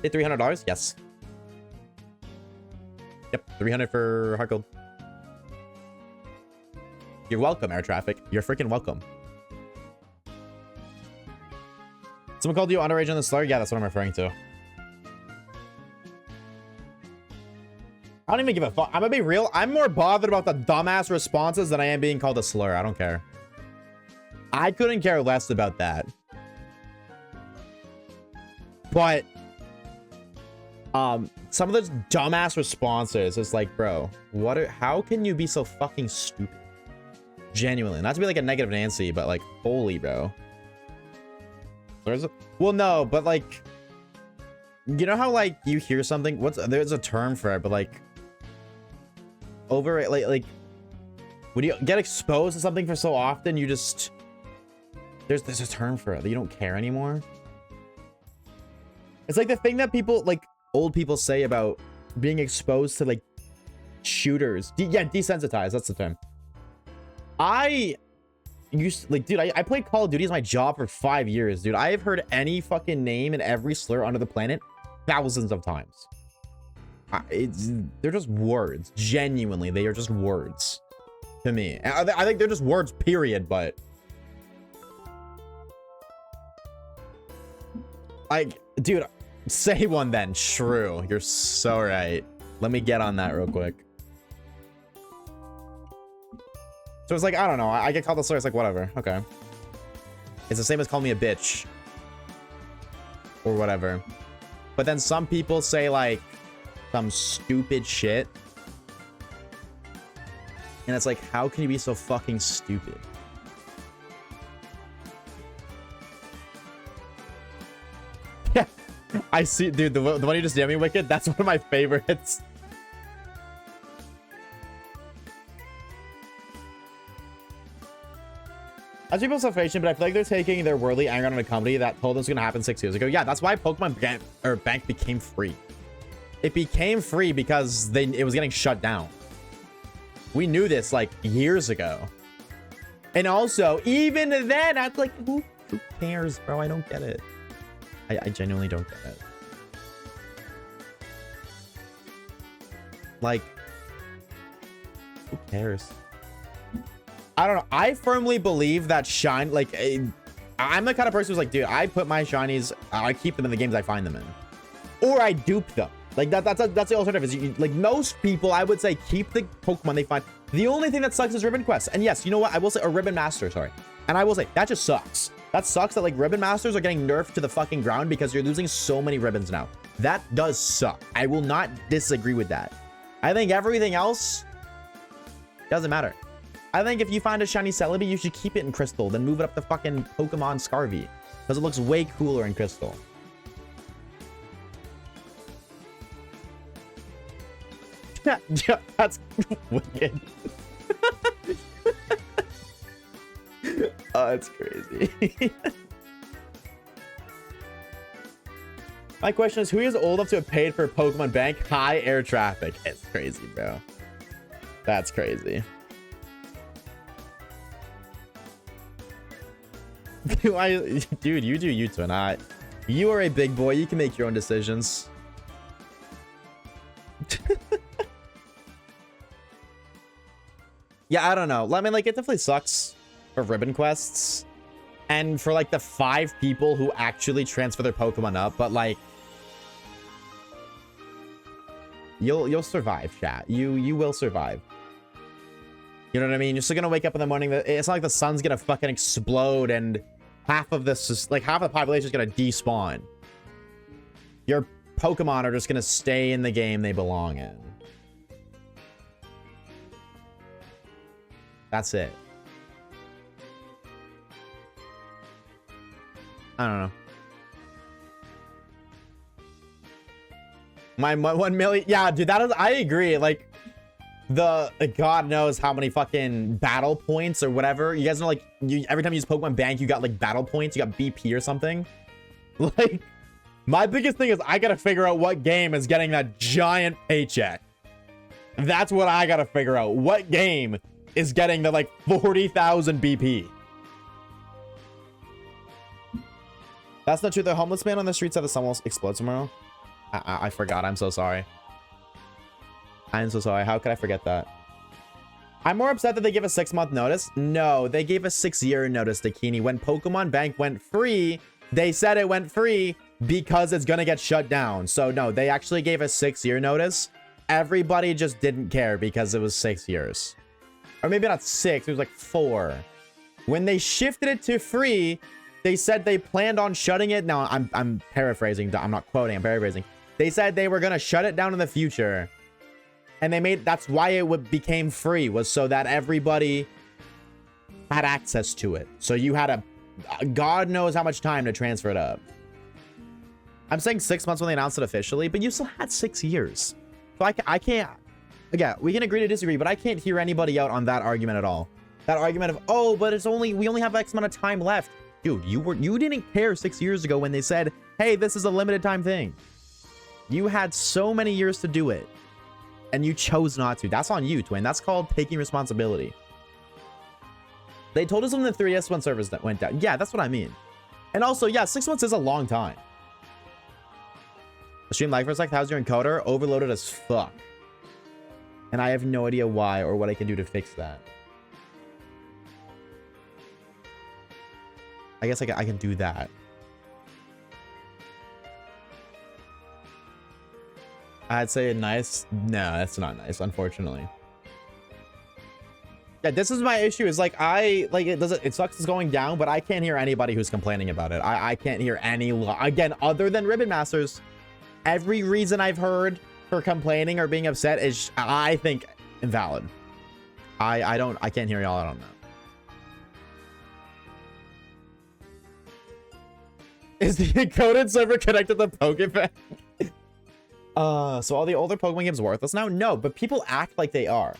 Hit $300? Yes. Yep, 300 for Heart Gold. You're welcome, air traffic. You're freaking welcome. Someone called you underage on the slur? Yeah, that's what I'm referring to. I don't even give a fuck. I'm gonna be real. I'm more bothered about the dumbass responses than I am being called a slur. I don't care. I couldn't care less about that. But some of those dumbass responses is like, bro, how can you be so fucking stupid? Genuinely. Not to be like a negative Nancy, but like, holy bro. Well, no, but like, you know how like you hear something, there's a term for it, but like like when you get exposed to something for so often, you just there's a term for it that you don't care anymore. It's like the thing that people like old people say about being exposed to like shooters. Yeah, desensitized, that's the term. Dude, I played Call of Duty as my job for 5 years, dude. I have heard any fucking name and every slur under the planet thousands of times. They're just words. Genuinely, they are just words to me. I think they're just words, period, but like, dude, say one then. Shrew. You're so right. Let me get on that real quick. So it's like, I don't know. I get called a slur. It's like, whatever. Okay. It's the same as calling me a bitch. Or whatever. But then some people say, like, some stupid shit. And it's like, how can you be so fucking stupid? Yeah. I see, dude, the one you just did me, Wicked, that's one of my favorites. As people self-creation, but I feel like they're taking their worldly anger on a company that told them it's gonna happen 6 years ago. Yeah, that's why Pokemon Bank became free. It became free because it was getting shut down. We knew this like years ago. And also, even then, I'd like, who cares, bro? I don't get it. I genuinely don't get it. Like, who cares? I don't know. I firmly believe that shine, like, I'm the kind of person who's like, dude, I put my shinies, I keep them in the games I find them in. Or I dupe them. Like, that's the alternative. Is like, most people, I would say, keep the Pokemon they find. The only thing that sucks is Ribbon Quests. And yes, you know what? I will say, or Ribbon Master, sorry. And I will say, that just sucks. That sucks that, like, Ribbon Masters are getting nerfed to the fucking ground because you're losing so many ribbons now. That does suck. I will not disagree with that. I think everything else doesn't matter. I think if you find a shiny Celebi, you should keep it in Crystal, then move it up to fucking Pokemon Scarvy. Because it looks way cooler in Crystal. Yeah, that's wicked. Oh, it's crazy. My question is, who is old enough to have paid for a Pokemon Bank? High air traffic. It's crazy, bro. That's crazy. Dude, you do you, Twin. You are a big boy. You can make your own decisions. Yeah, I don't know. I mean, like, it definitely sucks for ribbon quests and for like the 5 people who actually transfer their Pokemon up, but like, you'll survive, chat. You will survive. You know what I mean? You're still gonna wake up in the morning. It's not like the sun's gonna fucking explode and half of this, like, half of the population is gonna despawn. Your Pokemon are just gonna stay in the game they belong in. That's it. I don't know. My 1 million. Yeah, dude, that is, I agree. Like, God knows how many fucking battle points or whatever. You guys know, like, every time you use Pokemon Bank, you got like battle points. You got BP or something. Like, my biggest thing is I gotta figure out what game is getting that giant paycheck. That's what I gotta figure out. What game is getting the like 40,000 BP? That's not true. The homeless man on the streets said the sun will explode tomorrow. I forgot. I'm so sorry. I'm so sorry. How could I forget that? I'm more upset that they give a 6-month notice. No, they gave a 6-year notice to Keeney. When Pokemon Bank went free, they said it went free because it's gonna get shut down. So no, they actually gave a 6-year notice. Everybody just didn't care because it was 6 years. Or maybe not 6, it was like 4. When they shifted it to free, they said they planned on shutting it. Now, I'm paraphrasing. I'm not quoting, I'm paraphrasing. They said they were going to shut it down in the future. And they made, that's why it became free, was so that everybody had access to it. So you had a God knows how much time to transfer it up. I'm saying 6 months when they announced it officially, but you still had 6 years. So I can't, again, we can agree to disagree, but I can't hear anybody out on that argument at all. That argument of, oh, but it's only, we only have X amount of time left. Dude, you didn't care 6 years ago when they said, hey, this is a limited time thing. You had so many years to do it, and you chose not to. That's on you, Twin. That's called taking responsibility. They told us when the 3DS when servers that went down. Yeah, that's what I mean. And also, yeah, 6 months is a long time. The stream lag for a sec. How's your encoder? Overloaded as fuck. And I have no idea why or what I can do to fix that. I guess I can do that. I'd say nice. No, that's not nice, unfortunately. Yeah, this is my issue. Is like it sucks it's going down, but I can't hear anybody who's complaining about it. I can't hear any again other than Ribbon Masters. Every reason I've heard for complaining or being upset is, I think, invalid. I can't hear y'all out on that. Is the encoded server connected to Pokebank? So all the older Pokemon games worthless now? No, but people act like they are.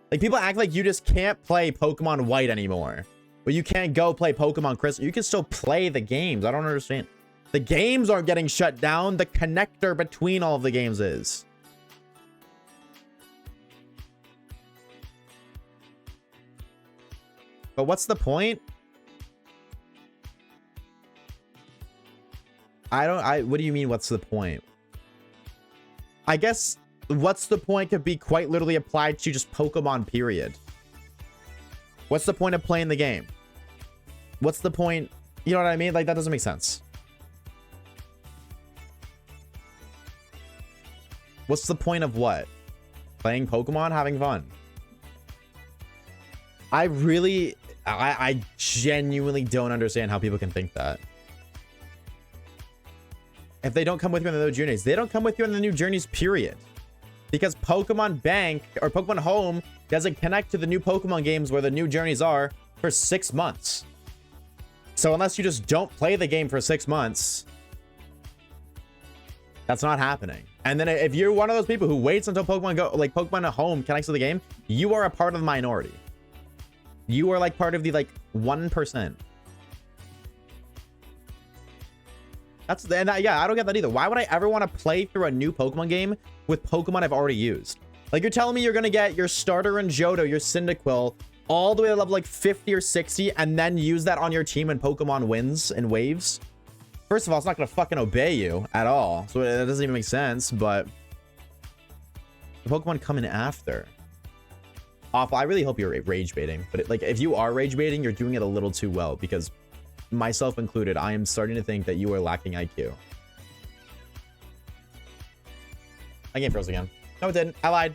Like, people act like you just can't play Pokemon White anymore. But you can't go play Pokemon Crystal. You can still play the games. I don't understand. The games aren't getting shut down. The connector between all of the games is. But what's the point? What do you mean, what's the point? I guess what's the point could be quite literally applied to just Pokemon, period. What's the point of playing the game? What's the point? You know what I mean? Like, that doesn't make sense. What's the point of what? Playing Pokemon, having fun. I genuinely don't understand how people can think that. If they don't come with you on the new journeys, they don't come with you on the new journeys, period. Because Pokemon Bank or Pokemon Home doesn't connect to the new Pokemon games where the new journeys are for 6 months. So unless you just don't play the game for 6 months, that's not happening. And then if you're one of those people who waits until Pokemon Go, like Pokemon Home connects to the game, you are a part of the minority. You are like part of the 1%. Yeah, I don't get that either. Why would I ever want to play through a new Pokemon game with Pokemon I've already used? Like, you're telling me you're going to get your starter and Johto, your Cyndaquil, all the way to level 50 or 60, and then use that on your team when Pokemon wins in waves? First of all, it's not going to fucking obey you at all. So that doesn't even make sense, but the Pokemon come in after. Awful. I really hope you're rage baiting, but if you are rage baiting, you're doing it a little too well, because myself included, I am starting to think that you are lacking IQ. My game froze again. No, it didn't. I lied.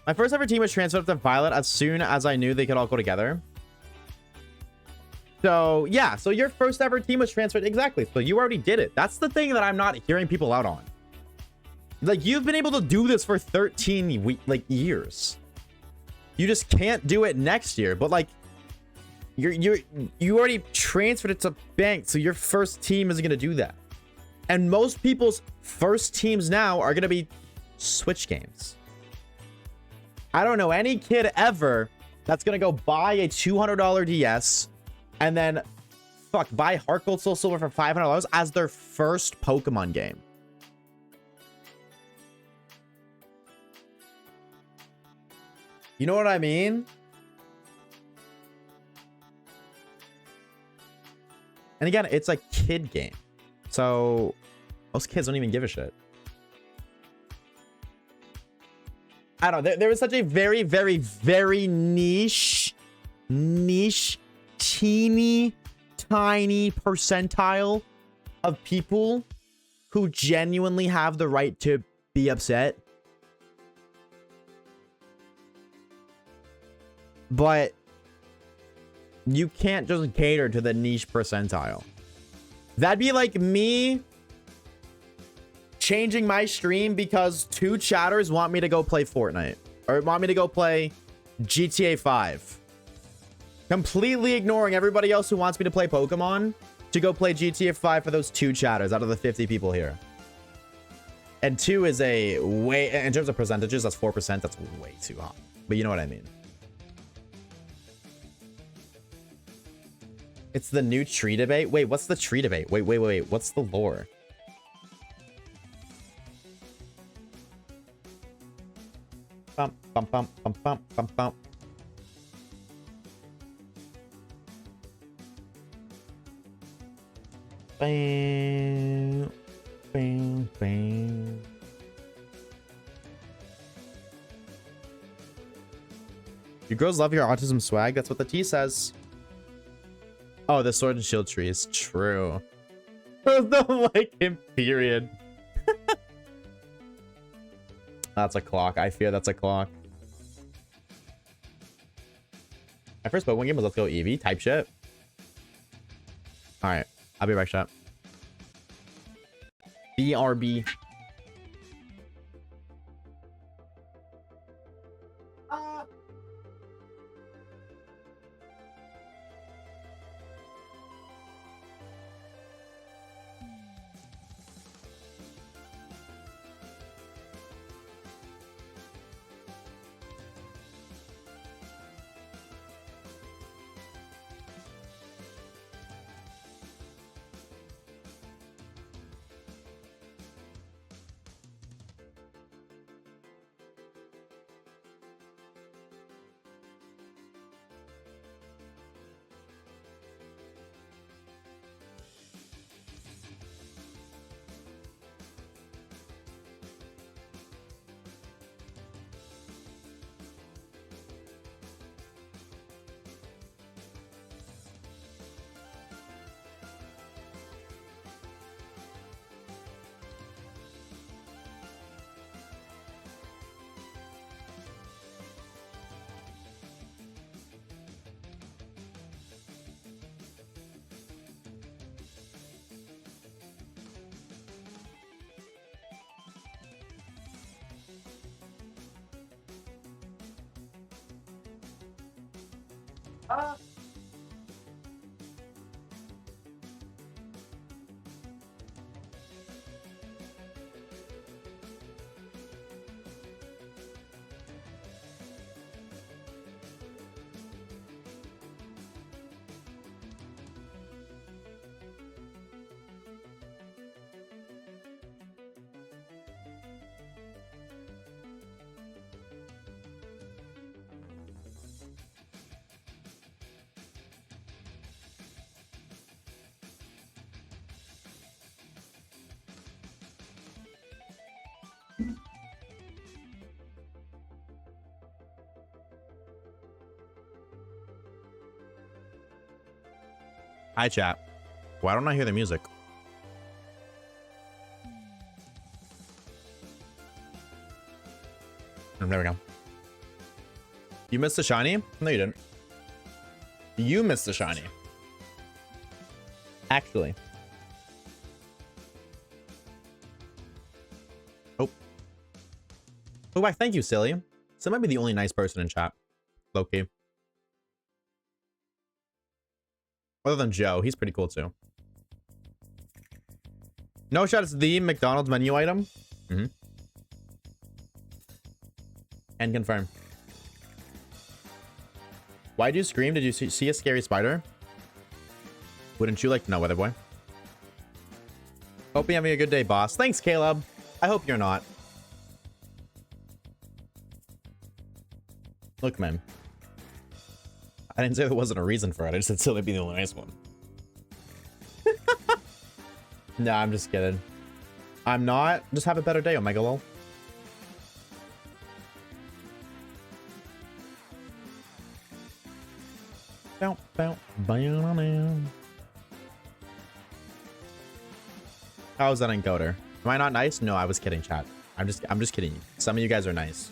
My first ever team was transferred to Violet as soon as I knew they could all go together. So, yeah. So your first ever team was transferred. Exactly. So you already did it. That's the thing that I'm not hearing people out on. Like, you've been able to do this for 13 years. You just can't do it next year. But you already transferred it to Bank, so your first team isn't gonna do that. And most people's first teams now are gonna be Switch games. I don't know any kid ever that's gonna go buy a $200 DS and then buy Heart Gold Soul Silver for $500 as their first Pokemon game. You know what I mean? And again, it's a kid game. So most kids don't even give a shit. I don't know. There was such a very, very, very niche, teeny, tiny percentile of people who genuinely have the right to be upset. But you can't just cater to the niche percentile. That'd be like me changing my stream because 2 chatters want me to go play Fortnite or want me to go play GTA 5. Completely ignoring everybody else who wants me to play Pokemon to go play GTA 5 for those 2 chatters out of the 50 people here. And 2 is a way, in terms of percentages, that's 4%. That's way too high. But you know what I mean. It's the new tree debate. Wait, what's the tree debate? Wait. What's the lore? Bump, bump, bump, bump, bump, bump, bump. Bam, bam, bam. You girls love your autism swag. That's what the T says. Oh, the Sword and Shield tree is true. There's no like him, period. That's a clock. I fear that's a clock. My first Pokemon game was Let's Go Eevee. Type shit. Alright. I'll be right back, chat. BRB. Hi, chat. Why don't I hear the music? Oh, there we go. You missed the shiny? No, you didn't. You missed the shiny. Actually. Oh. Oh, why? Thank you, silly. So might be the only nice person in chat. Low-key. Other than Joe, he's pretty cool too. No shot, it's the McDonald's menu item. Mm-hmm. And confirm. Why'd you scream? Did you see a scary spider? Wouldn't you like to know, weather boy? Hope you're having a good day, boss. Thanks, Caleb. I hope you're not. Look, man. I didn't say there wasn't a reason for it. I just said silly be the only nice one. No, I'm just kidding. I'm not. Just have a better day, Omega lol. Bow, bow, bow. How is that encoder? Am I not nice? No, I was kidding, chat. I'm just kidding you. Some of you guys are nice.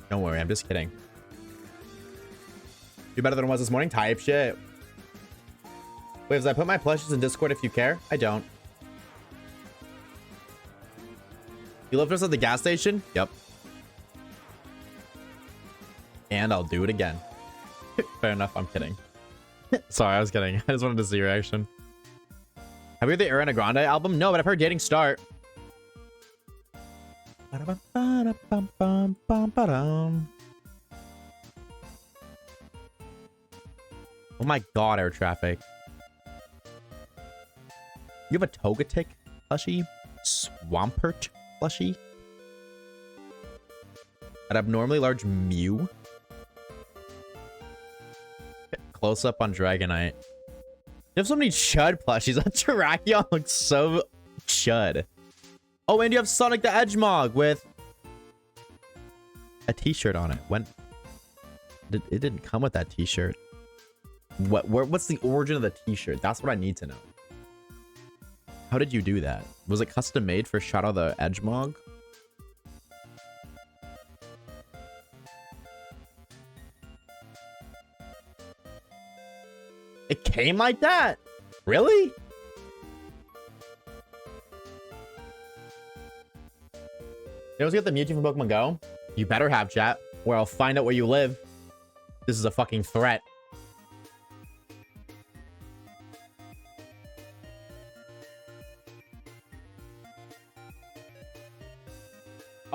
Don't worry, I'm just kidding. You better than I was this morning? Type shit. Waves, I put my plushies in Discord if you care. I don't. You left us at the gas station? Yep. And I'll do it again. Fair enough, I'm kidding. Sorry, I was kidding. I just wanted to see your reaction. Have you heard the Ariana Grande album? No, but I've heard Dating Start. Oh my god, air traffic. You have a Togetic plushie? Swampert plushie? An abnormally large Mew? Close up on Dragonite. You have so many Chud plushies. That Terrakion looks so Chud. Oh, and you have Sonic the Hedgehog with a t-shirt on it. When it didn't come with that t-shirt. What's the origin of the t-shirt? That's what I need to know. How did you do that? Was it custom made for Shadow the Hedgehog? It came like that? Really? You always get the Mewtwo from Pokemon Go? You better have, chat, or I'll find out where you live. This is a fucking threat.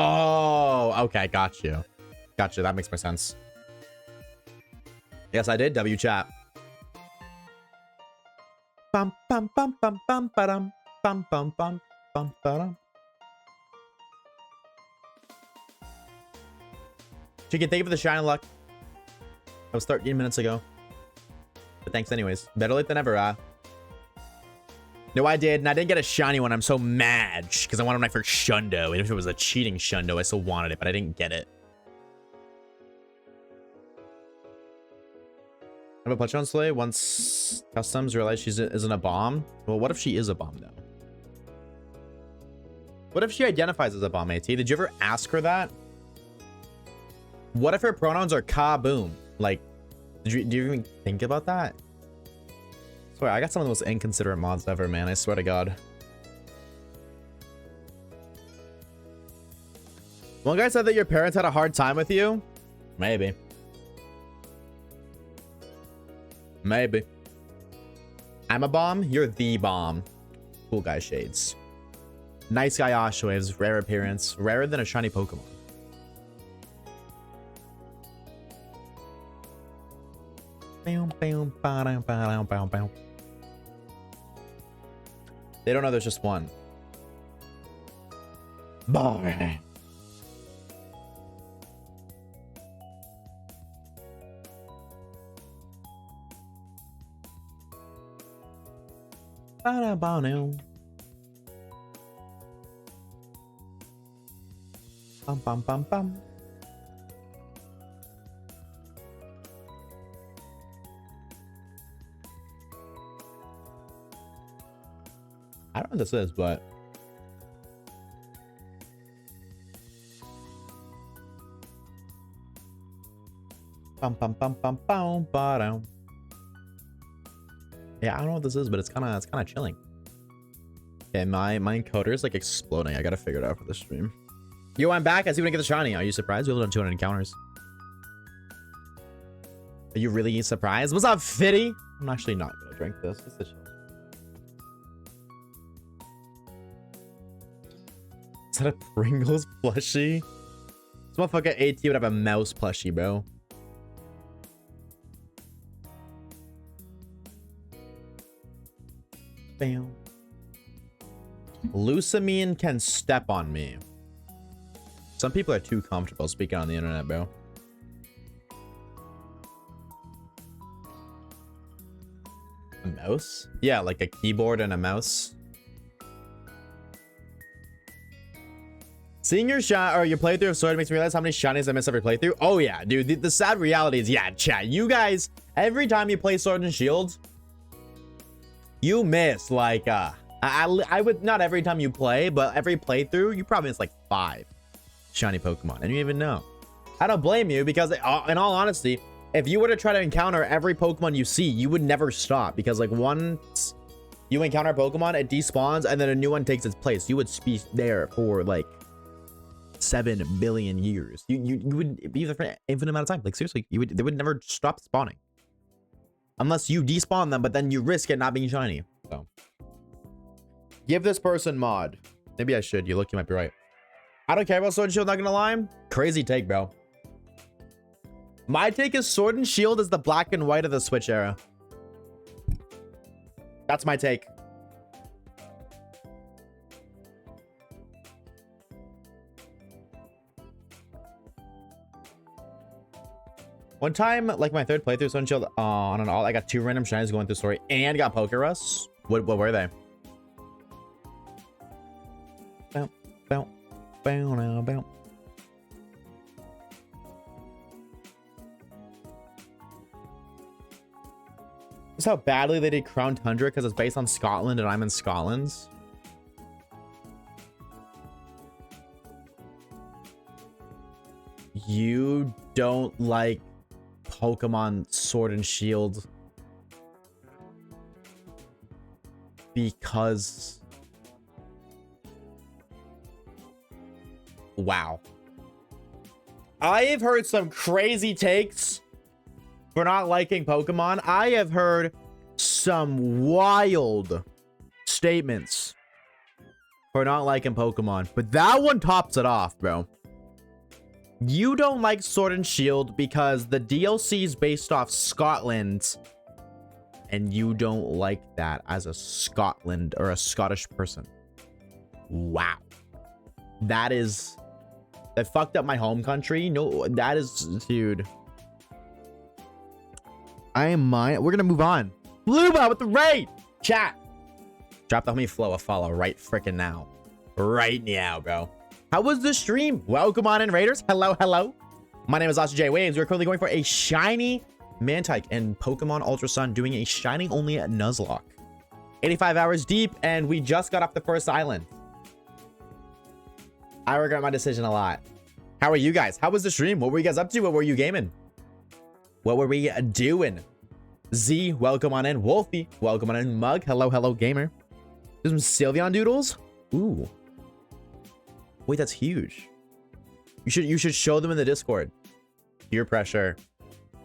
Oh, okay, got you. Got you, that makes more sense. Yes, I did, W chat. Bum bum bum bum bum ba-dum. Bum bum bum bum ba-dum. Chicken, thank you for the shine luck. That was 13 minutes ago. But thanks anyways. Better late than ever, No, I did, and I didn't get a shiny one. I'm so mad because I wanted my first Shundo. And if it was a cheating Shundo, I still wanted it, but I didn't get it. I have a punch on Slay. Once customs realize she isn't a bomb. Well, what if she is a bomb, though? What if she identifies as a bomb, AT? Did you ever ask her that? What if her pronouns are kaboom? Like, do you even think about that? I swear, I got some of the most inconsiderate mods ever, man. I swear to God. One guy said that your parents had a hard time with you. Maybe. Maybe. I'm a bomb. You're the bomb. Cool guy shades. Nice guy Oshawaves. Rare appearance. Rarer than a shiny Pokemon. They don't know there's just one. Bye. Bum bum bum bum. I don't know what this is, but bum bum bum bum bum bum. Yeah, I don't know what this is, but it's kind of chilling. Okay, my encoder is like exploding. I gotta figure it out for the stream. Yo, I'm back. I see when I get the shiny. Are you surprised? We only done 200 encounters. Are you really surprised? What's up, Fitty? I'm actually not gonna drink this. It's the show. Is that a Pringles plushie? This motherfucker AT would have a mouse plushie, bro. Bam. Lusamine can step on me. Some people are too comfortable speaking on the internet, bro. A mouse? Yeah, like a keyboard and a mouse. Seeing your shot or your playthrough of Sword makes me realize how many shinies I miss every playthrough. Oh yeah, dude. The sad reality is, yeah, chat. You guys, every time you play Sword and Shield, you miss like I would, not every time you play, but every playthrough, you probably miss like 5 shiny Pokemon, and you even know. I don't blame you, because in all honesty, if you were to try to encounter every Pokemon you see, you would never stop, because like once you encounter a Pokemon, it despawns and then a new one takes its place. You would be there for like 7 billion years. You would be there for an infinite amount of time. Like seriously, they would never stop spawning unless you despawn them, but then you risk it not being shiny. So give this person mod. Maybe I should. You look, you might be right. I don't care about Sword and Shield, not gonna lie. Crazy take, bro. My take is Sword and Shield is the black and white of the Switch era. That's my take. One time, like my third playthrough, Sword and Shield on an all, I got 2 random shinies going through story and got Pokerus. What were they? Bow, bow, bow, now, bow. This is how badly they did Crown Tundra because it's based on Scotland and I'm in Scotland. You don't like Pokemon Sword and Shield because... Wow. I have heard some crazy takes for not liking Pokemon. I have heard some wild statements for not liking Pokemon, but that one tops it off, bro. You don't like Sword and Shield because the DLC is based off Scotland, and you don't like that as a Scotland or a Scottish person. Wow. That fucked up my home country. No, that is, dude. We're gonna move on. Blueba with the raid. Chat. Drop the homie Flow a follow right freaking now. Right now, bro. How was the stream? Welcome on in, Raiders. Hello, hello. My name is Oshawaves. We're currently going for a shiny Mantike and Pokemon Ultra Sun, doing a shiny only at Nuzlocke. 85 hours deep, and we just got off the first island. I regret my decision a lot. How are you guys? How was the stream? What were you guys up to? What were you gaming? What were we doing? Z, welcome on in. Wolfie, welcome on in. Mug, hello, hello, gamer. There's some Sylveon doodles. Ooh. Wait, that's huge. You should show them in the Discord. Peer pressure.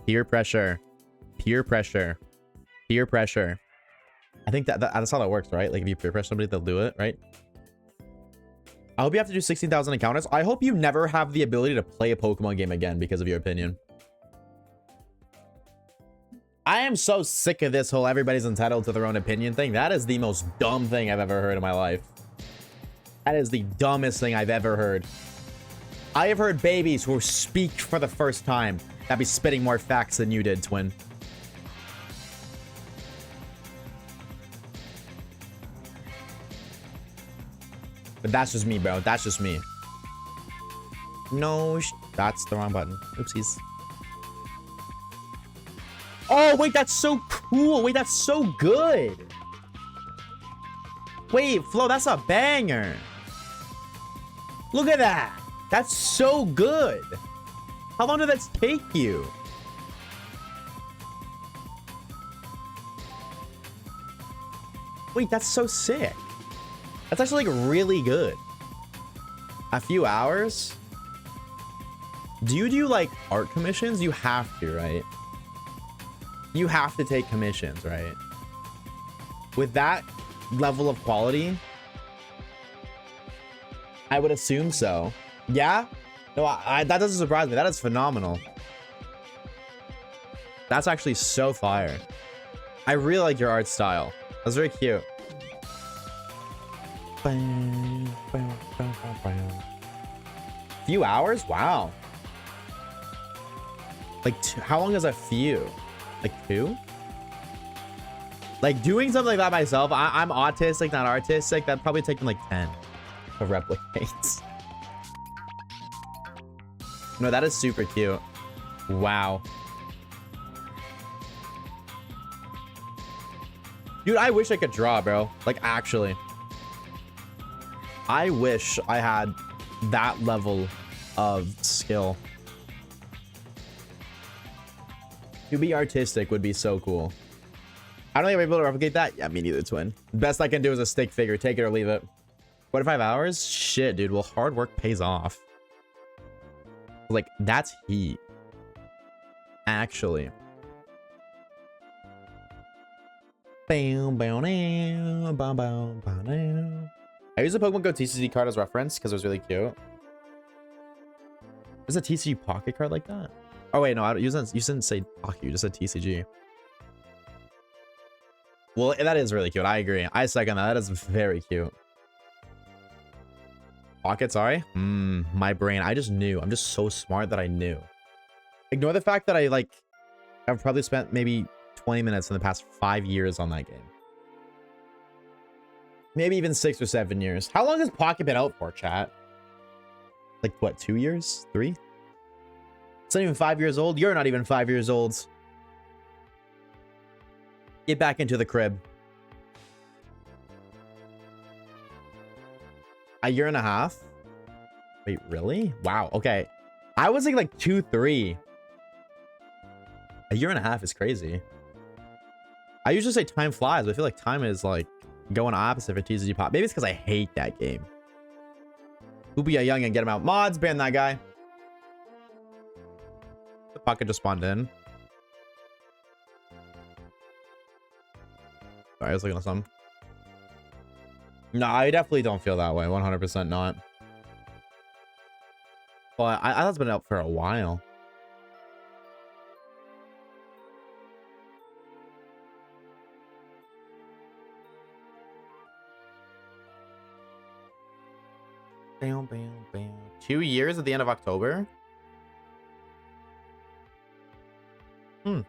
Peer pressure. Peer pressure. Peer pressure. I think that's how that works, right? Like if you peer pressure somebody, they'll do it, right? I hope you have to do 16,000 encounters. I hope you never have the ability to play a Pokemon game again because of your opinion. I am so sick of this whole everybody's entitled to their own opinion thing. That is the most dumb thing I've ever heard in my life. That is the dumbest thing I've ever heard. I have heard babies who speak for the first time that be spitting more facts than you did, twin. But that's just me, bro. That's just me. No, that's the wrong button. Oopsies. Oh, wait, that's so cool. Wait, that's so good. Wait, Flo, that's a banger. Look at that. That's so good. How long did that take you? Wait, that's so sick. That's actually like really good. A few hours? Do you do like art commissions? You have to, right? You have to take commissions, right? With that level of quality, I would assume so. Yeah? No, that doesn't surprise me. That is phenomenal. That's actually so fire. I really like your art style. That's very cute. Few hours? Wow. Like, how long is a few? Like 2? Like, doing something like that myself, I'm autistic, not artistic. That'd probably take me like 10 to replicate. No, that is super cute. Wow. Dude, I wish I could draw, bro. Like, actually. I wish I had that level of skill. To be artistic would be so cool. I don't think I'm able to replicate that. Yeah, me neither, twin. Best I can do is a stick figure. Take it or leave it. 45 hours? Shit, dude. Well, hard work pays off. Like, that's heat. Actually. I used a Pokemon Go TCG card as reference because it was really cute. There's a TCG pocket card like that? Oh, wait, no, you didn't say pocket. You just said TCG. Well, that is really cute. I agree. I second that. That is very cute. Pocket, sorry? My brain. I just knew. I'm just so smart that I knew. Ignore the fact that I've probably spent maybe 20 minutes in the past 5 years on that game. Maybe even 6 or 7 years. How long has Pocket been out for, chat? Like, what, 2 years? 3? It's not even 5 years old. You're not even 5 years old. Get back into the crib. A year and a half? Wait, really? Wow, okay. I was thinking like 2, 3. A year and a half is crazy. I usually say time flies, but I feel like time is like going opposite for TCG Pop. Maybe it's because I hate that game. Who be a young and get him out. Mods, ban that guy. The pocket just spawned in. Sorry, I was looking at some. No, I definitely don't feel that way. 100% not. But I thought it's been out for a while. Bam, bam, bam. 2 years at the end of October? Yeah,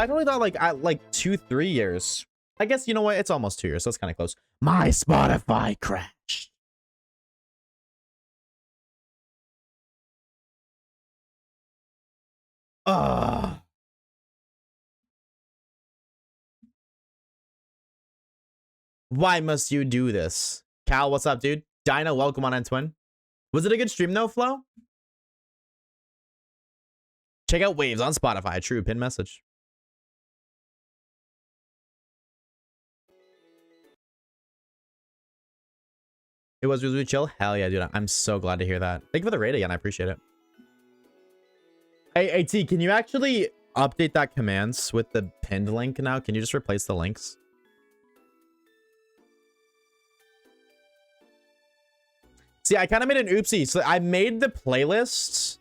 I totally thought like 2, 3 years. I guess, you know what? It's almost 2 years, so that's kind of close. My Spotify crashed. Why must you do this? Cal, what's up, dude? Dino, welcome on, Twin. Was it a good stream, though, Flo? Check out Waves on Spotify. True, pin message. It was really chill. Hell yeah, dude. I'm so glad to hear that. Thank you for the raid again. I appreciate it. Hey, T, can you actually update that commands with the pinned link now? Can you just replace the links? See, I kind of made an oopsie. So I made the playlists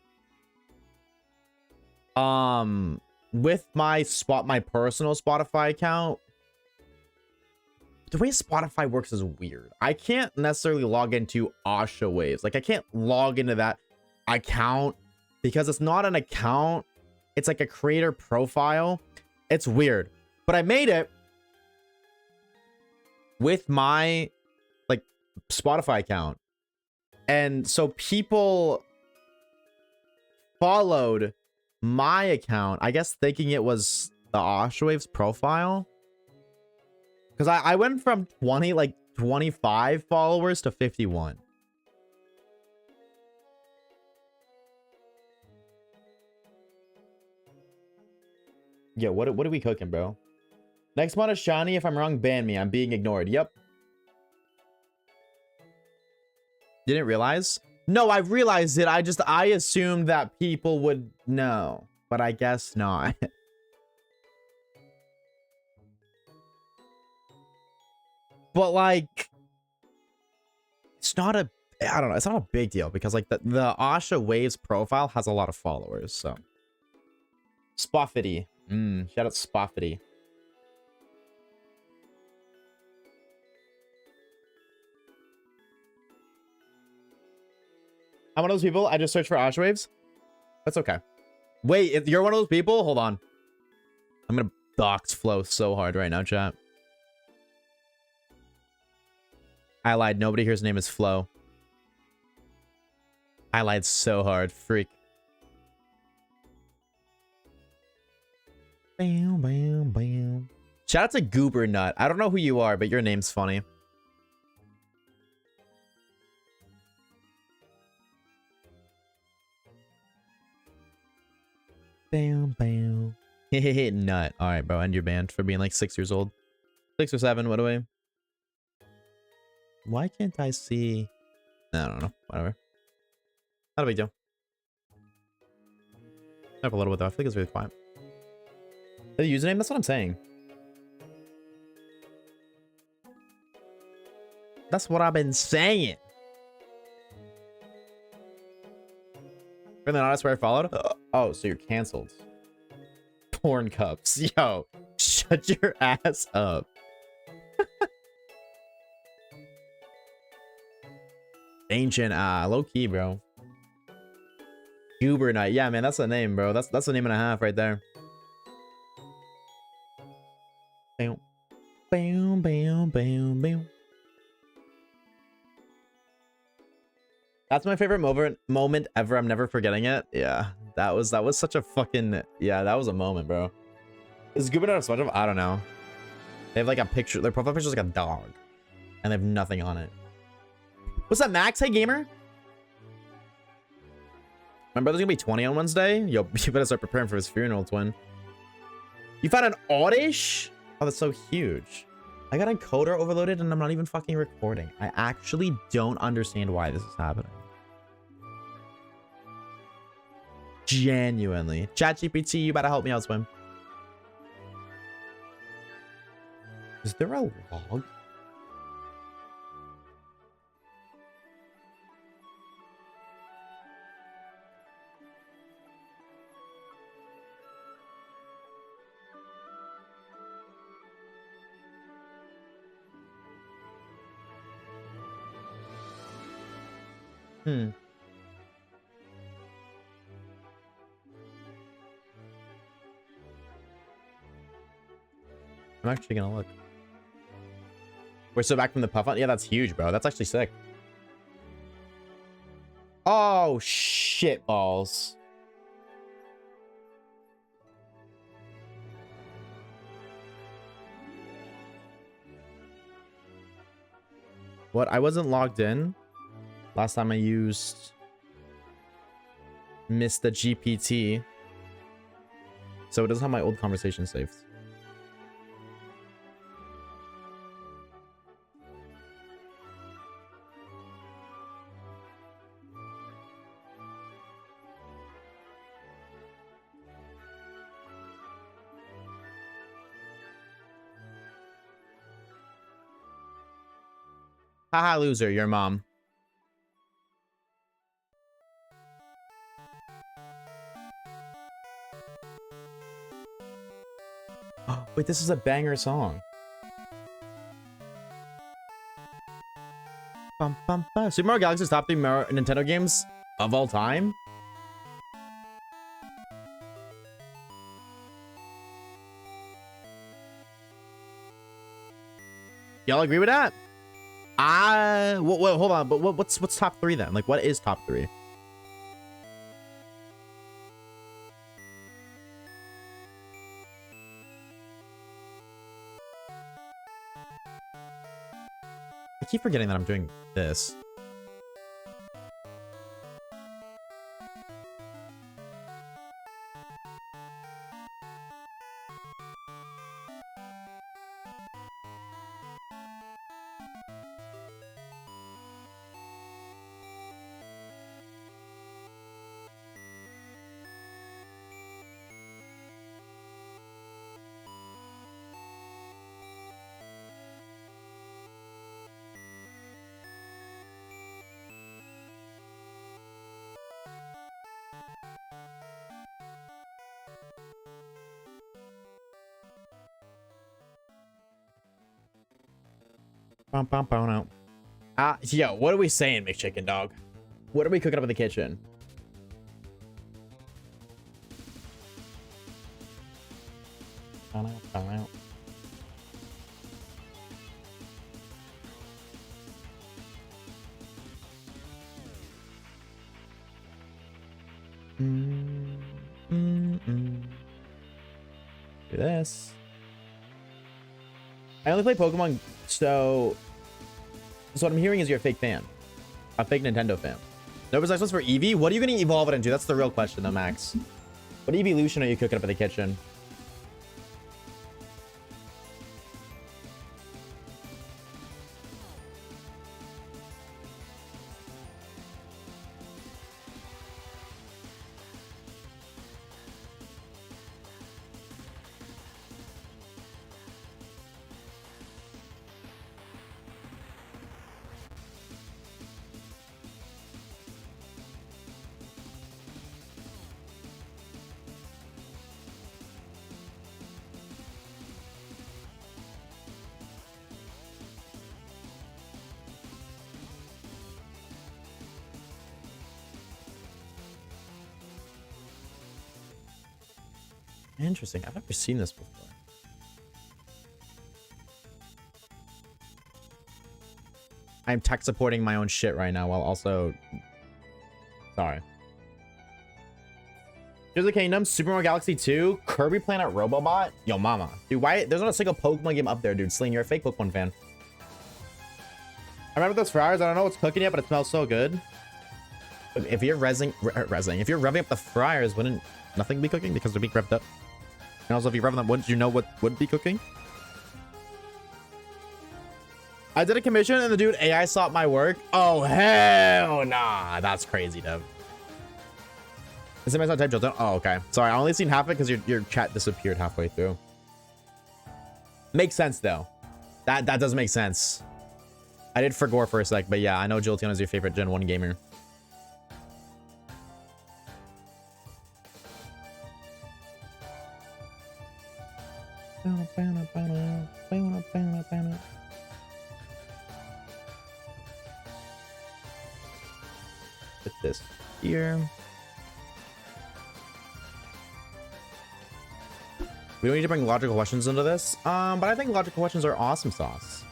with my personal Spotify account. The way Spotify works is weird. I can't necessarily log into Oshawaves. Like, I can't log into that account because it's not an account. It's like a creator profile. It's weird. But I made it with my, like, Spotify account. And so people followed my account, I guess thinking it was the Oshawaves profile. Because I went from 25 followers to 51. Yeah, what are we cooking, bro? Next mod is Shani. If I'm wrong, ban me. I'm being ignored. Yep. Didn't realize? No, I realized it. I assumed that people would know. But I guess not. But like, it's not a, I don't know, it's not a big deal because like the Oshawaves profile has a lot of followers, so. Spoffity. Shout out Spoffity. I'm one of those people, I just search for Oshawaves. That's okay. Wait, if you're one of those people, hold on. I'm gonna dox Flow so hard right now, chat. I lied. Nobody here's name is Flo. I lied so hard. Freak. Bam, bam, bam. Shout out to Goober Nut. I don't know who you are, but your name's funny. Bam, bam. Nut. All right, bro. End your band for being like 6 years old. 6 or 7. What do I? Why can't I see? I don't know. Whatever. Not a big deal. Up a little bit though. I feel like it's really quiet. The username? That's what I'm saying. That's what I've been saying. Really honest where I followed? Oh, so you're canceled. Porn cups. Yo, shut your ass up. Ancient, low key, bro. Uber Night. Yeah, man, that's the name, bro. That's the name and a half right there. Bam, bam, bam, bam, bam. That's my favorite moment ever. I'm never forgetting it. Yeah, that was such a fucking, yeah, that was a moment, bro. Is Goober Night a SpongeBob? I don't know. They have like a picture. Their profile picture is like a dog, and they have nothing on it. What's up, Max? Hey, gamer. My brother's gonna be 20 on Wednesday. Yo, you better start preparing for his funeral, twin. You found an Oddish? Oh, that's so huge. I got encoder overloaded and I'm not even fucking recording. I actually don't understand why this is happening. Genuinely. ChatGPT, you better help me out, Swim. Is there a log? I'm actually gonna look. We're still back from the puff hunt? Yeah, that's huge, bro. That's actually sick. Oh, shit balls. What? I wasn't logged in. Last time I used Mr. GPT. So it doesn't have my old conversation saved. Haha, loser, your mom. Wait, this is a banger song. Bum, bum, bum. Super Mario Galaxy's top 3 Nintendo games of all time? Y'all agree with that? Wait, hold on. But what's top 3 then? Like, what is top 3? I keep forgetting that I'm doing this. Yo, what are we saying, McChicken Dog? What are we cooking up in the kitchen? Do this. I only play Pokemon, so what I'm hearing is you're a fake fan. A fake Nintendo fan. No besides for Eevee? What are you going to evolve it into? That's the real question though, Max. What evolution are you cooking up in the kitchen? Interesting. I've never seen this before. I'm tech supporting my own shit right now while also... Sorry. Here's the Kingdom, Super Mario Galaxy 2, Kirby Planet Robobot. Yo, mama. Dude, why? There's not a single Pokemon game up there, dude. Sling, you're a fake Pokemon fan. I remember those fryers. I don't know what's cooking yet, but it smells so good. If you're if you're revving up the fryers, wouldn't nothing be cooking because they're being revved up? And also, if you rev them, wouldn't you know what would be cooking? I did a commission and the dude AI sought my work. Oh, hell nah. That's crazy, Dev. Is it my type Jolton? Oh, okay. Sorry, I only seen half of it because your chat disappeared halfway through. Makes sense, though. That does make sense. I did forgore for a sec, but yeah, I know Jolteon is your favorite Gen 1 gamer. Put this here. We don't need to bring logical questions into this, but I think logical questions are awesome sauce.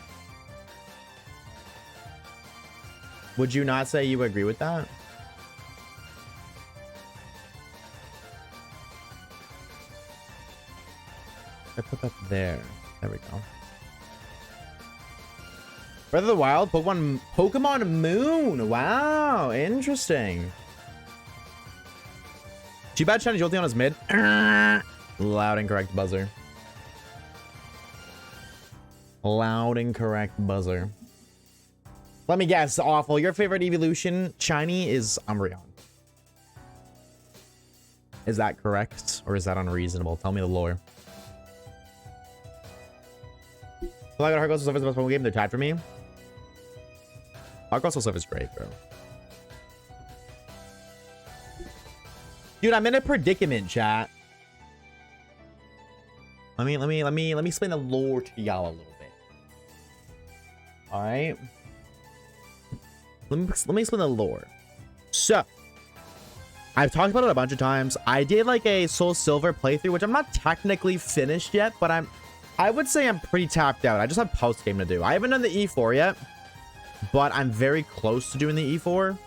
Would you not say you agree with that? I put that there. There we go. Breath of the Wild, Pokemon Moon. Wow, interesting. Too bad shiny Jolteon is mid. Loud incorrect buzzer. Loud incorrect buzzer. Let me guess, awful. Your favorite evolution, shiny, is Umbreon. Is that correct? Or is that unreasonable? Tell me the lore. Flag Heart Goes to the best Pokemon game. They're tied for me. Hardcore Soul Silver is great, bro. Dude, I'm in a predicament, chat. Let me explain the lore to y'all a little bit. All right. Let me explain the lore. So, I've talked about it a bunch of times. I did like a Soul Silver playthrough, which I'm not technically finished yet, but I would say I'm pretty tapped out. I just have post game to do. I haven't done the E4 yet, but I'm very close to doing the E4.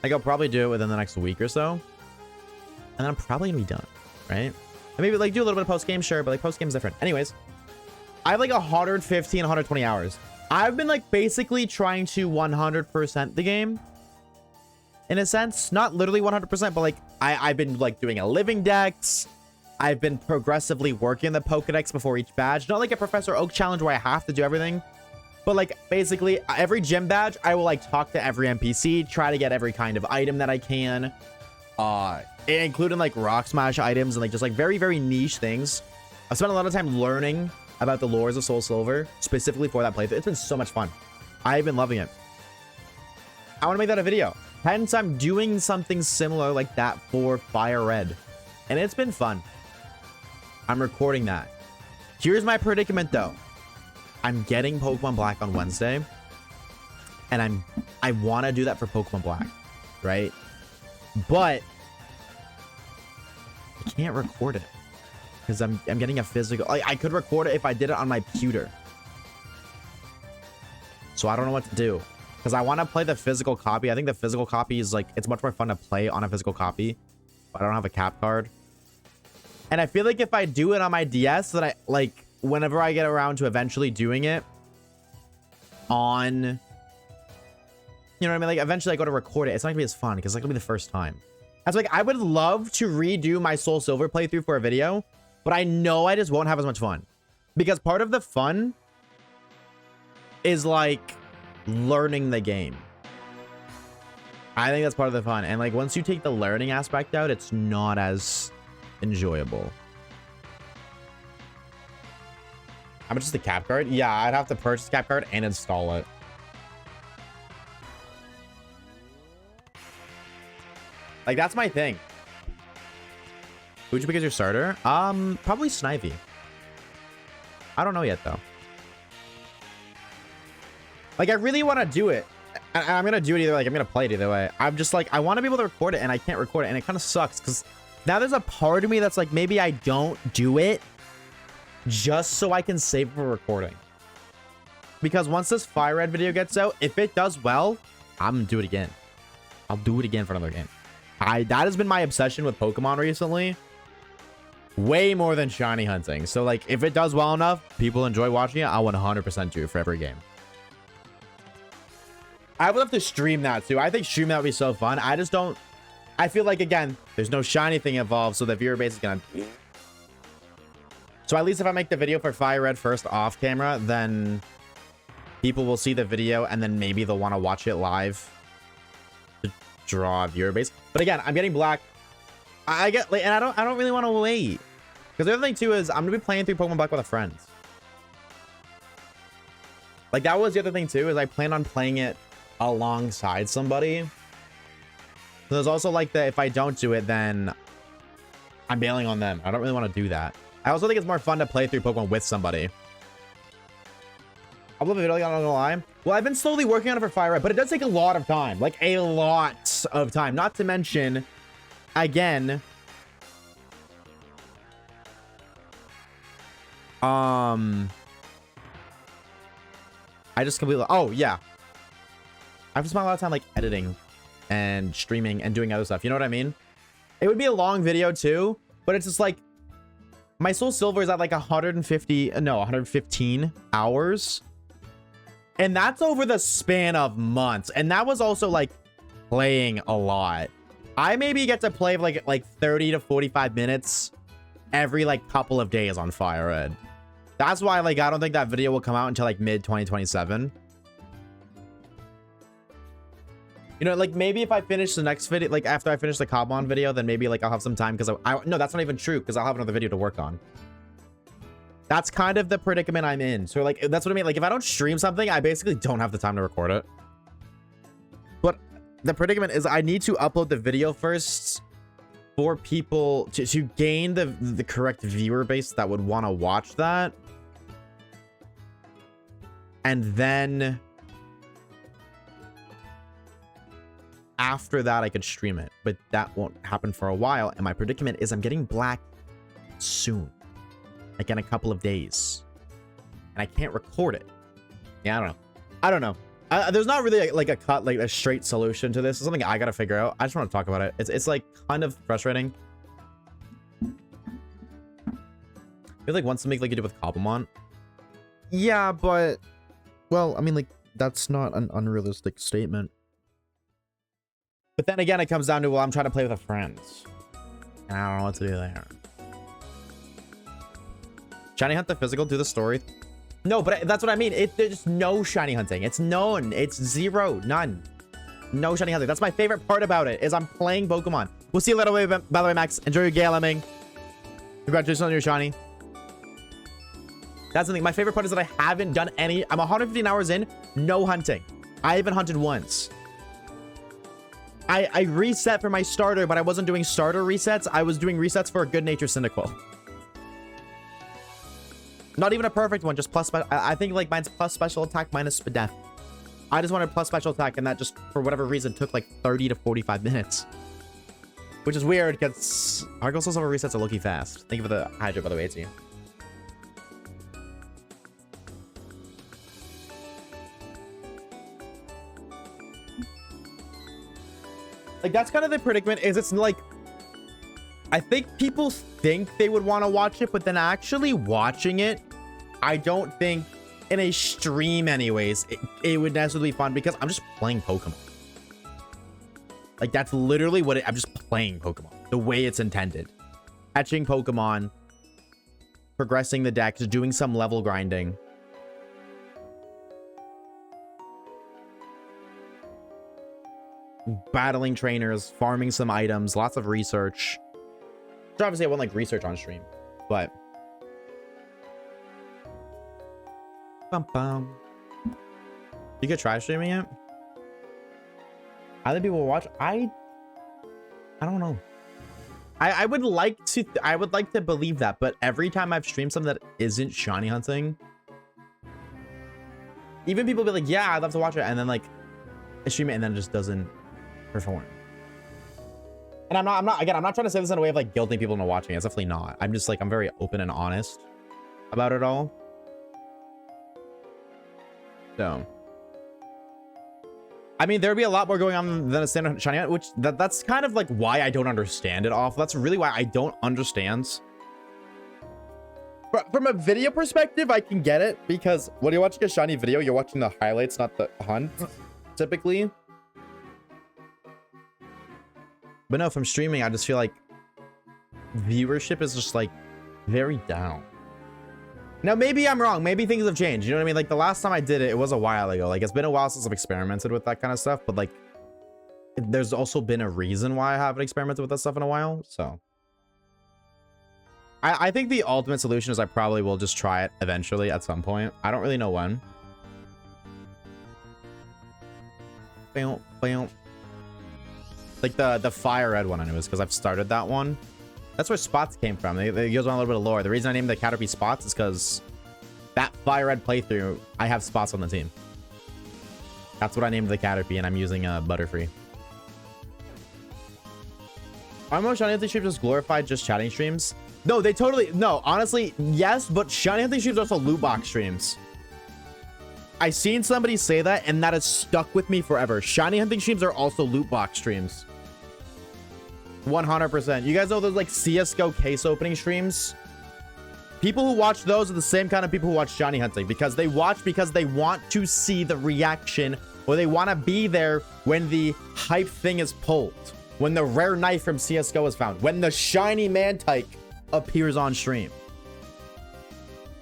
Like, I'll probably do it within the next week or so, and then I'm probably gonna be done, right? And maybe like do a little bit of post game, sure, but like post game is different. Anyways, I have like 115, 120 hours. I've been like basically trying to 100% the game, in a sense. Not literally 100%, but like I've been like doing a living dex. I've been progressively working the Pokedex before each badge. Not like a Professor Oak challenge where I have to do everything, but like basically every gym badge, I will like talk to every NPC, try to get every kind of item that I can, including like rock smash items and like just like very, very niche things. I've spent a lot of time learning about the lores of Soul Silver, specifically for that playthrough. It's been so much fun. I've been loving it. I want to make that a video. Hence, I'm doing something similar like that for Fire Red. And it's been fun. I'm recording that. Here's my predicament, though. I'm getting Pokemon Black on Wednesday. And I want to do that for Pokemon Black, right? But I can't record it. Because I'm getting a physical... I could record it if I did it on my computer. So I don't know what to do. Because I want to play the physical copy. I think the physical copy is like... It's much more fun to play on a physical copy. But I don't have a cap card. And I feel like if I do it on my DS, that I... Like, whenever I get around to eventually doing it on... You know what I mean? Like, eventually I go to record it. It's not going to be as fun. Because it's like going to be the first time. That's like... I would love to redo my Soul Silver playthrough for a video. But I know I just won't have as much fun. Because part of the fun is like learning the game. I think that's part of the fun. And like once you take the learning aspect out, it's not as enjoyable. How much is the cap card? Yeah, I'd have to purchase the cap card and install it. Like that's my thing. Who'd you pick as your starter? Probably Snivy. I don't know yet, though. Like, I really want to do it. I'm going to do it either. Like, I'm going to play it either way. I'm just like, I want to be able to record it, and I can't record it. And it kind of sucks, because now there's a part of me that's like, maybe I don't do it just so I can save it for recording. Because once this Fire Red video gets out, if it does well, I'm going to do it again. I'll do it again for another game. That has been my obsession with Pokemon recently. Way more than shiny hunting. So like if it does well enough, people enjoy watching it, I'll 100% do it for every game. I would love to stream that too. I think stream that would be so fun. I just don't... I feel like, again, there's no shiny thing involved, so the viewer base is gonna... So at least if I make the video for Fire Red first off camera, then people will see the video and then maybe they'll want to watch it live to draw a viewer base. But again, I'm getting Black. I get like, and I don't really want to wait, because the other thing too is I'm gonna be playing through Pokemon Black with a friend. Like that was the other thing too, is I plan on playing it alongside somebody. There's also like the if I don't do it, then I'm bailing on them. I don't really want to do that. I also think it's more fun to play through Pokemon with somebody. I'll love a video, I'm not gonna lie. Well, I've been slowly working on it for Fire Red, but it does take a lot of time, like a lot of time. Not to mention, again, I just completely... Oh, yeah. I've spent a lot of time, like, editing and streaming and doing other stuff. You know what I mean? It would be a long video, too. But it's just, like... My Soul Silver is at, like, 115 hours. And that's over the span of months. And that was also, like, playing a lot. I maybe get to play, like 30 to 45 minutes every, like, couple of days on Fire Red. That's why, like, I don't think that video will come out until, like, mid-2027. You know, like, maybe if I finish the next video, like, after I finish the Cobbon video, then maybe, like, I'll have some time, because no, that's not even true, because I'll have another video to work on. That's kind of the predicament I'm in. So like, that's what I mean. Like if I don't stream something, I basically don't have the time to record it. But the predicament is I need to upload the video first for people to gain the correct viewer base that would want to watch that. And then after that, I could stream it, but that won't happen for a while. And my predicament is I'm getting black soon, like in a couple of days, and I can't record it. Yeah, I don't know. There's not really like a straight solution to this. It's something I gotta figure out. I just want to talk about it. It's like kind of frustrating. I feel like once to make like you did with Cobblemont. Yeah, but well, I mean, like that's not an unrealistic statement. But then again, it comes down to, well, I'm trying to play with a friend, and I don't know what to do there. Shiny hunt the physical, do the story. No, but that's what I mean. There's no shiny hunting. It's none. It's zero. None. No shiny hunting. That's my favorite part about it, is I'm playing Pokemon. We'll see you later, by the way, Max. Enjoy your gale lemming. Congratulations on your shiny. That's the thing. My favorite part is that I haven't done any. I'm 115 hours in. No hunting. I haven't hunted once. I reset for my starter, but I wasn't doing starter resets. I was doing resets for a good nature Cyndaquil. Not even a perfect one, just plus. I think like mine's plus special attack minus Spadef. I just wanted plus special attack, and that just for whatever reason took like 30 to 45 minutes, which is weird because Argos also resets are low-key fast. Thank you for the Hydra, by the way, to you. Like that's kind of the predicament. Is it's like I think people think they would want to watch it, but then actually watching it, I don't think in a stream anyways, it would necessarily be fun because I'm just playing Pokemon. Like that's literally what I'm just playing Pokemon the way it's intended. Catching Pokemon, progressing the decks, doing some level grinding. Battling trainers, farming some items, lots of research. So obviously I won't like research on stream, but you could try streaming it. Other people will watch. I don't know. I would like to believe that, but every time I've streamed something that isn't shiny hunting, even people be like, yeah, I'd love to watch it, and then like I stream it and then it just doesn't perform. And I'm not trying to say this in a way of like guilting people into watching it. It's definitely not. I'm just like, I'm very open and honest about it all. So I mean, there'd be a lot more going on than a standard shiny hunt, which that's kind of like why I don't understand it off. That's really why I don't understand. But from a video perspective, I can get it, because when you're watching a shiny video, you're watching the highlights, not the hunt, typically. But no, from streaming, I just feel like viewership is just like very down. Now, maybe I'm wrong. Maybe things have changed. You know what I mean? Like the last time I did it, it was a while ago. Like it's been a while since I've experimented with that kind of stuff. But like, there's also been a reason why I haven't experimented with that stuff in a while. So I think the ultimate solution is I probably will just try it eventually at some point. I don't really know when. Like the fire red one, anyways, because I've started that one. That's where Spots came from. They goes on a little bit of lore. The reason I named the Caterpie Spots is because that fire red playthrough, I have Spots on the team. That's what I named the Caterpie, and I'm using Butterfree. Are most shiny hunting streams just glorified just chatting streams? No, they totally, no, honestly, yes, but shiny hunting streams are also loot box streams. I seen somebody say that, and that has stuck with me forever. Shiny hunting streams are also loot box streams. 100%. You guys know those like CSGO case opening streams? People who watch those are the same kind of people who watch shiny hunting, because they watch because they want to see the reaction, or they want to be there when the hype thing is pulled, when the rare knife from CSGO is found, when the shiny Mantike appears on stream.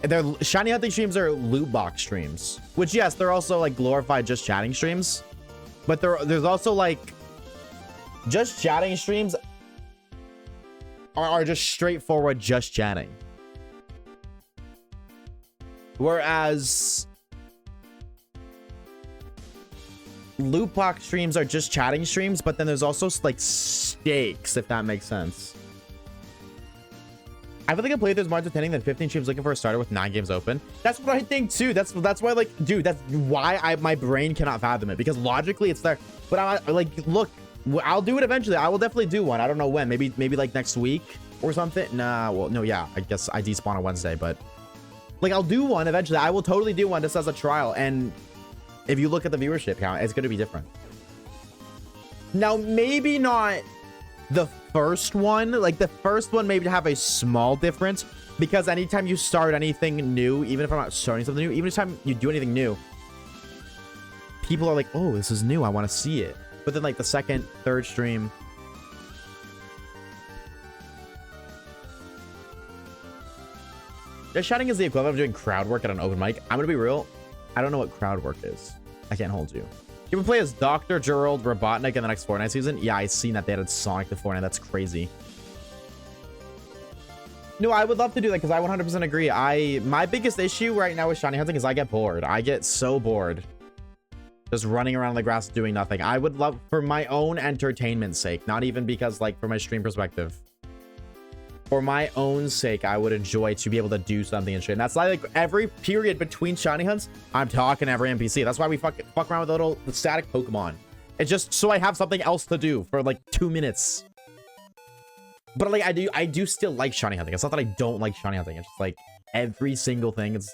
Their shiny hunting streams are loot box streams, which yes, they're also like glorified just chatting streams, but there's also like just chatting streams are just straightforward just chatting. Whereas loot box streams are just chatting streams, but then there's also like stakes, if that makes sense. I feel like a playthrough is more entertaining than 15 streams looking for a starter with 9 games open. That's what I think too. That's why, like, dude, that's why my brain cannot fathom it, because logically it's there. But I'm like, look, I'll do it eventually. I will definitely do one. I don't know when. Maybe like next week or something. Nah, well, no, yeah. I guess I despawn on Wednesday, but like I'll do one eventually. I will totally do one just as a trial. And if you look at the viewership count, it's going to be different. Now, maybe not the first one. Like the first one maybe to have a small difference, because anytime you start anything new, even if I'm not starting something new, even anytime you do anything new, people are like, oh, this is new, I want to see it. But then like the second, third stream, just shouting is the equivalent of doing crowd work at an open mic. I'm gonna be real, I don't know what crowd work is. I can't hold you. You can play as Dr. Gerald Robotnik in the next Fortnite season. Yeah, I seen that they added Sonic to Fortnite. That's crazy. No, I would love to do that, because I 100% agree. My biggest issue right now with shiny hunting is I get bored. I get so bored just running around the grass doing nothing. I would love, for my own entertainment's sake, not even because like for my stream perspective, for my own sake, I would enjoy to be able to do something in stream. That's like every period between shiny hunts, I'm talking to every NPC. That's why we fuck around with little static Pokemon. It's just so I have something else to do for like 2 minutes. But like I do still like shiny hunting. It's not that I don't like shiny hunting. It's just like every single thing. It's,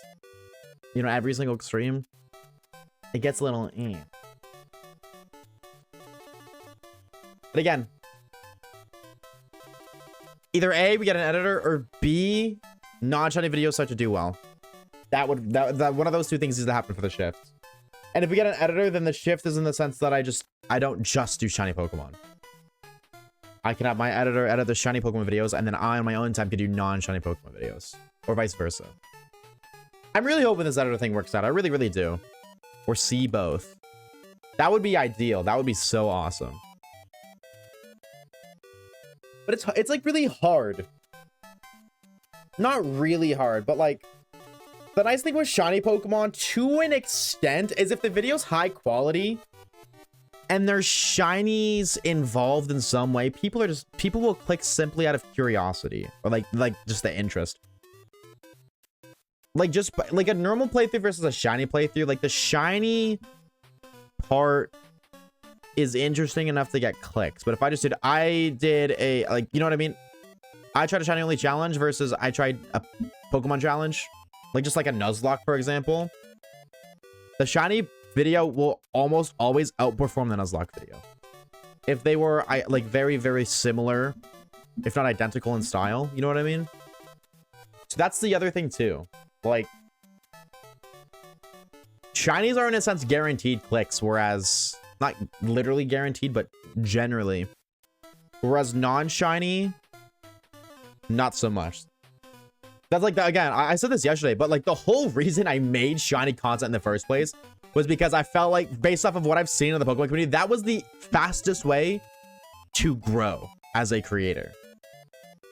you know, every single stream, it gets a little But again, either A, we get an editor, or B, non-shiny videos start to do well. That one of those two things needs to happen for the shift. And if we get an editor, then the shift is in the sense that I don't just do shiny Pokemon. I can have my editor edit the shiny Pokemon videos, and then I on my own time can do non-shiny Pokemon videos, or vice versa. I'm really hoping this editor thing works out. I really, really do. Or see both. That would be ideal. That would be so awesome. But it's like really hard. Not really hard, but like the nice thing with shiny Pokemon to an extent is if the video's high quality and there's shinies involved in some way, people will click simply out of curiosity, or like just the interest. Like just like a normal playthrough versus a shiny playthrough, like the shiny part is interesting enough to get clicks. But if I did a, like, you know what I mean? I tried a shiny only challenge versus I tried a Pokemon challenge, like just like a Nuzlocke, for example. The shiny video will almost always outperform the Nuzlocke video if they were like very, very similar, if not identical in style. You know what I mean? So that's the other thing too. Like, shinies are in a sense guaranteed clicks, whereas not literally guaranteed, but generally. Whereas non-shiny, not so much. That's like that again. I said this yesterday, but like the whole reason I made shiny content in the first place was because I felt like, based off of what I've seen in the Pokemon community, that was the fastest way to grow as a creator.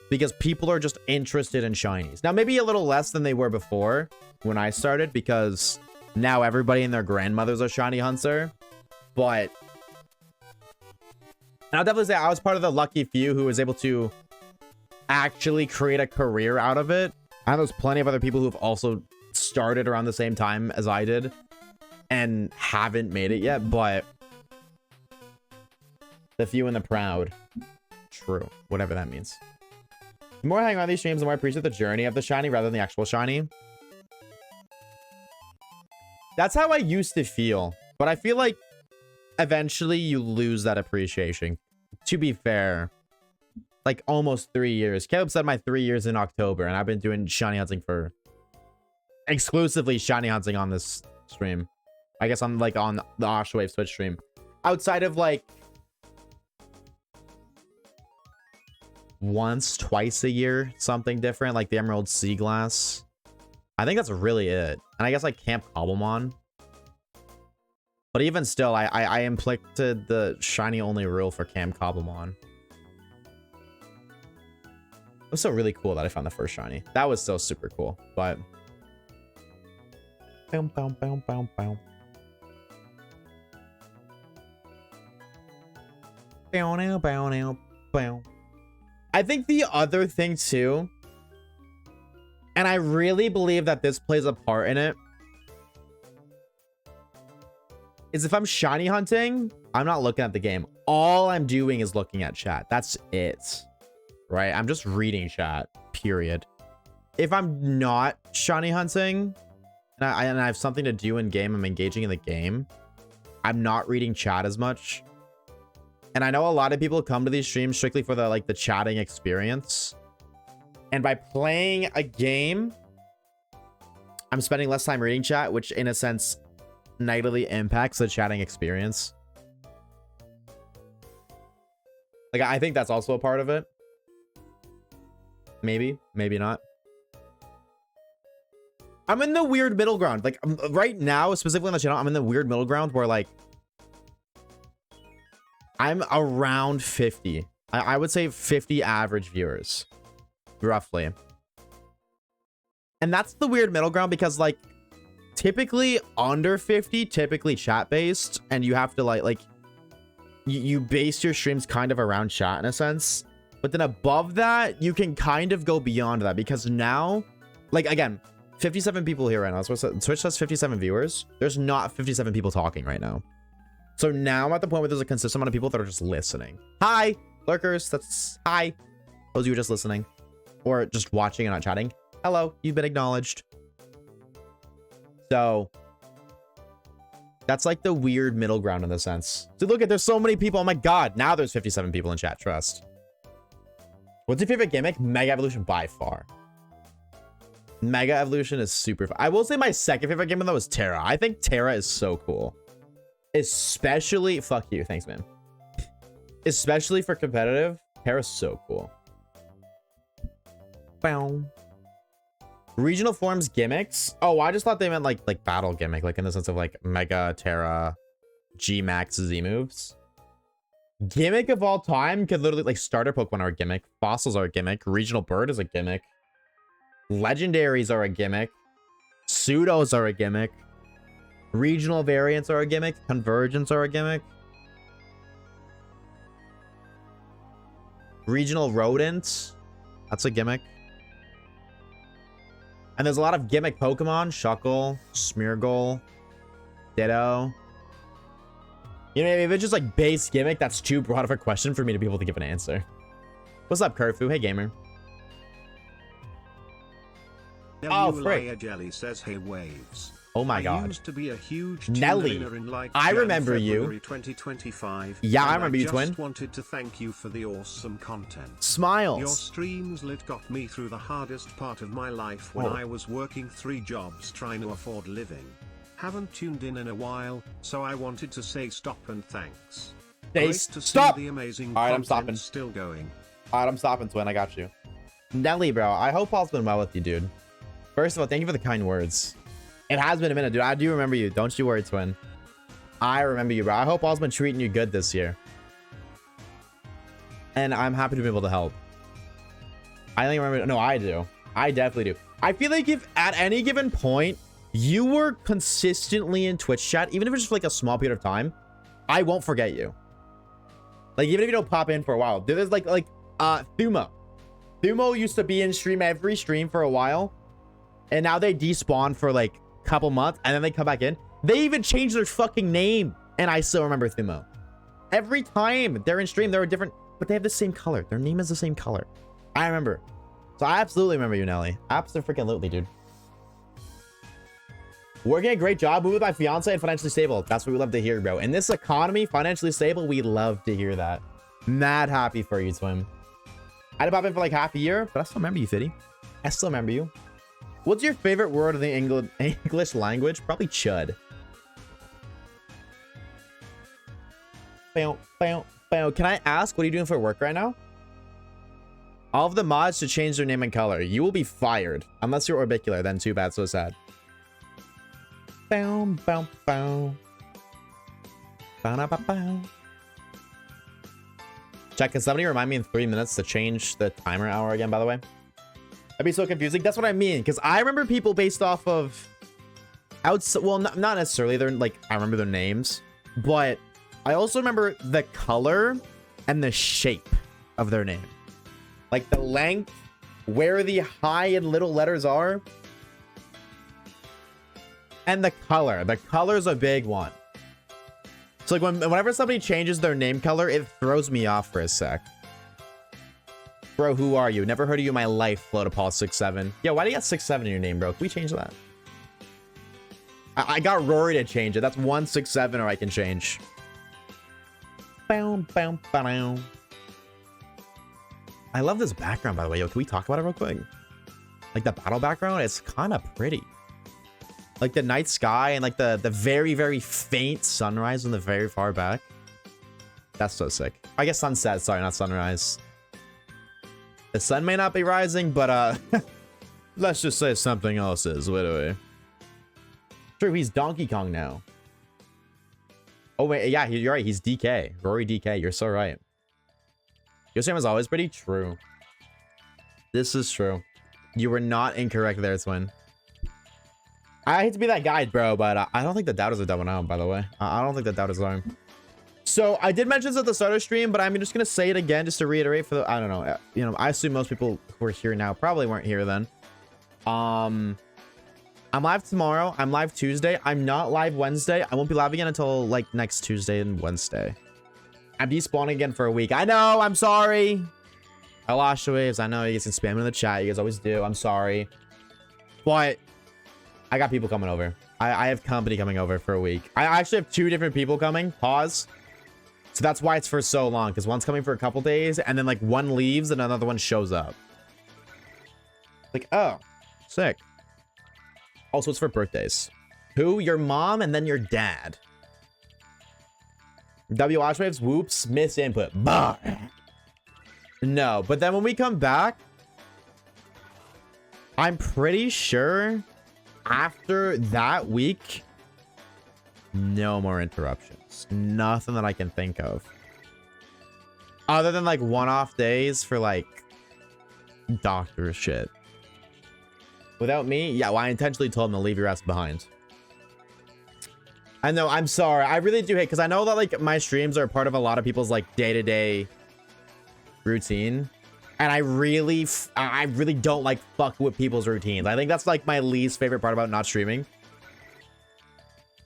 Because people are just interested in shinies. Now, maybe a little less than they were before when I started, because now everybody and their grandmother's a shiny hunter. But I'll definitely say I was part of the lucky few who was able to actually create a career out of it. And there's plenty of other people who have also started around the same time as I did and haven't made it yet, but the few and the proud. True, whatever that means. The more I hang around these streams, the more I appreciate the journey of the shiny rather than the actual shiny. That's how I used to feel, but I feel like eventually you lose that appreciation. To be fair, like almost 3 years. Caleb said my 3 years in October, and I've been doing shiny hunting for exclusively shiny hunting on this stream. I guess on like on the Oshawaves Twitch stream. Outside of like once, twice a year, something different, like the Emerald Sea Glass. I think that's really it. And I guess like Camp Cobblemon. But even still, I inflicted the shiny only rule for Camp Cobblemon. It was so really cool that I found the first shiny. That was still super cool, but Bow, bow, bow, bow, bow. Bow, now, bow, now, bow. I think the other thing too, and I really believe that this plays a part in it, is if I'm shiny hunting, I'm not looking at the game. All I'm doing is looking at chat. That's it, right? I'm just reading chat, period. If I'm not shiny hunting and I have something to do in game, I'm engaging in the game, I'm not reading chat as much. And I know a lot of people come to these streams strictly for the chatting experience. And by playing a game, I'm spending less time reading chat, which in a sense negatively impacts the chatting experience. Like, I think that's also a part of it. Maybe, maybe not. I'm in the weird middle ground. Like, right now, specifically on the channel, I'm in the weird middle ground where, like, I'm around 50. I would say 50 average viewers, roughly. And that's the weird middle ground because, like, typically under 50, typically chat-based, and you have to, like, you base your streams kind of around chat in a sense. But then above that, you can kind of go beyond that because now, like, again, 57 people here right now. So Twitch says 57 viewers. There's not 57 people talking right now. So now I'm at the point where there's a consistent amount of people that are just listening. Hi, lurkers. That's hi. Those of you who are just listening or just watching and not chatting. Hello, you've been acknowledged. So that's like the weird middle ground in the sense. So look at, there's so many people. Oh my God. Now there's 57 people in chat. Trust. What's your favorite gimmick? Mega Evolution by far. Mega Evolution is super fun. I will say my second favorite gimmick though is Terra. I think Terra is so cool. Especially, fuck you. Thanks, man. Especially for competitive. Terra's so cool. Bow. Regional forms gimmicks. Oh, I just thought they meant like battle gimmick, like in the sense of like Mega, Terra, G Max, Z moves. Gimmick of all time could literally, like, starter Pokemon are a gimmick. Fossils are a gimmick. Regional bird is a gimmick. Legendaries are a gimmick. Pseudos are a gimmick. Regional variants are a gimmick. Convergence are a gimmick. Regional rodents. That's a gimmick. And there's a lot of gimmick Pokemon. Shuckle, Smeargle, Ditto. You know, if it's just like base gimmick, that's too broad of a question for me to be able to give an answer. What's up, Kerfu? Hey, gamer. Oh, frick. Jelly says, hey, Waves. Oh my God. I used to be a huge Nelly. in like I remember you. 2025. Yeah, I remember you, Twin. I just wanted to thank you for the awesome content. Smiles. Your streams lit got me through the hardest part of my life when I was working 3 jobs trying to afford living. Haven't tuned in a while, so I wanted to say stop and thanks. Great to stop. See the amazing all right, I'm stopping. Still going. All right, I'm stopping, Twin. I got you. Nelly, bro. I hope all's been well with you, dude. First of all, thank you for the kind words. It has been a minute, dude. I do remember you. Don't you worry, Twin. I remember you, bro. I hope all's been treating you good this year. And I'm happy to be able to help. I think I remember. No, I do. I definitely do. I feel like if at any given point you were consistently in Twitch chat, even if it's just like a small period of time, I won't forget you. Like, even if you don't pop in for a while. There's like Thumo. Thumo used to be in every stream for a while. And now they despawn for like a couple months. And then they come back in. They even changed their fucking name. And I still remember Thumo. Every time they're in stream, they're different. But they have the same color. Their name is the same color. I remember. So I absolutely remember you, Nelly. Absolutely, dude. Working a great job. Moving with my fiance and financially stable. That's what we love to hear, bro. In this economy, financially stable, we love to hear that. Mad happy for you, Twin. I had to pop in for like half a year, but I still remember you, Fitty. I still remember you. What's your favorite word in the English language? Probably chud. Can I ask, what are you doing for work right now? All of the mods should change their name and color. You will be fired. Unless you're orbicular, then too bad, so sad. Check, can somebody remind me in 3 minutes to change the timer hour again, by the way? That'd be so confusing. That's what I mean, because I remember people based off of Well, not necessarily. They're like, I remember their names, but I also remember the color and the shape of their name. Like the length, where the high and little letters are. And the color. The color's a big one. So like whenever somebody changes their name color, it throws me off for a sec. Bro, who are you? Never heard of you in my life, Float Paul 67. Yeah, why do you got 67 in your name, bro? Can we change that? I got Rory to change it. That's 167 or I can change. Bow, bow, bow. I love this background, by the way. Yo, can we talk about it real quick? Like the battle background, it's kind of pretty. Like the night sky and like the very, very faint sunrise in the very far back. That's so sick. I guess sunset, sorry, not sunrise. The sun may not be rising, but let's just say something else is, literally. True, he's Donkey Kong now. Oh wait, yeah, you're right. He's DK. Rory DK. You're so right. Your stream is always pretty true. This is true. You were not incorrect there, Twin. I hate to be that guy, bro, but I don't think the doubters are dumbing out, by the way. I don't think the doubters are. So I did mention this at the start of the stream, but I'm just going to say it again just to reiterate for the, I don't know. You know, I assume most people who are here now probably weren't here then. I'm live tomorrow. I'm live Tuesday. I'm not live Wednesday. I won't be live again until like next Tuesday and Wednesday. I'm despawning again for a week. I know. I'm sorry. Oshawaves. I know you guys can spam in the chat. You guys always do. I'm sorry. But I got people coming over. I have company coming over for a week. I actually have 2 different people coming. Pause. So that's why it's for so long. Because one's coming for a couple days. And then like one leaves and another one shows up. Like, oh, sick. Also, it's for birthdays. Who? Your mom and then your dad. W Oshawaves, whoops, miss input. Bar. No, but then when we come back, I'm pretty sure after that week, no more interruptions. Nothing that I can think of. Other than like one-off days for like doctor shit. Without me, yeah, well, I intentionally told him to leave your ass behind. I know, I'm sorry. I really do hate, because I know that like my streams are part of a lot of people's like day-to-day routine. And I really don't like fuck with people's routines. I think that's like my least favorite part about not streaming.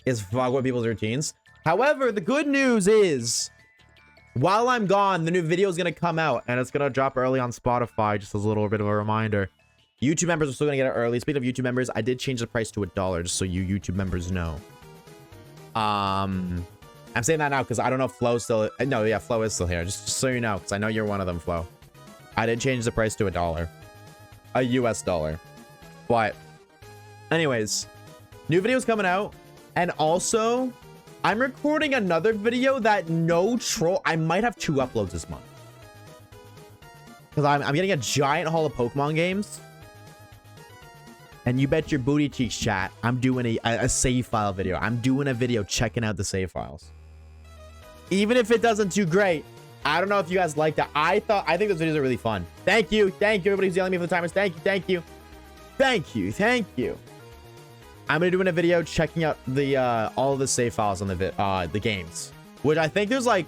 Is fuck with people's routines. However, the good news is, while I'm gone, the new video is going to come out. And it's going to drop early on Spotify, just as a little bit of a reminder. YouTube members are still going to get it early. Speaking of YouTube members, I did change the price to $1, just so you YouTube members know. I'm saying that now because I don't know if Flo's still... No, yeah, Flo is still here. Just so you know, because I know you're one of them, Flo. I did change the price to $1. A US dollar. But anyways, new videos coming out. And also, I'm recording another video that no troll... I might have 2 uploads this month. Because I'm getting a giant haul of Pokemon games. And you bet your booty cheeks, chat, I'm doing a save file video. I'm doing a video checking out the save files. Even if it doesn't do great, I don't know if you guys like that. I think those videos are really fun. Thank you. Thank you. Everybody's yelling at me for the timers. Thank you. Thank you. Thank you. Thank you. I'm going to do a video checking out the all of the save files on the games. Which I think there's like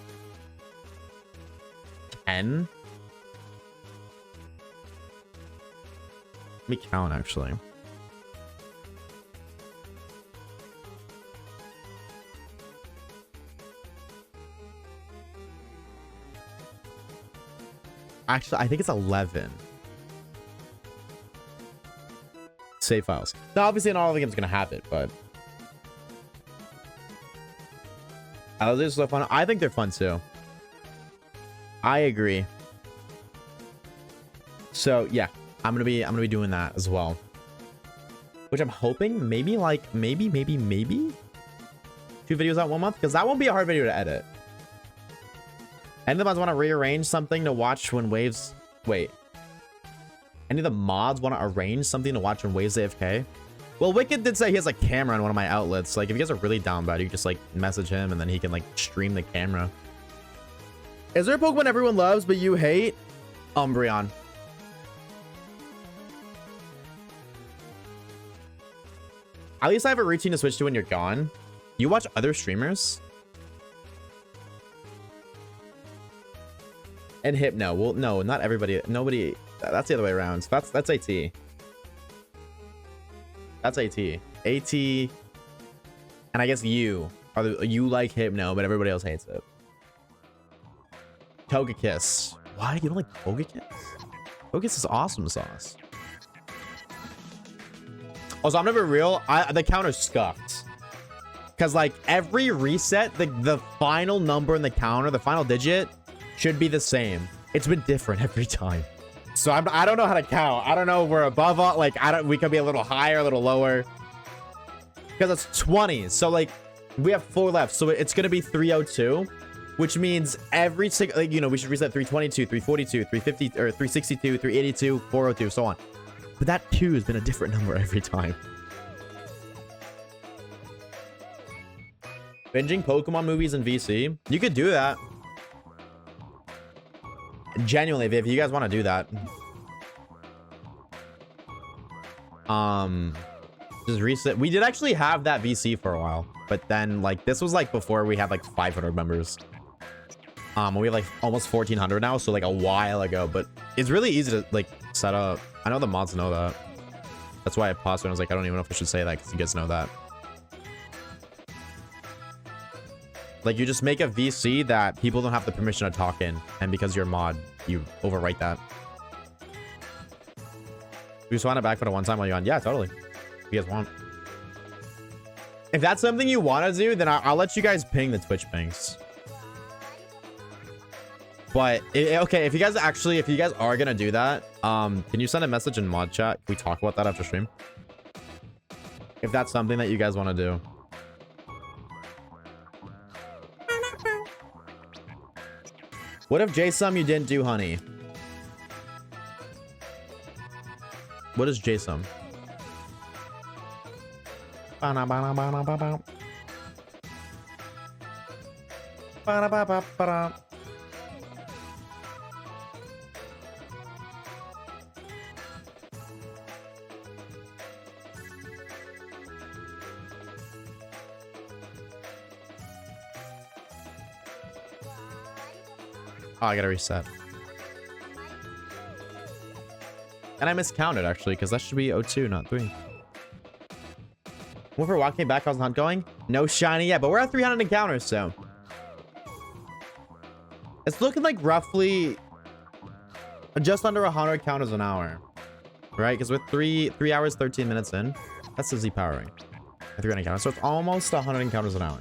10. Let me count, actually. Actually, I think it's 11 save files. Now, obviously, not all the games gonna have it, but those are so fun. I think they're fun too. I agree. So yeah, I'm gonna be doing that as well. Which I'm hoping maybe 2 videos out 1 month, because that won't be a hard video to edit. Any of the mods want to rearrange something to watch when waves... Wait. Any of the mods want to arrange something to watch when waves AFK? Well, Wicked did say he has a camera on one of my outlets. Like, if you guys are really down bad, you can just, like, message him and then he can, like, stream the camera. Is there a Pokemon everyone loves but you hate? Umbreon. At least I have a routine to switch to when you're gone. You watch other streamers? And Hypno. Well, no, not everybody. Nobody. That's the other way around. So that's AT. That's AT. AT. And I guess you like Hypno, but everybody else hates it. Togekiss. Why? You don't like Togekiss? Togekiss is awesome sauce. Also, I'm never real. The counter's scuffed. Because, like, every reset, the final number in the counter, the final digit, should be the same. It's been different every time. So I don't know how to count. I don't know if we're above all. Like, we could be a little higher, a little lower. Because it's 20. So, like, we have 4 left. So it's going to be 302. Which means every single, like, you know, we should reset 322, 342, 350, or 362, 382, 402, so on. But that 2 has been a different number every time. Binging Pokemon movies in VC. You could do that. Genuinely, if you guys want to do that. Just reset. We did actually have that VC for a while. But then, like, this was, like, before we had, like, 500 members. We have like almost 1400 now, so like a while ago, but it's really easy to like set up. I know the mods know that. That's why I paused when I was like, I don't even know if I should say that because you guys know that. Like, you just make a VC that people don't have the permission to talk in, and because you're a mod, you overwrite that. You just want it back for the one time while you're on? Yeah, totally. If you guys want. If that's something you want to do, then I'll let you guys ping the Twitch pings. But okay, if you guys are gonna do that, can you send a message in mod chat? Can we talk about that after stream? If that's something that you guys want to do. What if JSum you didn't do, honey? What is JSum? Oh, I gotta reset. And I miscounted, actually, because that should be 02, not 3. When we're walking back, how's the hunt going? No shiny yet, but we're at 300 encounters, so. It's looking like roughly just under 100 encounters an hour. Right? Because we're 3 hours, 13 minutes in. That's the Z powering. 300 encounters, so it's almost 100 encounters an hour.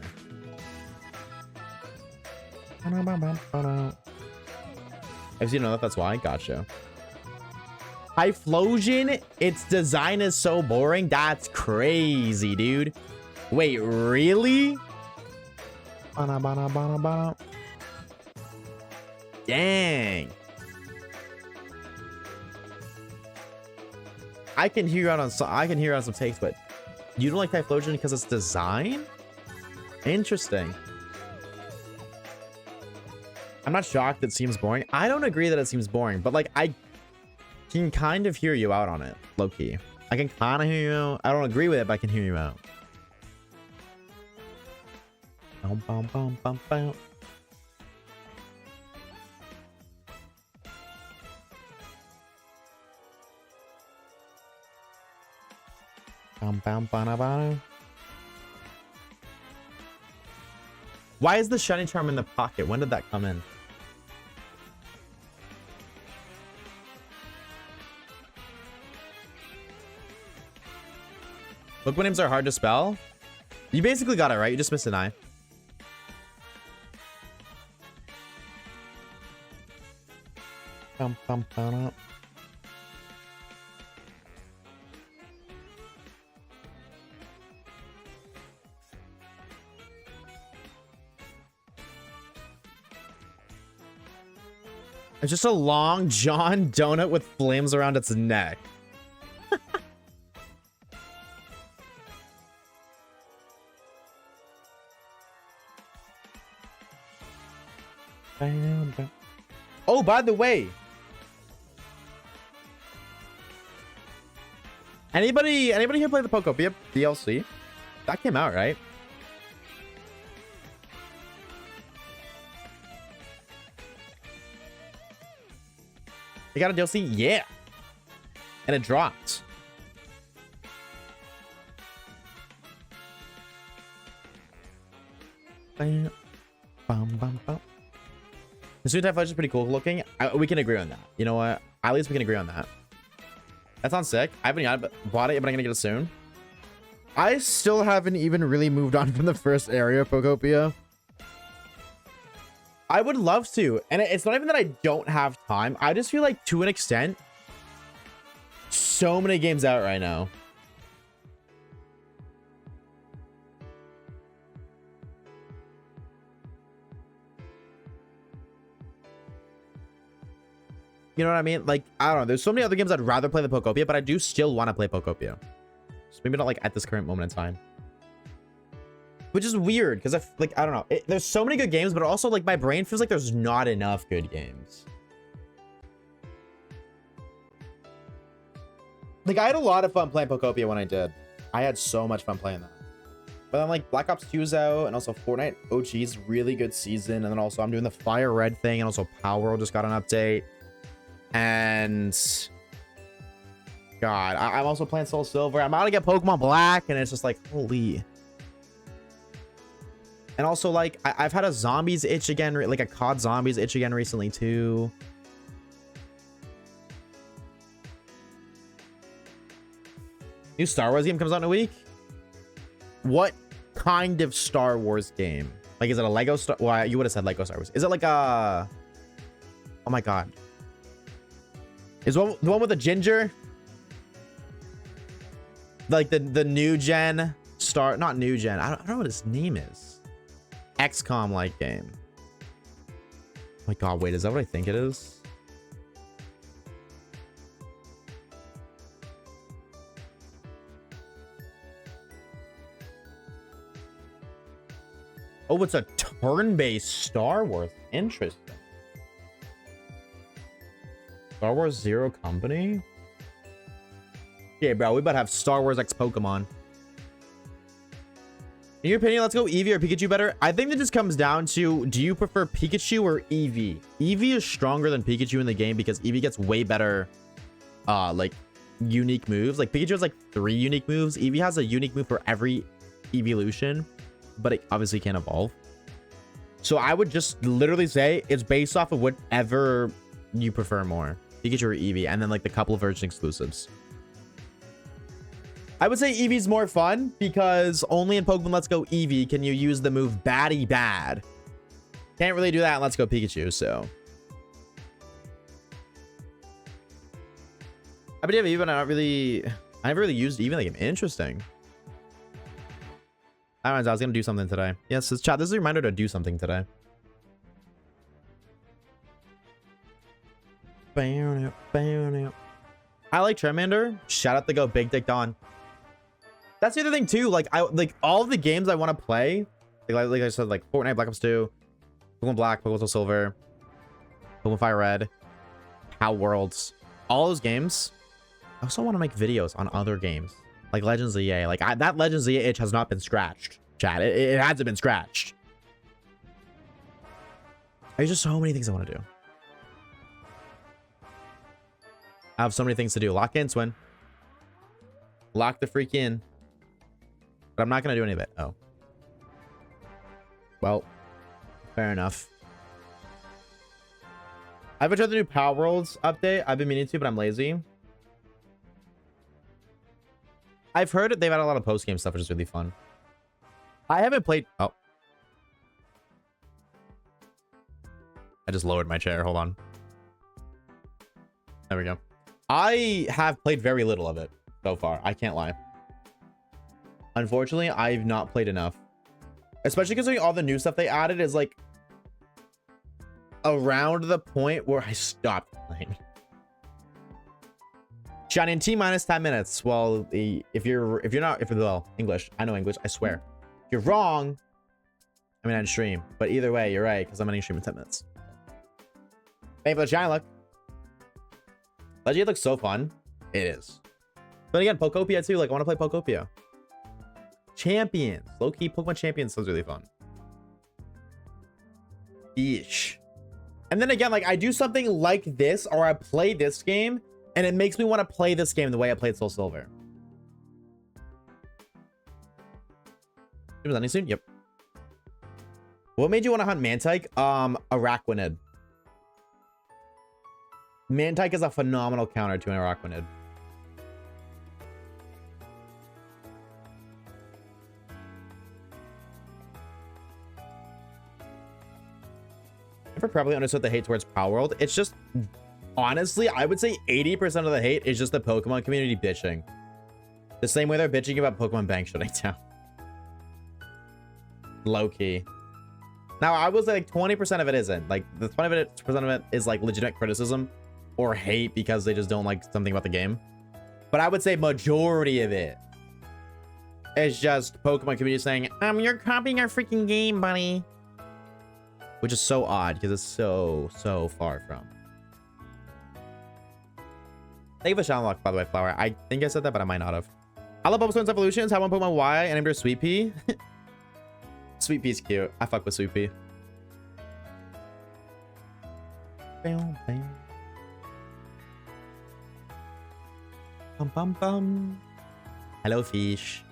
If you know that, that's why. Gotcha. Typhlosion, its design is so boring. That's crazy, dude. Wait, really? Dang. I can hear out on some takes, but you don't like Typhlosion because it's design? Interesting. I'm not shocked it seems boring. I don't agree that it seems boring, but like I can kind of hear you out on it, low-key. I can kind of hear you out. I don't agree with it, but I can hear you out. Bum, bum, bum, bum, bum. Bum, bum, bum, bum. Why is the shiny charm in the pocket? When did that come in? Pokemon names are hard to spell. You basically got it right. You just missed an I. Bum, bum, bum. It's just a long John donut with flames around its neck. Oh, by the way, Anybody here play the Pokopia DLC? That came out, right? You got a DLC? Yeah. And it dropped. Bam, bam, bam, bam. The Suit Type Fudge is pretty cool looking. We can agree on that. You know what? At least we can agree on that. That sounds sick. I haven't yet bought it, but I'm gonna get it soon. I still haven't even really moved on from the first area of Pokopia. I would love to. And it's not even that I don't have time. I just feel like, to an extent, so many games out right now. You know what I mean? Like, I don't know. There's so many other games I'd rather play than Pokopia, but I do still want to play Pokopia. Just maybe not like at this current moment in time. Which is weird because I don't know. There's so many good games, but also like my brain feels like there's not enough good games. Like I had a lot of fun playing Pokopia when I did. I had so much fun playing that. But then like Black Ops 2's out, and also Fortnite OG's really good season, and then also I'm doing the Fire Red thing, and also Power World just got an update. And God, I'm also playing Soul Silver. I'm about to get Pokemon Black, and it's just like, holy. And also, like, I've had a zombies itch again, like a COD zombies itch again recently, too. New Star Wars game comes out in a week? What kind of Star Wars game? Like, is it a Lego Star... Well, you would have said Lego Star Wars. Is it like a... Oh, my God. Is the one with the ginger? Like, the new gen Star... Not new gen. I don't know what his name is. XCOM-like game. Oh my God, wait, is that what I think it is? Oh, it's a turn-based Star Wars. Interesting. Star Wars Zero Company? Yeah, bro, we about to have Star Wars X Pokemon. In your opinion, let's go Eevee or Pikachu better? I think that just comes down to, do you prefer Pikachu or Eevee? Eevee is stronger than Pikachu in the game because Eevee gets way better, like, unique moves. Like, Pikachu has, like, 3 unique moves. Eevee has a unique move for every evolution, but it obviously can't evolve. So I would just literally say it's based off of whatever you prefer more. Pikachu or Eevee, and then, like, the couple of version exclusives. I would say Eevee's more fun because only in Pokemon Let's Go Eevee can you use the move Batty Bad. Can't really do that in Let's Go Pikachu, so. I believe Eevee, but I never really used Eevee in the game. Interesting. That reminds me, I was going to do something today. Yes, chat, this is a reminder to do something today. I like Charmander. Shout out to go Big Dick Don. That's the other thing too. Like all of the games I want to play, like I said, like Fortnite, Black Ops 2, Pokemon Black, Pokemon Soul Silver, Pokemon Fire Red, Power Worlds, all those games. I also want to make videos on other games, like Legends of EA. Like that Legends of EA itch has not been scratched, chat. It hasn't been scratched. There's just so many things I want to do. I have so many things to do. Lock in, Swin. Lock the freak in. But I'm not going to do any of it. Oh. Well, fair enough. I haven't tried the new Power Worlds update. I've been meaning to, but I'm lazy. I've heard they've had a lot of post-game stuff, which is really fun. I haven't played... Oh. I just lowered my chair. Hold on. There we go. I have played very little of it so far. I can't lie. Unfortunately, I've not played enough. Especially considering all the new stuff they added is like around the point where I stopped playing. Shiny in T minus 10 minutes. Well, if you're English, I know English, I swear. If you're wrong, I mean, I'd stream. But either way, you're right, because I'm ending stream in 10 minutes. Thank you for the shiny look. Legend looks so fun. It is. But again, Pokopia too. Like, I want to play Pokopia. Champions. Low-key Pokemon Champions sounds really fun. Yeesh. And then again, like, I do something like this, or I play this game, and it makes me want to play this game the way I played Soul Silver. Was any soon? Yep. What made you want to hunt Mantike? Araquanid. Mantike is a phenomenal counter to an Araquanid. Never probably understood the hate towards Power World. It's just, honestly, I would say 80% of the hate is just the Pokemon community bitching. The same way they're bitching about Pokemon Bank shutting down. Low-key. Now, I would say like 20% of it isn't. Like, the 20% of it is like legitimate criticism or hate because they just don't like something about the game. But I would say majority of it is just Pokemon community saying, you're copying our freaking game, buddy. Which is so odd because it's so far from. Thank you for Shadow Lock, by the way, Flower. I think I said that, but I might not have. I love Bulbasaur's evolutions. Have one Pokemon Y and named her Sweet Pea. Sweet Pea's cute. I fuck with Sweet Pea. Bam, bam. Bum, bum, bum. Hello, fish.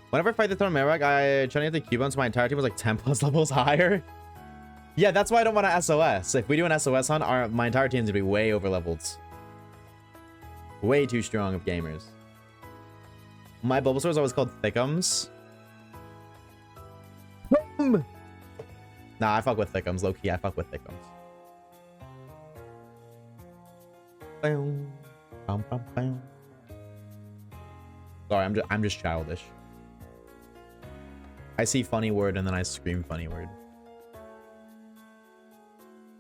Whenever I fight the Thorn Marowak, I try to get the Cubone, so my entire team was like 10 plus levels higher. Yeah, that's why I don't want to SOS. If we do an SOS hunt, my entire team's gonna be way over leveled. Way too strong of gamers. My Bulbasaur is always called Thickums. Nah, I fuck with Thickums. Low key, I fuck with Thickums. Bam, bam, bam, bam. Sorry, I'm just childish. I see funny word and then I scream funny word.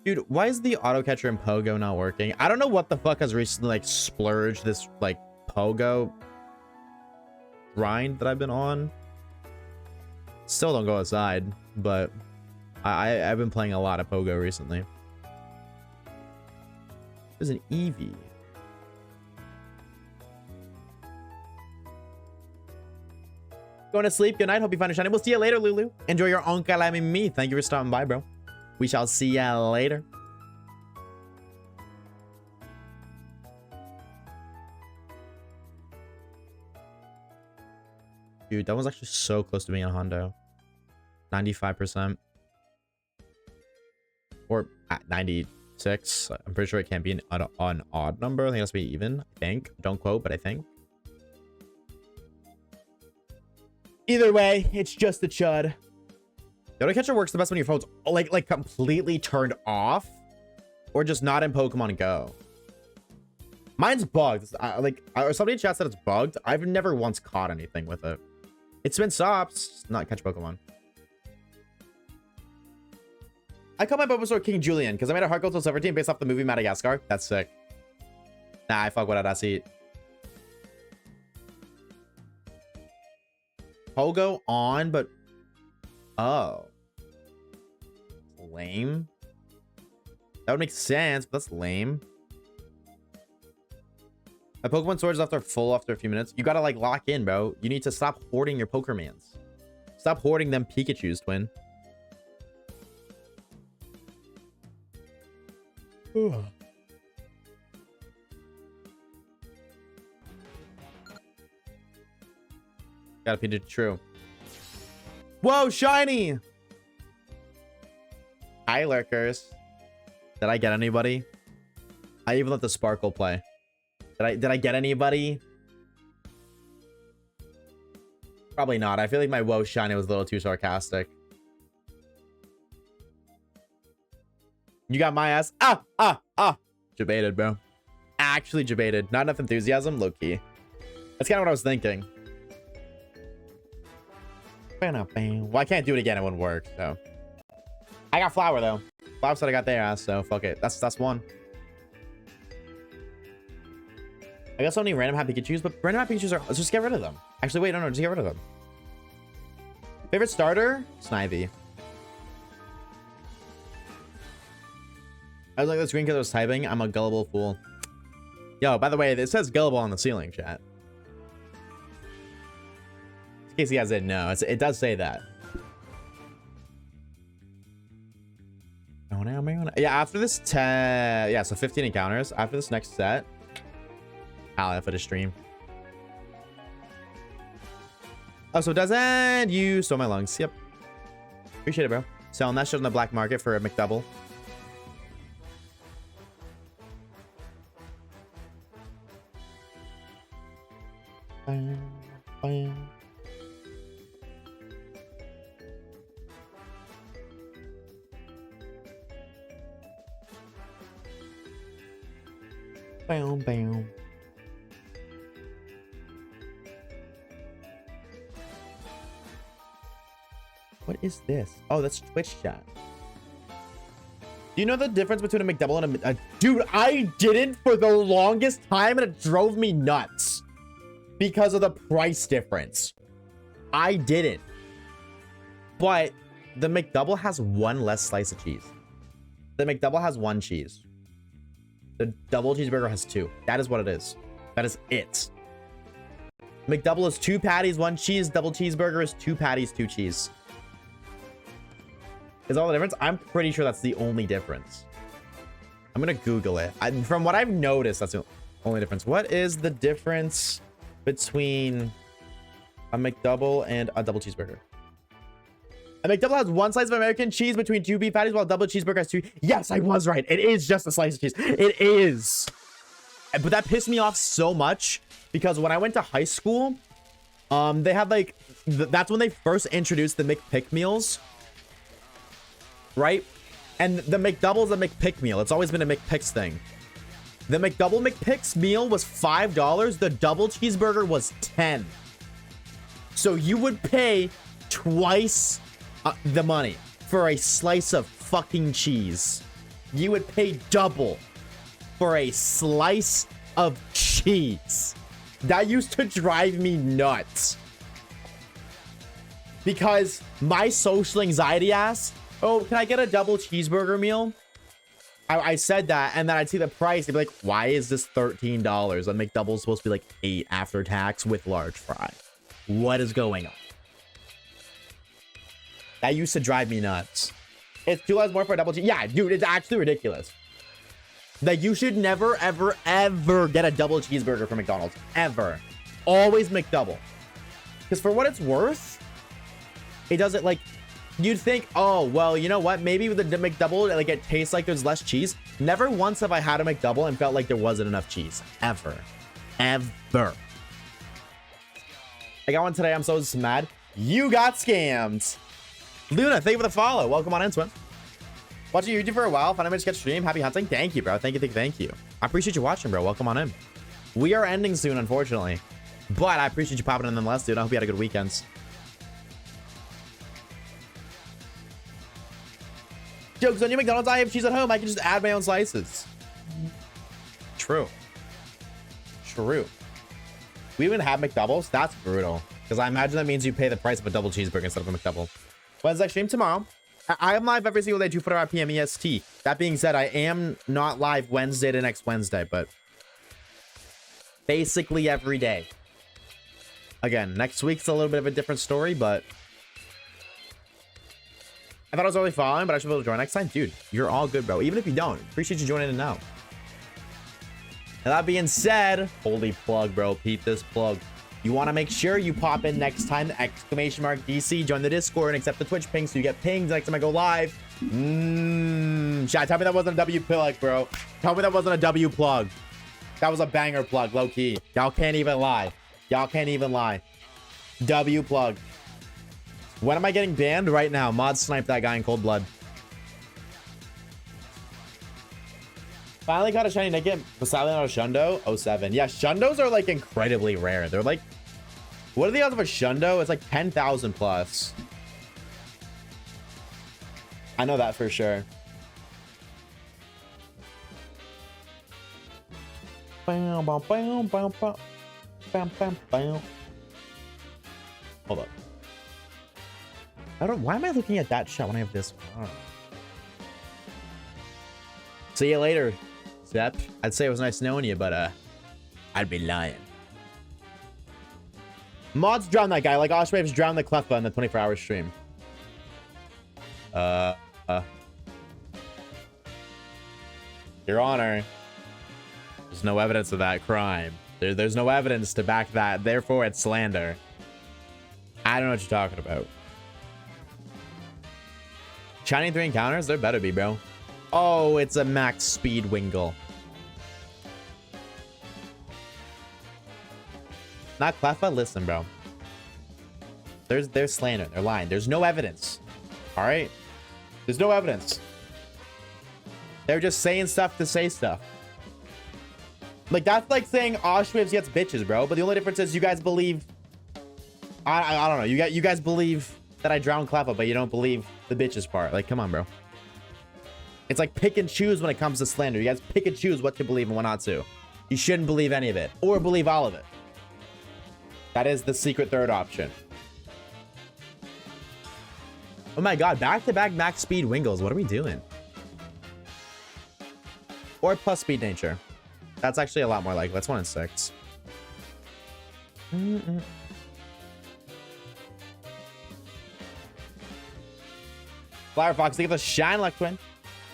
Dude, why is the auto catcher in Pogo not working? I don't know what the fuck has recently like splurged this like Pogo grind that I've been on. Still don't go outside, but I've been playing a lot of Pogo recently. There's an Eevee. Going to sleep. Good night. Hope you find it shiny. We'll see you later, Lulu. Enjoy your Uncle and me. Thank you for stopping by, bro. We shall see ya later. Dude, that was actually so close to being a Hondo. 95%. Or at 96. I'm pretty sure it can't be an odd number. I think it has to be even. I think. Don't quote, but I think. Either way, it's just a chud. The auto catcher works the best when your phone's like completely turned off or just not in Pokemon Go. Mine's bugged. Somebody in chat said it's bugged. I've never once caught anything with it. It's been stopped, not catch Pokemon. I call my Bulbasaur King Julian because I made a Heart Gold Soul 17 based off the movie Madagascar. That's sick. Nah, I fuck with it. I see it. Pogo on, but oh, lame. That would make sense, but that's lame. My Pokemon swords after full after a few minutes. You gotta like lock in, bro. You need to stop hoarding your Pokemans. Stop hoarding them Pikachu's, twin. Gotta be true. Whoa, shiny! Hi, lurkers. Did I get anybody? I even let the sparkle play. Did I get anybody? Probably not. I feel like my whoa shiny was a little too sarcastic. You got my ass. Debated, bro. Actually debated. Not enough enthusiasm, low key. That's kind of what I was thinking. Well, I can't do it again. It wouldn't work. So I got Flower though. Flower said I got their ass. So fuck it. That's one. I got so many random happy Pikachus, but random happy Pikachus are. Let's just get rid of them. Actually, wait, no, just get rid of them. Favorite starter? Snivy. I was like the screen because I was typing. I'm a gullible fool. Yo, by the way, it says gullible on the ceiling, chat. In case you guys didn't know, it does say that. Yeah, after this 10, yeah, so 15 encounters. After this next set, I'll have for the stream. Oh, so it doesn't. You stole my lungs. Yep. Appreciate it, bro. Selling that shit on the black market for a McDouble. Bam, bam. What is this? Oh, that's Twitch chat. Do you know the difference between a McDouble and a... Dude, I didn't for the longest time, and it drove me nuts because of the price difference. I didn't. But the McDouble has one less slice of cheese. The McDouble has one cheese. The double cheeseburger has two. That is what it is. That is it. McDouble is 2 patties, 1 cheese. Double cheeseburger is 2 patties, 2 cheese. Is all the difference? I'm pretty sure that's the only difference. I'm gonna Google it. From what I've noticed, that's the only difference. What is the difference between a McDouble and a double cheeseburger? A McDouble has 1 slice of American cheese between 2 beef patties, while a double cheeseburger has 2. Yes, I was right. It is just a slice of cheese. It is. But that pissed me off so much because when I went to high school, they had like, that's when they first introduced the McPick meals, right? And the McDouble is a McPick meal. It's always been a McPicks thing. The McDouble McPicks meal was $5. The double cheeseburger was $10. So you would pay twice the money for a slice of fucking cheese. You would pay double for a slice of cheese. That used to drive me nuts. Because my social anxiety ass, oh, can I get a double cheeseburger meal? I said that, and then I'd see the price. They'd be like, why is this $13? And McDouble's supposed to be like 8 after tax with large fry. What is going on? That used to drive me nuts. It's $2 more for a double cheese. Yeah, dude, it's actually ridiculous. Like, you should never, ever, ever get a double cheeseburger from McDonald's. Ever. Always McDouble. Because for what it's worth, it doesn't, like, you'd think, oh, well, you know what? Maybe with the McDouble, like, it tastes like there's less cheese. Never once have I had a McDouble and felt like there wasn't enough cheese. Ever. Ever. I got one today. I'm so mad. You got scammed. Luna, thank you for the follow. Welcome on in, Swim. Watching YouTube for a while. Finally managed to catch stream. Happy hunting. Thank you, bro. Thank you. I appreciate you watching, bro. Welcome on in. We are ending soon, unfortunately. But I appreciate you popping in nonetheless, dude. I hope you had a good weekend. Jokes on you, McDonald's. I have cheese at home. I can just add my own slices. True. We even have McDoubles. That's brutal. Because I imagine that means you pay the price of a double cheeseburger instead of a McDouble. Wednesday stream tomorrow. I am live every single day, 2:45 PM EST. That being said, I am not live Wednesday to next Wednesday, but basically every day. Again, next week's a little bit of a different story, but I thought I was really following, but I should be able to join next time. Dude, you're all good, bro. Even if you don't, appreciate you joining in now. And that being said, holy plug, bro. Peep this plug. You want to make sure you pop in next time, !DC, join the Discord and accept the Twitch ping so you get pinged next time I go live. Chat, tell me that wasn't a W plug, bro. Tell me that wasn't a W plug. That was a banger plug, low key. Y'all can't even lie. W plug. When am I getting banned? Right now. Mod snipe that guy in cold blood. Finally got a shiny naked Poseidon out of Shundo. 07. Yeah, Shundos are like incredibly rare. They're like, what are the odds of a Shundo? It's like 10,000 plus. I know that for sure. Hold up. Why am I looking at that shot when I have this one? See you later, Zep. I'd say it was nice knowing you, but I'd be lying. Mods drown that guy, like Oshawaves drowned the Cleffa in the 24-hour stream. Your Honor, there's no evidence of that crime. There's no evidence to back that. Therefore, it's slander. I don't know what you're talking about. Shining 3 encounters? There better be, bro. Oh, it's a max speed Wingle. Not Cleffa? Listen, bro. There's slander. They're lying. There's no evidence. All right? There's no evidence. They're just saying stuff to say stuff. Like, that's like saying Oshawaves gets bitches, bro. But the only difference is you guys believe... I don't know. You guys believe that I drowned Cleffa, but you don't believe the bitches part. Like, come on, bro. It's like pick and choose when it comes to slander. You guys pick and choose what to believe and what not to. You shouldn't believe any of it. Or believe all of it. That is the secret third option. Oh my god, back-to-back max speed Wingles. What are we doing? Or plus speed nature. That's actually a lot more likely. That's 1 in 6. Flower Fox, think of the Shine Luck Twin.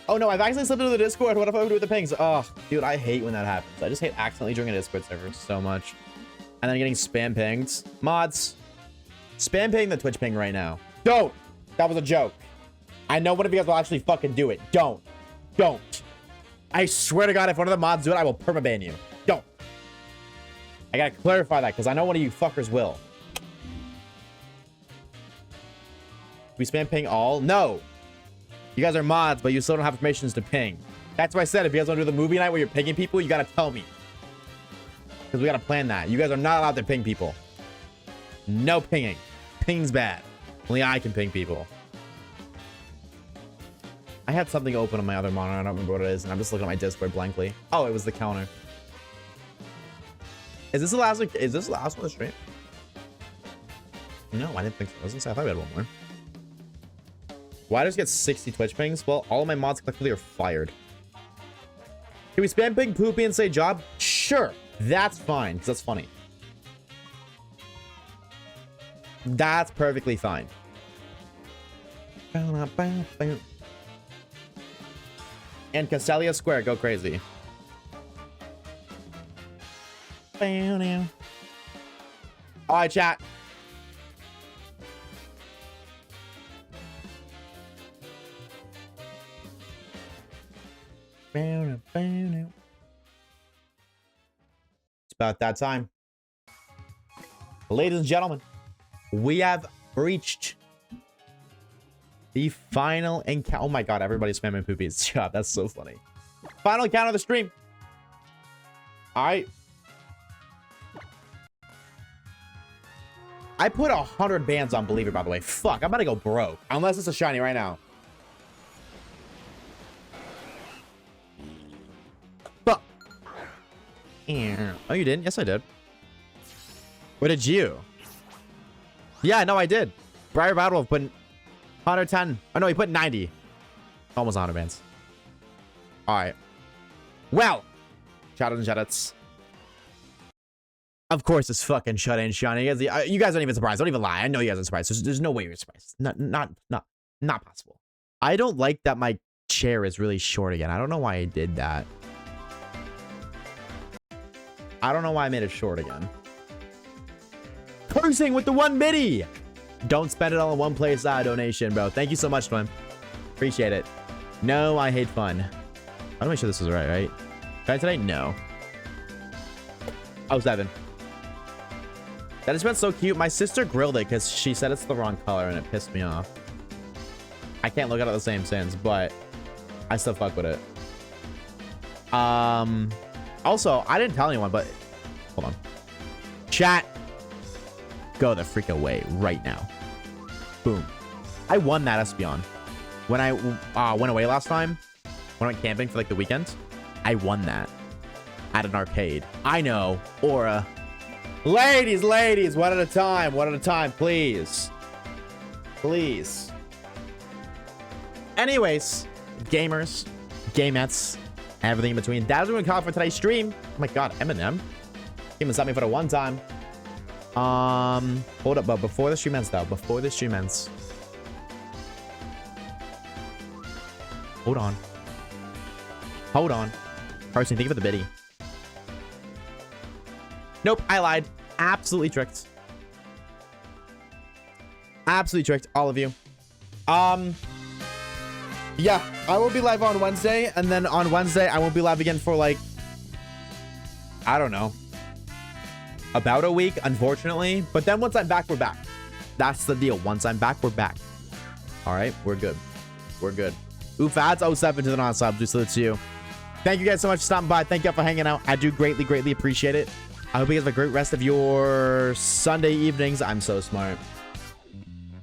Oh no, I've accidentally slipped into the Discord. What if I do with the pings? Oh, dude, I hate when that happens. I just hate accidentally joining a Discord server so much. And then getting spam pinged. Mods, spam ping the Twitch ping right now. Don't. That was a joke. I know one of you guys will actually fucking do it. Don't. Don't. I swear to God, if one of the mods do it, I will permaban you. Don't. I gotta clarify that because I know one of you fuckers will. We spam ping all? No. You guys are mods, but you still don't have permissions to ping. That's why I said if you guys want to do the movie night where you're pinging people, you gotta tell me. Because we gotta plan that. You guys are not allowed to ping people. No pinging. Ping's bad. Only I can ping people. I had something open on my other monitor. I don't remember what it is, and I'm just looking at my Discord blankly. Oh, it was the counter. Is this the last? Is this the last one of the stream? No, I didn't think so. I was gonna say I thought we had one more. Why does it get 60 Twitch pings? Well, all of my mods collectively are fired. Can we spam ping Poopy and say job? Sure, that's fine because that's funny. That's perfectly fine. And Castelia Square, go crazy. Alright, chat. It's about that time. Ladies and gentlemen, we have reached the final encounter. Oh my god, everybody's spamming Poopy's job. That's so funny. Final encounter of the stream. Alright. I put 100 bands on Believer, by the way. Fuck, I'm about to go broke. Unless it's a shiny right now. Fuck. Oh, you didn't? Yes, I did. What did you? Yeah, no, I did. Briar Battle put 110. Oh, no, he put 90. Almost 100 bands. All right. Well, shout-outs and shout-outs. Of course, it's fucking shut-in, shiny. You guys aren't even surprised. Don't even lie. I know you guys are surprised. There's no way you're surprised. Not possible. I don't like that my chair is really short again. I don't know why I did that. I don't know why I made it short again. Cursing with the 1 biddy. Don't spend it all in one place. Donation, bro. Thank you so much, Twin. Appreciate it. No, I hate fun. I want to make sure this is right? Can I today? No. Oh, 7. That just went so cute. My sister grilled it because she said it's the wrong color and it pissed me off. I can't look at it the same since, but I still fuck with it. Also, I didn't tell anyone, but hold on. Chat. Go the freak away right now. Boom. I won that Espeon. When I went away last time, when I went camping for like the weekend, I won that at an arcade. I know. Aura. Ladies, one at a time, please. Please. Anyways, gamers, gamettes, everything in between. That's what we're going to call for today's stream. Oh my god, Eminem. Came and stop me for the one time. Hold up, but before the stream ends though. Before the stream ends. Hold on. Hold on. Person, thank you for the biddy. Nope, I lied. Absolutely tricked. Absolutely tricked, all of you. Yeah, I will be live on Wednesday, and then on Wednesday, I won't be live again for like, I don't know, about a week, unfortunately. But then once I'm back, we're back. That's the deal. Once I'm back, we're back. All right, we're good. We're good. Ooh, Vods07 to the non-subs. We salute to you. Thank you guys so much for stopping by. Thank you for hanging out. I do greatly, greatly appreciate it. I hope you guys have a great rest of your Sunday evenings. I'm so smart.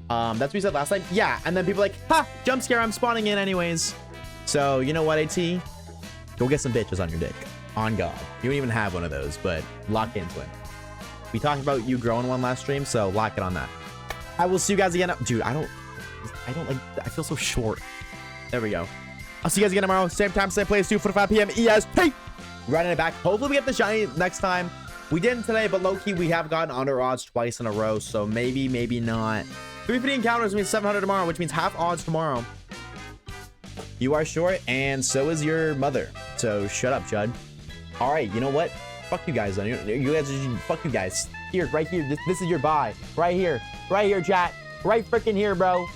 That's what we said last night. Yeah, and then people are like, ha, jump scare, I'm spawning in anyways. So, you know what, AT? Go get some bitches on your dick. On God. You don't even have one of those, but lock into it. We talked about you growing one last stream, so lock it on that. I will see you guys again. Dude, I don't like, I feel so short. There we go. I'll see you guys again tomorrow. Same time, same place, 2:45 PM EST. Running it back. Hopefully we get the shiny next time. We didn't today, but low-key, we have gotten under odds twice in a row, so maybe, maybe not. 350 encounters means 700 tomorrow, which means half odds tomorrow. You are short, and so is your mother. So shut up, Judd. All right, you know what? Fuck you guys. You guys, fuck you guys. Here, right here. This is your buy. Right here, chat. Right freaking here, bro.